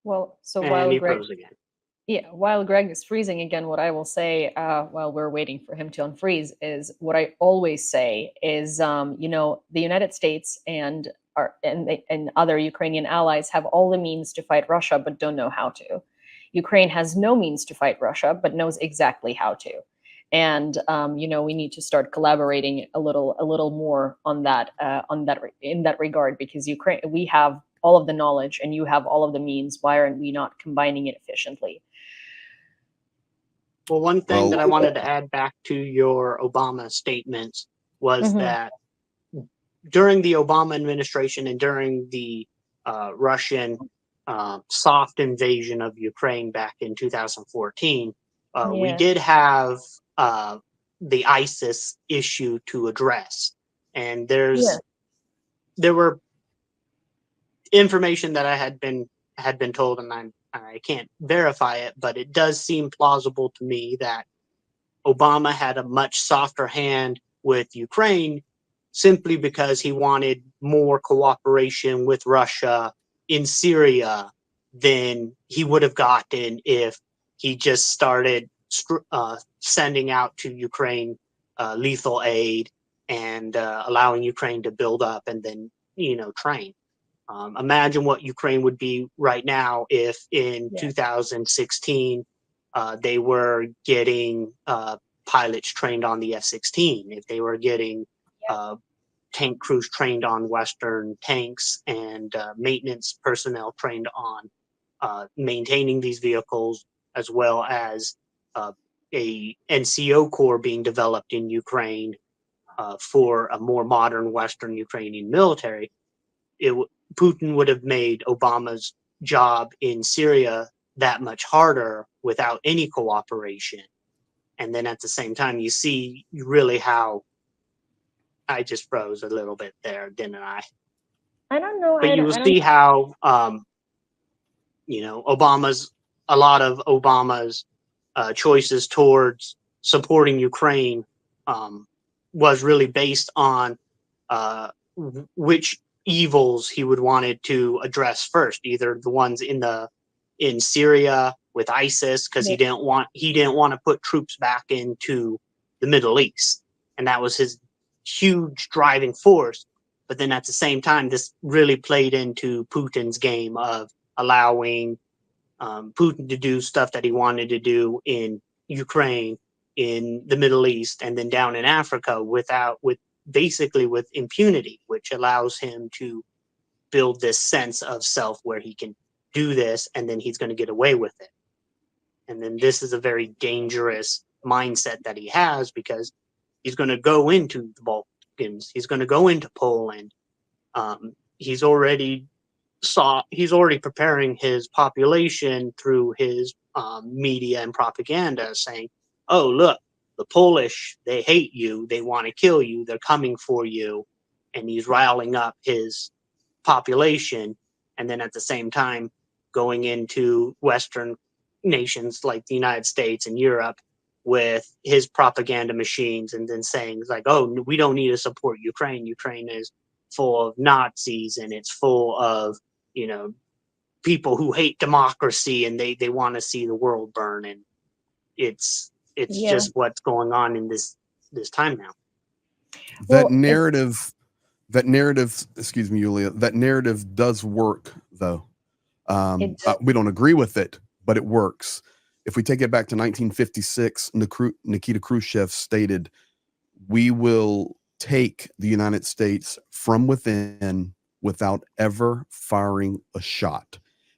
S7: Well, so
S12: And
S7: while
S12: he
S7: Greg,
S12: froze again.
S7: yeah, while Greg is freezing again, what I will say while we're waiting for him to unfreeze is what I always say is, the United States and other Ukrainian allies have all the means to fight Russia, but don't know how to. Ukraine has no means to fight Russia, but knows exactly how to. And we need to start collaborating a little more on that in that regard, because we have all of the knowledge and you have all of the means. Why aren't we not combining it efficiently?
S12: Well, one thing that I wanted to add back to your Obama statements was that during the Obama administration and during the Russian soft invasion of Ukraine back in 2014, we did have the ISIS issue to address. And there were information that I had been told, and I can't verify it, but it does seem plausible to me that Obama had a much softer hand with Ukraine simply because he wanted more cooperation with Russia in Syria than he would have gotten if he just started sending out to Ukraine lethal aid and allowing Ukraine to build up and then, train. Imagine what Ukraine would be right now if in 2016 they were getting pilots trained on the F-16, if they were getting tank crews trained on Western tanks and maintenance personnel trained on maintaining these vehicles, as well as a NCO corps being developed in Ukraine for a more modern Western Ukrainian military, Putin would have made Obama's job in Syria that much harder without any cooperation. And then at the same time, you see really how I just froze a little bit there, didn't I?
S7: I don't know.
S12: But you will see how, a lot of Obama's choices towards supporting Ukraine was really based on which evils he would wanted to address first, either the ones in Syria with ISIS, because he didn't want to put troops back into the Middle East, and that was his huge driving force. But then at the same time, this really played into Putin's game of allowing Putin to do stuff that he wanted to do in Ukraine, in the Middle East, and then down in Africa with impunity, which allows him to build this sense of self where he can do this and then he's going to get away with it. And then this is a very dangerous mindset that he has, because he's going to go into the Balkans, he's going to go into Poland. He's already preparing his population through his media and propaganda, saying, oh, look, the Polish, they hate you, they want to kill you, they're coming for you. And he's riling up his population. And then at the same time, going into Western nations like the United States and Europe with his propaganda machines, and then saying like, oh, we don't need to support Ukraine. Ukraine is full of Nazis, and it's full of, people who hate democracy, and they want to see the world burn. And it's just what's going on in this time now.
S11: That narrative, excuse me, Yulia, that narrative does work, though. We don't agree with it, but it works. If we take it back to 1956, Nikita Khrushchev stated, we will take the United States from within without ever firing a shot.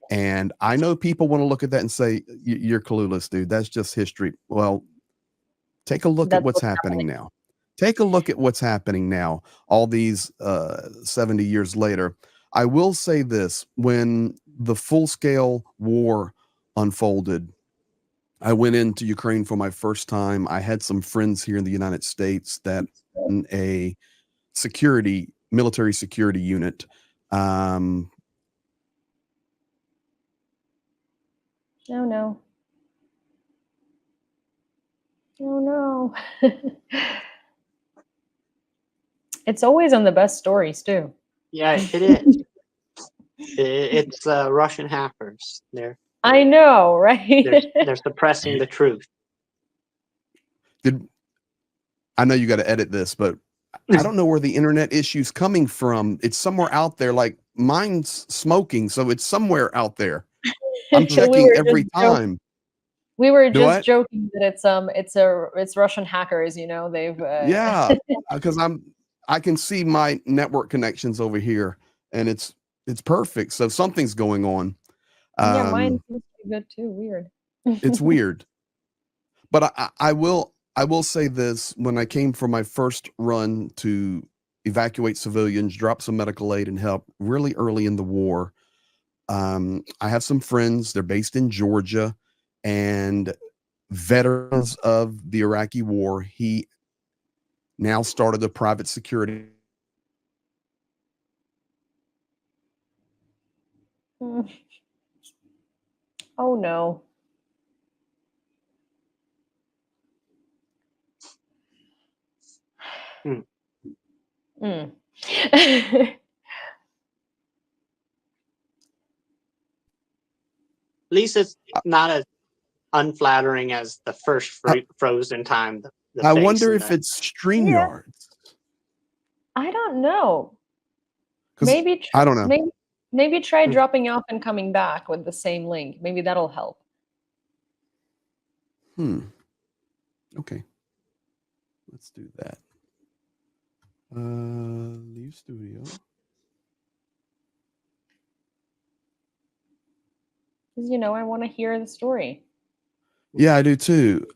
S11: And I know people want to look at that and say, you're clueless, dude. That's just history. Well, take a look at what's happening now. Take a look at what's happening now, all these 70 years later. I will say this, when the full-scale war unfolded, I went into Ukraine for my first time. I had some friends here in the United States that in a military security unit.
S7: No. Oh no. It's always on the best stories too.
S12: Yeah, it is. It's Russian hackers.
S7: I know, right?
S12: They're suppressing the truth.
S11: I know you got to edit this, but I don't know where the internet issue's coming from. It's somewhere out there. Like mine's smoking, so it's somewhere out there. I'm checking every time.
S7: We were just joking that it's Russian hackers. They've
S11: yeah, because I can see my network connections over here, and it's perfect. So something's going on.
S7: Yeah, mine seems to be good too. Weird.
S11: It's weird, but I will say this: when I came for my first run to evacuate civilians, drop some medical aid, and help really early in the war, I have some friends. They're based in Georgia, and veterans of the Iraqi war. He now started a private security.
S7: Oh no.
S12: At least it's not as unflattering as the first frozen time.
S11: I wonder if it's StreamYard.
S7: I don't know. Maybe
S11: I don't know.
S7: Maybe try dropping off and coming back with the same link. Maybe that'll help.
S11: Okay. Let's do that. Leave studio.
S7: Because I want to hear the story.
S11: Yeah, I do too.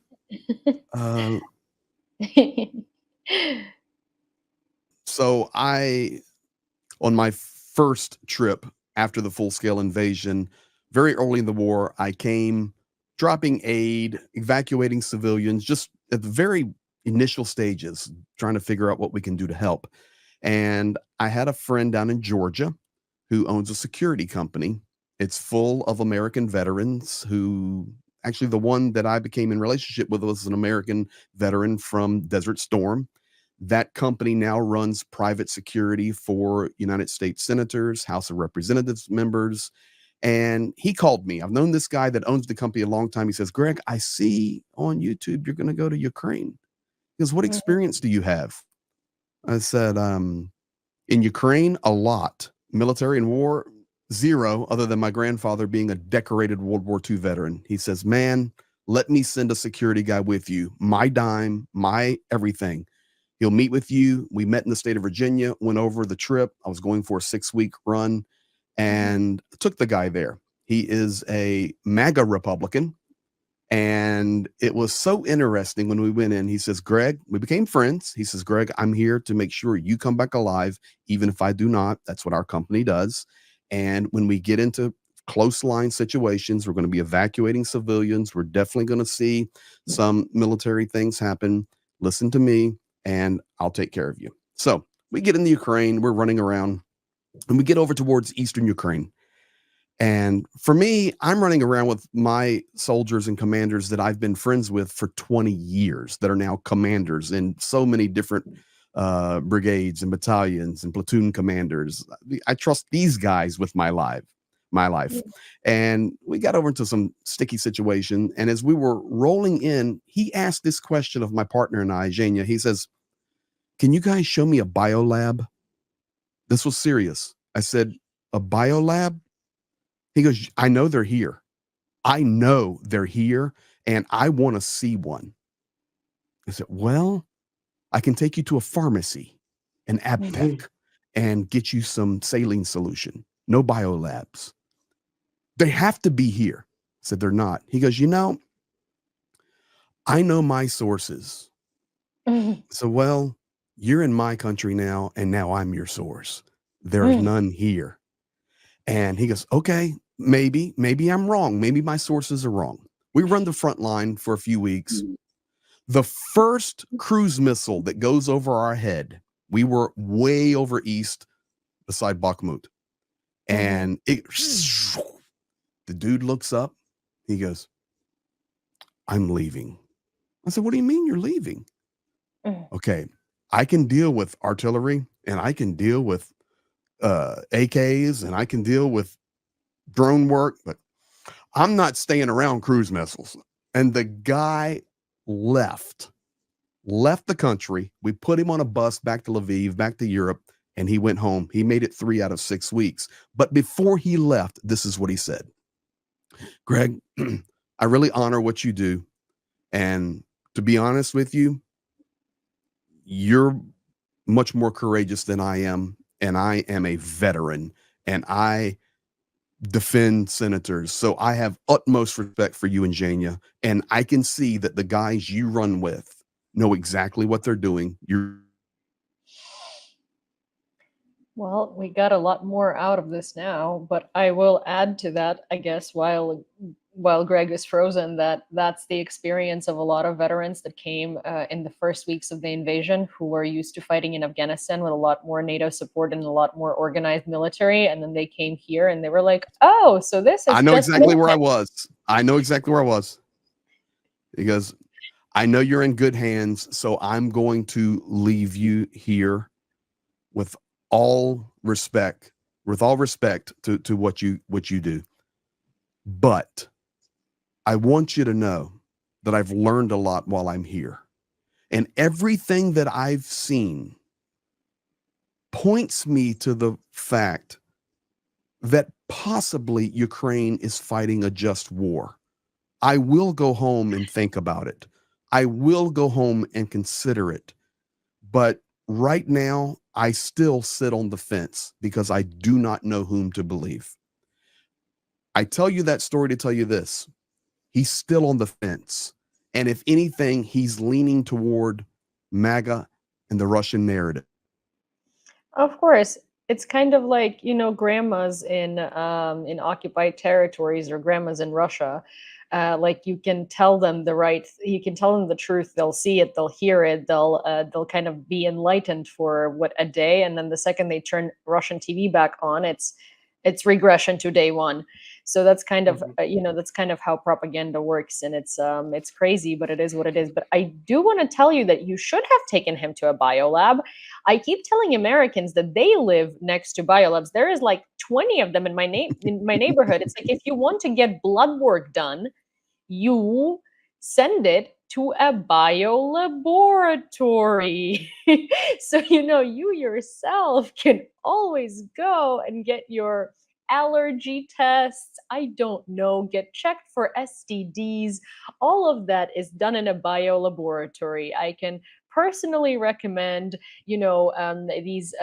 S11: Uh, so on my first trip after the full-scale invasion, very early in the war, I came dropping aid, evacuating civilians, just at the very initial stages, trying to figure out what we can do to help. And I had a friend down in Georgia who owns a security company. It's full of American veterans who actually the one that I became in relationship with was an American veteran from Desert Storm. That company now runs private security for United States senators, House of Representatives members. And he called me. I've known this guy that owns the company a long time. He says, Greg, I see on YouTube you're going to go to Ukraine. He goes, what experience do you have? I said, in Ukraine, a lot. Military and war, zero, other than my grandfather being a decorated World War II veteran. He says, man, let me send a security guy with you. My dime, my everything. He'll meet with you. We met in the state of Virginia, went over the trip. I was going for a 6-week run and took the guy there. He is a MAGA Republican. And it was so interesting when we went in. He says, Greg, we became friends. He says, Greg, I'm here to make sure you come back alive, even if I do not. That's what our company does. And when we get into close line situations, we're going to be evacuating civilians. We're definitely going to see some military things happen. Listen to me and I'll take care of you. So we get in the Ukraine, we're running around and we get over towards Eastern Ukraine. And for me, I'm running around with my soldiers and commanders that I've been friends with for 20 years that are now commanders in so many different brigades and battalions and platoon commanders. I trust these guys with my life. And we got over into some sticky situation. And as we were rolling in, he asked this question of my partner and I, Zhenya. He says, can you guys show me a biolab? This was serious. I said, a biolab? He goes, I know they're here. I know they're here and I want to see one. I said, well, I can take you to a pharmacy, an ABTEC, and get you some saline solution. No biolabs. They have to be here. I said, they're not. He goes, I know my sources. So, well, you're in my country now, and now I'm your source. There's none here. And he goes, okay, maybe I'm wrong. Maybe my sources are wrong. We run the front line for a few weeks. The first cruise missile that goes over our head, we were way over east beside Bakhmut. And the dude looks up. He goes, I'm leaving. I said, what do you mean you're leaving? Okay, I can deal with artillery and I can deal with AKs and I can deal with drone work, but I'm not staying around cruise missiles. And the guy left the country. We put him on a bus back to Lviv, back to Europe, and he went home. He made it 3 out of 6 weeks. But before he left, this is what he said. Greg, I really honor what you do. And to be honest with you, you're much more courageous than I am. And I am a veteran and I defend senators. So I have utmost respect for you and Zhenya. And I can see that the guys you run with know exactly what they're doing.
S7: Well, we got a lot more out of this now, but I will add to that, I guess, while Greg is frozen, that's the experience of a lot of veterans that came in the first weeks of the invasion who were used to fighting in Afghanistan with a lot more NATO support and a lot more organized military. And then they came here and they were like, oh, so this is
S11: I know exactly where I was. I know exactly where I was. Because I know you're in good hands, so I'm going to leave you here with all respect to what you do. But I want you to know that I've learned a lot while I'm here. And everything that I've seen points me to the fact that possibly Ukraine is fighting a just war. I will go home and think about it. I will go home and consider it. But right now, I still sit on the fence because I do not know whom to believe. I tell you that story to tell you this. He's still on the fence. And if anything, he's leaning toward MAGA and the Russian narrative.
S7: Of course, it's kind of like, grandmas in occupied territories or grandmas in Russia. Like you can tell them you can tell them the truth. They'll see it, they'll hear it, they'll kind of be enlightened for a day, and then the second they turn Russian TV back on, it's regression to day one. So that's kind of that's kind of how propaganda works, and it's crazy, but it is what it is. But I do want to tell you that you should have taken him to a biolab. I keep telling Americans that they live next to biolabs. There is like 20 of them in my neighborhood. It's like, if you want to get blood work done, you send it to a biolaboratory. So you yourself can always go and get your allergy tests, I don't know, get checked for STDs. All of that is done in a biolaboratory. I can personally recommend, these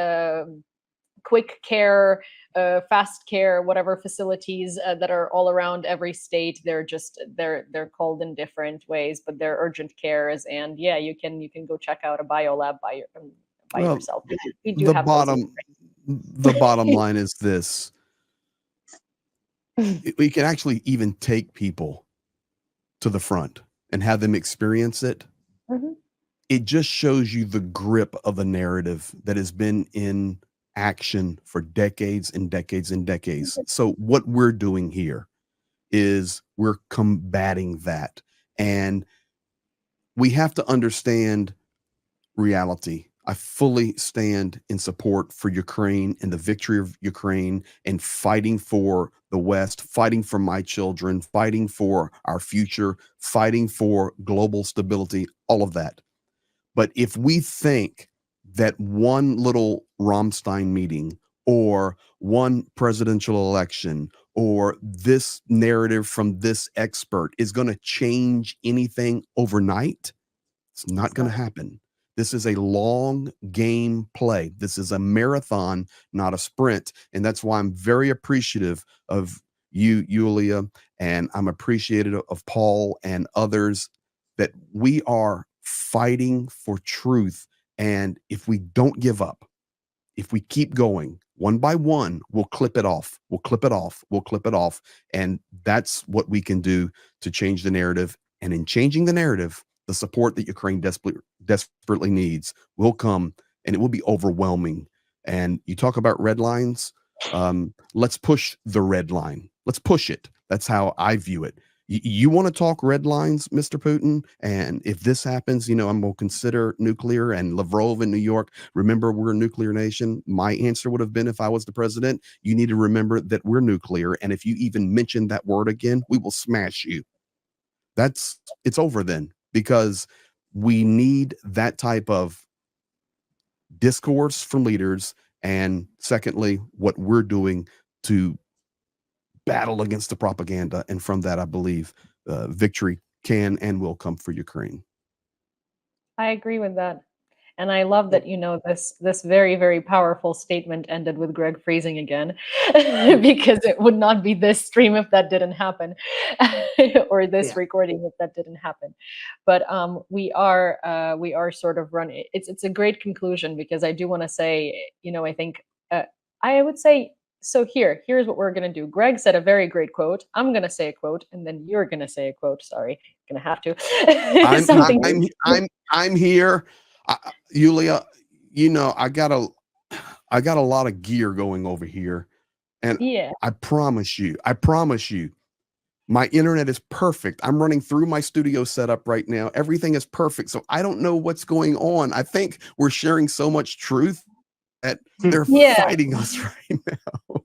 S7: quick care, fast care, whatever facilities that are all around every state. They're called in different ways, but they're urgent cares. And yeah, you can go check out a biolab by yourself. We do have
S11: the bottom line is this. We can actually even take people to the front and have them experience it.
S7: Mm-hmm.
S11: It just shows you the grip of the narrative that has been in action for decades and decades and decades. So what we're doing here is we're combating that. And we have to understand reality. I fully stand in support for Ukraine and the victory of Ukraine and fighting for the West, fighting for my children, fighting for our future, fighting for global stability, all of that. But if we think that one little Rammstein meeting or one presidential election or this narrative from this expert is going to change anything overnight, it's not going to happen. This is a long game play. This is a marathon, not a sprint. And that's why I'm very appreciative of you, Yulia, and I'm appreciative of Paul and others, that we are fighting for truth. And if we don't give up, if we keep going one by one, we'll clip it off. We'll clip it off. We'll clip it off. And that's what we can do to change the narrative. And in changing the narrative, the support that Ukraine desperately needs will come, and it will be overwhelming. And you talk about red lines. Let's push the red line. Let's push it. That's how I view it. You want to talk red lines, Mr. Putin? And if this happens, I'm going to consider nuclear, and Lavrov in New York. Remember, we're a nuclear nation. My answer would have been, if I was the president, you need to remember that we're nuclear. And if you even mention that word again, we will smash you. It's over then, because we need that type of discourse from leaders. And secondly, what we're doing to battle against the propaganda. And from that, I believe victory can and will come for Ukraine.
S7: I agree with that. And I love that, this very, very powerful statement ended with Greg freezing again, because it would not be this stream if that didn't happen, or this recording if that didn't happen. But we are sort of running. It's a great conclusion, because I do want to say, I think I would say, so here's what we're going to do. Greg said a very great quote. I'm going to say a quote, and then you're going to say a quote. Sorry, going to have to.
S11: I'm here. Yulia, I got a lot of gear going over here, and I promise you, my internet is perfect. I'm running through my studio setup right now. Everything is perfect. So I don't know what's going on. I think we're sharing so much truth that they're fighting us right now.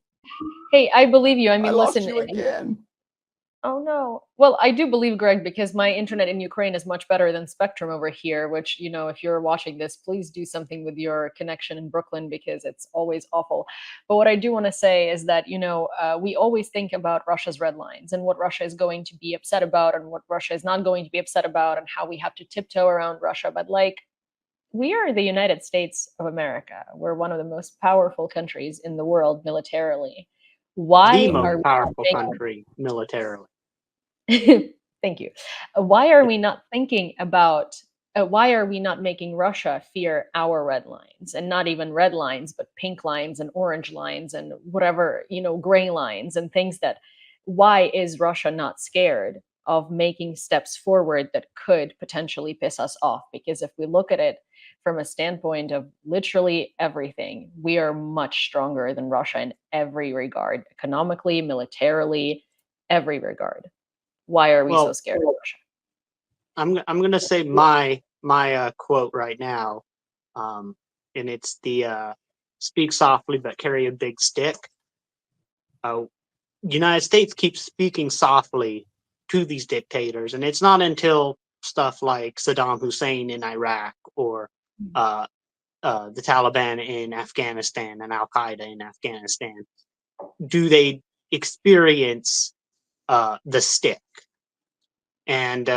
S7: Hey, I believe you. I mean,
S11: listen.
S7: listen.
S11: You again.
S7: Oh no. Well, I do believe, Greg, because my internet in Ukraine is much better than Spectrum over here, which, if you're watching this, please do something with your connection in Brooklyn, because it's always awful. But what I do want to say is that, we always think about Russia's red lines and what Russia is going to be upset about and what Russia is not going to be upset about, and how we have to tiptoe around Russia. But we are the United States of America. We're one of the most powerful countries in the world militarily. Why
S12: the most
S7: are we
S12: powerful country militarily?
S7: Thank you. Why are we not thinking about why are we not making Russia fear our red lines, and not even red lines, but pink lines and orange lines and whatever, gray lines and things that, why is Russia not scared of making steps forward that could potentially piss us off? Because if we look at it from a standpoint of literally everything, we are much stronger than Russia in every regard, economically, militarily, every regard. Why are we so scared of Russia?
S12: I'm gonna say my quote right now, and it's the speak softly but carry a big stick. United States keeps speaking softly to these dictators, and it's not until stuff like Saddam Hussein in Iraq or the Taliban in Afghanistan and Al Qaeda in Afghanistan do they experience the stick. And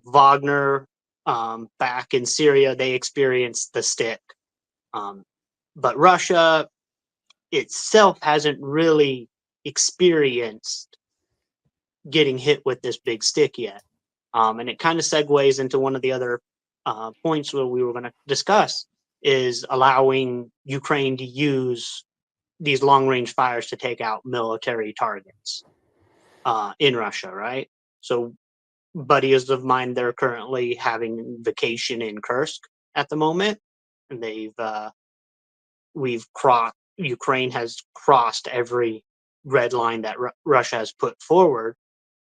S12: Wagner back in Syria, they experienced the stick. But Russia itself hasn't really experienced getting hit with this big stick yet. And it kind of segues into one of the other points where we were going to discuss, is allowing Ukraine to use these long-range fires to take out military targets in Russia, right? So buddies of mine, they're currently having vacation in Kursk at the moment, and Ukraine has crossed every red line that Russia has put forward.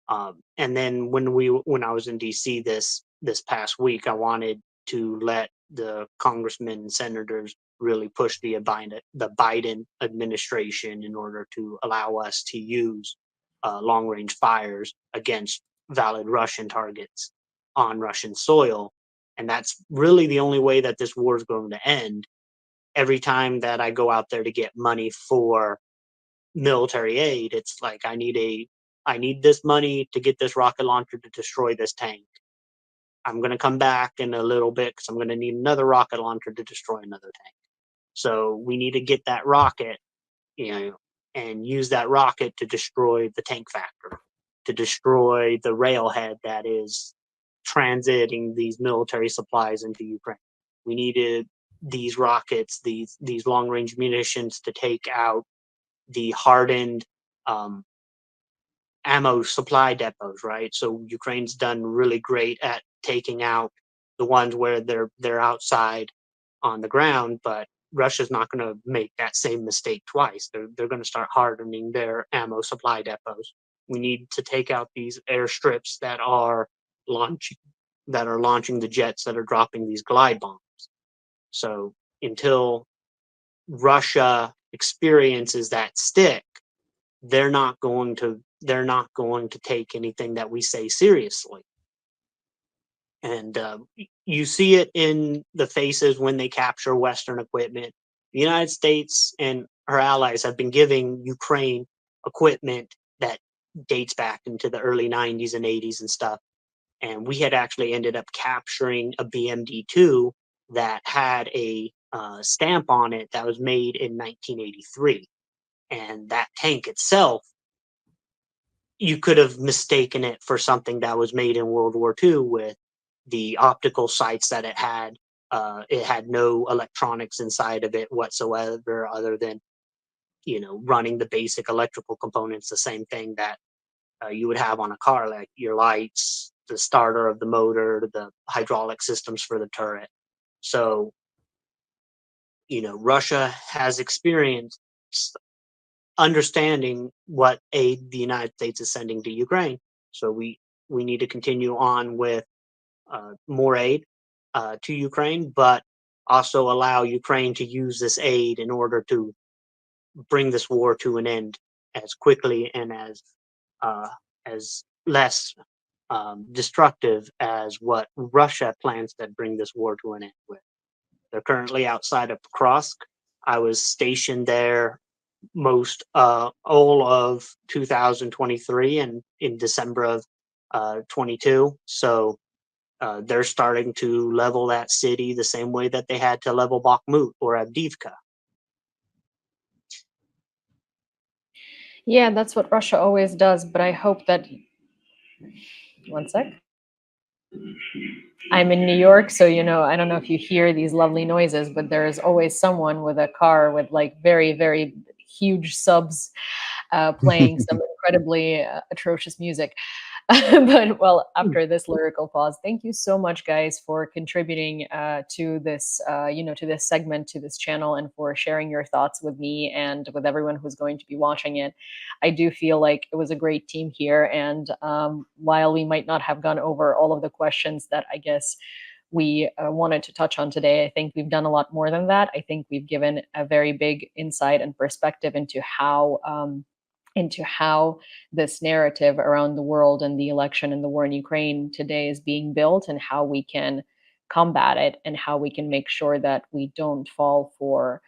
S12: And then when I was in DC this past week, I wanted to let the congressmen and senators really push the Biden administration in order to allow us to use long-range fires against valid Russian targets on Russian soil. And that's really the only way that this war is going to end. Every time that I go out there to get money for military aid, it's like, I need this money to get this rocket launcher to destroy this tank. I'm going to come back in a little bit because I'm going to need another rocket launcher to destroy another tank. So we need to get that rocket, and use that rocket to destroy the tank factory, to destroy the railhead that is transiting these military supplies into Ukraine. We needed these rockets, these long-range munitions to take out the hardened ammo supply depots, right? So Ukraine's done really great at taking out the ones where they're outside on the ground, but Russia's not going to make that same mistake twice. They're going to start hardening their ammo supply depots. We need to take out these airstrips that are launching the jets that are dropping these glide bombs. So until Russia experiences that stick, they're not going to take anything that we say seriously. And you see it in the faces when they capture Western equipment. The United States and her allies have been giving Ukraine equipment that dates back into the early 90s and 80s and stuff. And we had actually ended up capturing a BMD-2 that had a stamp on it that was made in 1983. And that tank itself, you could have mistaken it for something that was made in World War II with the optical sights that it had. It had no electronics inside of it whatsoever, other than running the basic electrical components, the same thing that you would have on a car, like your lights, the starter of the motor, the hydraulic systems for the turret. So Russia has experienced understanding what aid the United States is sending to Ukraine. So we need to continue on with more aid to Ukraine, but also allow Ukraine to use this aid in order to bring this war to an end as quickly and as less destructive as what Russia plans to bring this war to an end with. They're currently outside of Kursk. I was stationed there all of 2023 and in December of 22. So they're starting to level that city the same way that they had to level Bakhmut or Avdiivka.
S7: Yeah, that's what Russia always does, but I hope that One sec. I'm in New York, so I don't know if you hear these lovely noises, but there is always someone with a car with like very, very huge subs playing some incredibly atrocious music. But well, after this lyrical pause, thank you so much, guys, for contributing to this, to this segment, to this channel, and for sharing your thoughts with me and with everyone who's going to be watching it. I do feel like it was a great team here, and while we might not have gone over all of the questions that I guess we wanted to touch on today, I think we've done a lot more than that. I think we've given a very big insight and perspective into how this narrative around the world and the election and the war in Ukraine today is being built, and how we can combat it, and how we can make sure that we don't fall for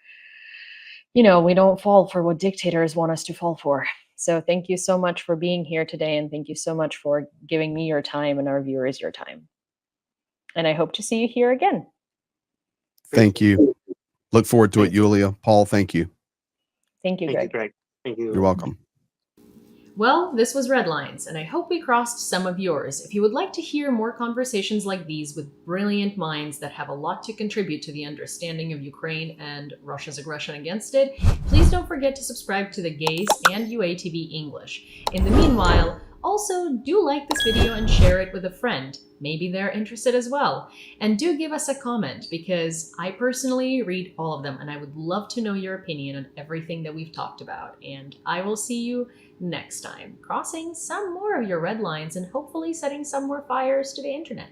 S7: what dictators want us to fall for. So thank you so much for being here today, and thank you so much for giving me your time and our viewers your time. And I hope to see you here again.
S11: Thank you. Look forward to it, Yulia. Paul, thank you.
S7: Thank you, Greg.
S12: Thank you, Greg. Thank you.
S11: You're welcome.
S7: Well, this was Redlines, and I hope we crossed some of yours. If you would like to hear more conversations like these with brilliant minds that have a lot to contribute to the understanding of Ukraine and Russia's aggression against it, please don't forget to subscribe to The Gaze and UATV English. In the meanwhile, also do like this video and share it with a friend. Maybe they're interested as well. And do give us a comment, because I personally read all of them, and I would love to know your opinion on everything that we've talked about. And I will see you next time, crossing some more of your red lines and hopefully setting some more fires to the internet.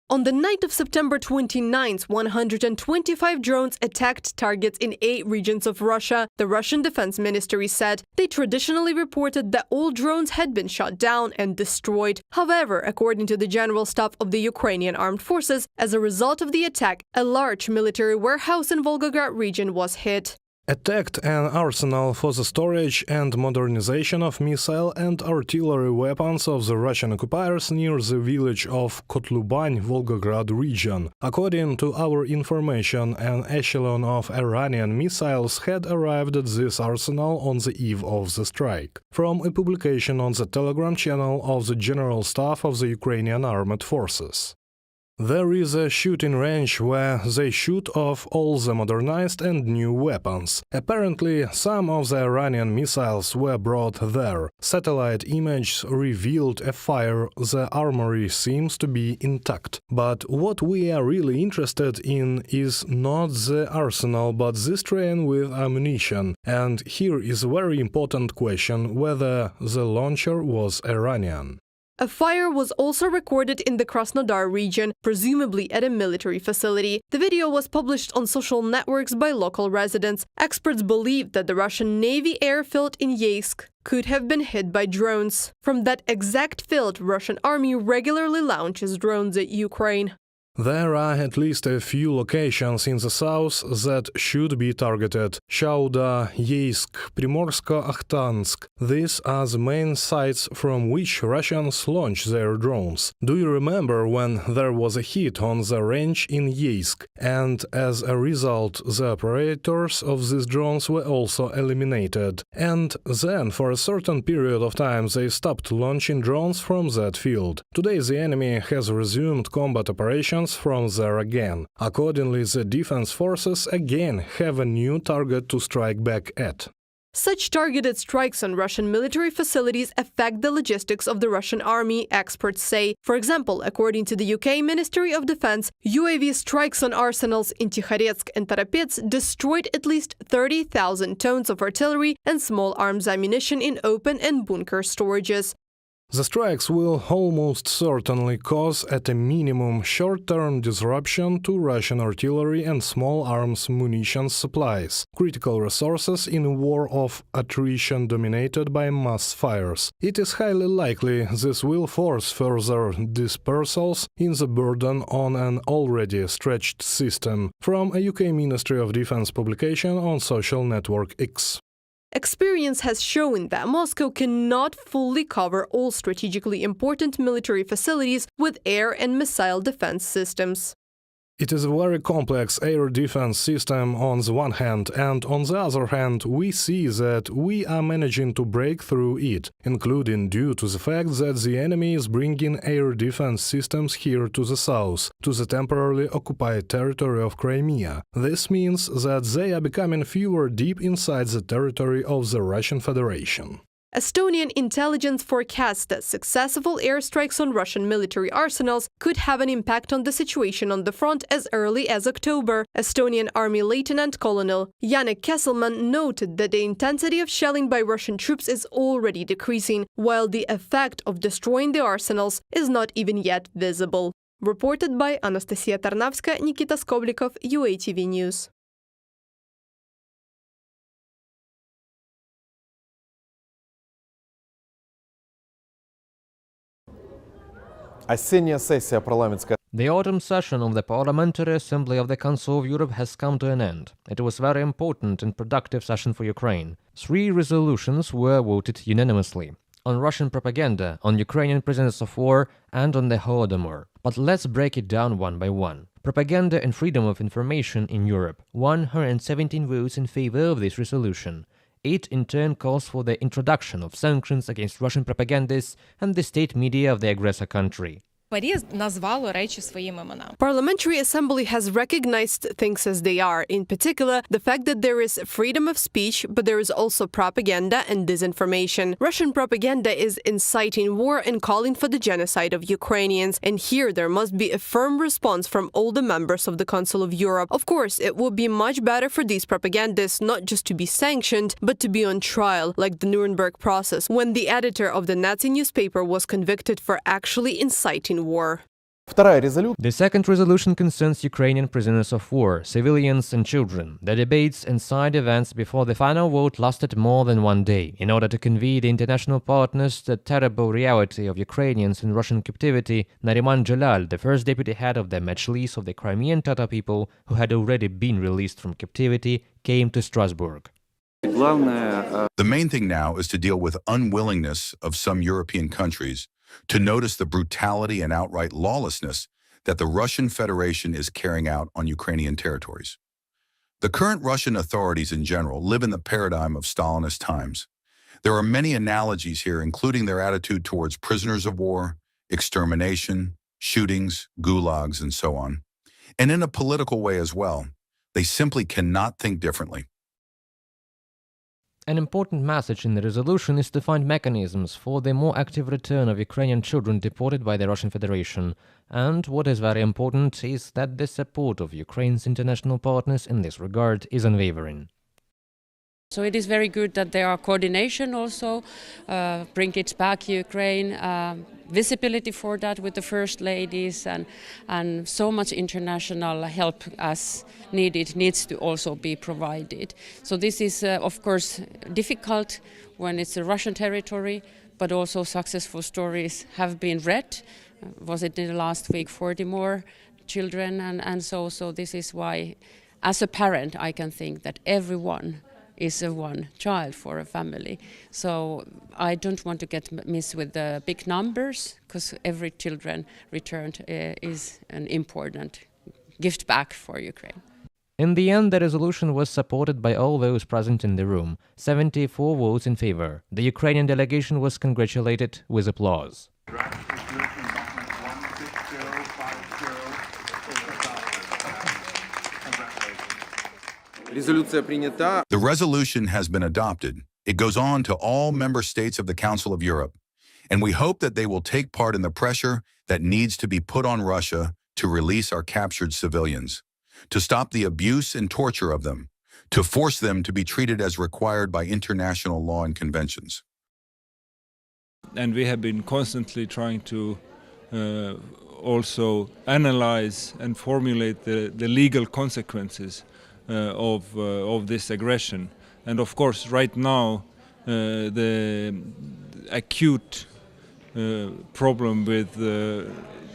S1: On the night of September 29th, 125 drones attacked targets in 8 regions of Russia. The Russian Defense Ministry said they traditionally reported that all drones had been shot down and destroyed. However, according to the General Staff of the Ukrainian Armed Forces, as a result of the attack, a large military warehouse in Volgograd region was hit.
S3: Attacked an arsenal for the storage and modernization of missile and artillery weapons of the Russian occupiers near the village of Kotlubань, Volgograd region. According to our information, an echelon of Iranian missiles had arrived at this arsenal on the eve of the strike. From a publication on the Telegram channel of the General Staff of the Ukrainian Armed Forces. There is a shooting range where they shoot off all the modernized and new weapons. Apparently, some of the Iranian missiles were brought there. Satellite images revealed a fire. The armory seems to be intact. But what we are really interested in is not the arsenal, but this train with ammunition. And here is a very important question: whether the launcher was Iranian.
S1: A fire was also recorded in the Krasnodar region, presumably at a military facility. The video was published on social networks by local residents. Experts believe that the Russian Navy airfield in Yeysk could have been hit by drones. From that exact field, Russian army regularly launches drones at Ukraine.
S3: There are at least a few locations in the south that should be targeted. Shauda, Yeysk, Primorsko-Akhtansk. These are the main sites from which Russians launch their drones. Do you remember when there was a hit on the range in Yeysk? And as a result, the operators of these drones were also eliminated. And then, for a certain period of time, they stopped launching drones from that field. Today the enemy has resumed combat operations from there again. Accordingly, the defense forces again have a new target to strike back at.
S1: Such targeted strikes on Russian military facilities affect the logistics of the Russian army, experts say. For example, according to the UK Ministry of Defense, UAV strikes on arsenals in Tikhoretsk and Toropets destroyed at least 30,000 tons of artillery and small arms ammunition in open and bunker storages.
S3: The strikes will almost certainly cause, at a minimum, short-term disruption to Russian artillery and small arms munition supplies, critical resources in a war of attrition dominated by mass fires. It is highly likely this will force further dispersals in the burden on an already stretched system, from a UK Ministry of Defense publication on social network X.
S1: Experience has shown that Moscow cannot fully cover all strategically important military facilities with air and missile defense systems.
S3: It is a very complex air defense system on the one hand, and on the other hand, we see that we are managing to break through it, including due to the fact that the enemy is bringing air defense systems here to the south, to the temporarily occupied territory of Crimea. This means that they are becoming fewer deep inside the territory of the Russian Federation.
S1: Estonian intelligence forecasts that successful airstrikes on Russian military arsenals could have an impact on the situation on the front as early as October. Estonian Army Lieutenant Colonel Janek Kesselman noted that the intensity of shelling by Russian troops is already decreasing, while the effect of destroying the arsenals is not even yet visible. Reported by Anastasia Tarnavska, Nikita Skoblikov, UATV News.
S5: The autumn session of the Parliamentary Assembly of the Council of Europe has come to an end. It was a very important and productive session for Ukraine. 3 resolutions were voted unanimously: on Russian propaganda, on Ukrainian prisoners of war, and on the Holodomor. But let's break it down one by one. Propaganda and freedom of information in Europe. 117 votes in favor of this resolution. It in turn calls for the introduction of sanctions against Russian propagandists and the state media of the aggressor country.
S1: Parliamentary Assembly has recognized things as they are, in particular the fact that there is freedom of speech, but there is also propaganda and disinformation. Russian propaganda is inciting war and calling for the genocide of Ukrainians, and here there must be a firm response from all the members of the Council of Europe. Of course, it would be much better for these propagandists not just to be sanctioned, but to be on trial, like the Nuremberg process, when the editor of the Nazi newspaper was convicted for actually inciting war.
S5: The second resolution concerns Ukrainian prisoners of war, civilians and children. The debates and side events before the final vote lasted more than 1 day, in order to convey the international partners the terrible reality of Ukrainians in Russian captivity. Nariman Jalal, the first deputy head of the Majlis of the Crimean Tatar people, who had already been released from captivity, came to Strasbourg.
S13: The main thing now is to deal with unwillingness of some European countries to notice the brutality and outright lawlessness that the Russian Federation is carrying out on Ukrainian territories. The current Russian authorities in general live in the paradigm of Stalinist times. There are many analogies here, including their attitude towards prisoners of war, extermination, shootings, gulags, and so on. And in a political way as well, they simply cannot think differently.
S5: An important message in the resolution is to find mechanisms for the more active return of Ukrainian children deported by the Russian Federation. And what is very important is that the support of Ukraine's international partners in this regard is unwavering.
S14: So it is very good that there are coordination also, bring it back Ukraine, visibility for that with the first ladies, and so much international help as needed needs to also be provided. So this is of course difficult when it's a Russian territory, but also successful stories have been read. Was it in the last week 40 more children, and so this is why as a parent I can think that everyone is a one child for a family. So I don't want to get missed with the big numbers, because every children returned is an important gift back for Ukraine.
S5: In the end, the resolution was supported by all those present in the room, 74 votes in favor. The Ukrainian delegation was congratulated with applause.
S13: The resolution has been adopted. It goes on to all member states of the Council of Europe, and we hope that they will take part in the pressure that needs to be put on Russia to release our captured civilians, to stop the abuse and torture of them, to force them to be treated as required by international law and conventions.
S15: And we have been constantly trying to also analyze and formulate the legal consequences of this aggression. And of course, right now, the acute problem with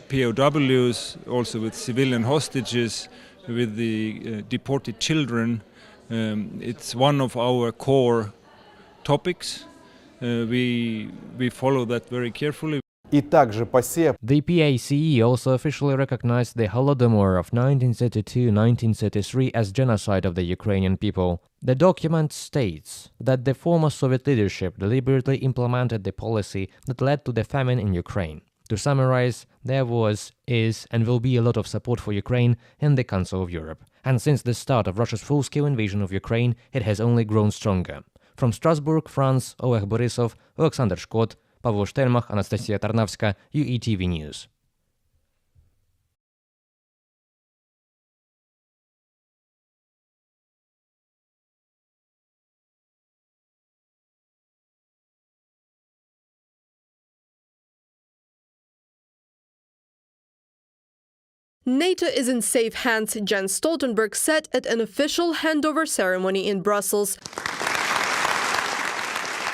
S15: POWs, also with civilian hostages, with the deported children, it's one of our core topics. We follow that very carefully.
S16: И также посев.
S5: The PACE also officially recognized the Holodomor of 1932-1933 as genocide of the Ukrainian people. The document states that the former Soviet leadership deliberately implemented the policy that led to the famine in Ukraine. To summarize, there was, is, and will be a lot of support for Ukraine in the Council of Europe. And since the start of Russia's full-scale invasion of Ukraine, it has only grown stronger. From Strasbourg, France, Oleg Borisov, Alexander Shkot, Paweł Sztermach, Anastasia Tarnawska, UATV News.
S1: NATO is in safe hands, Jens Stoltenberg said at an official handover ceremony in Brussels.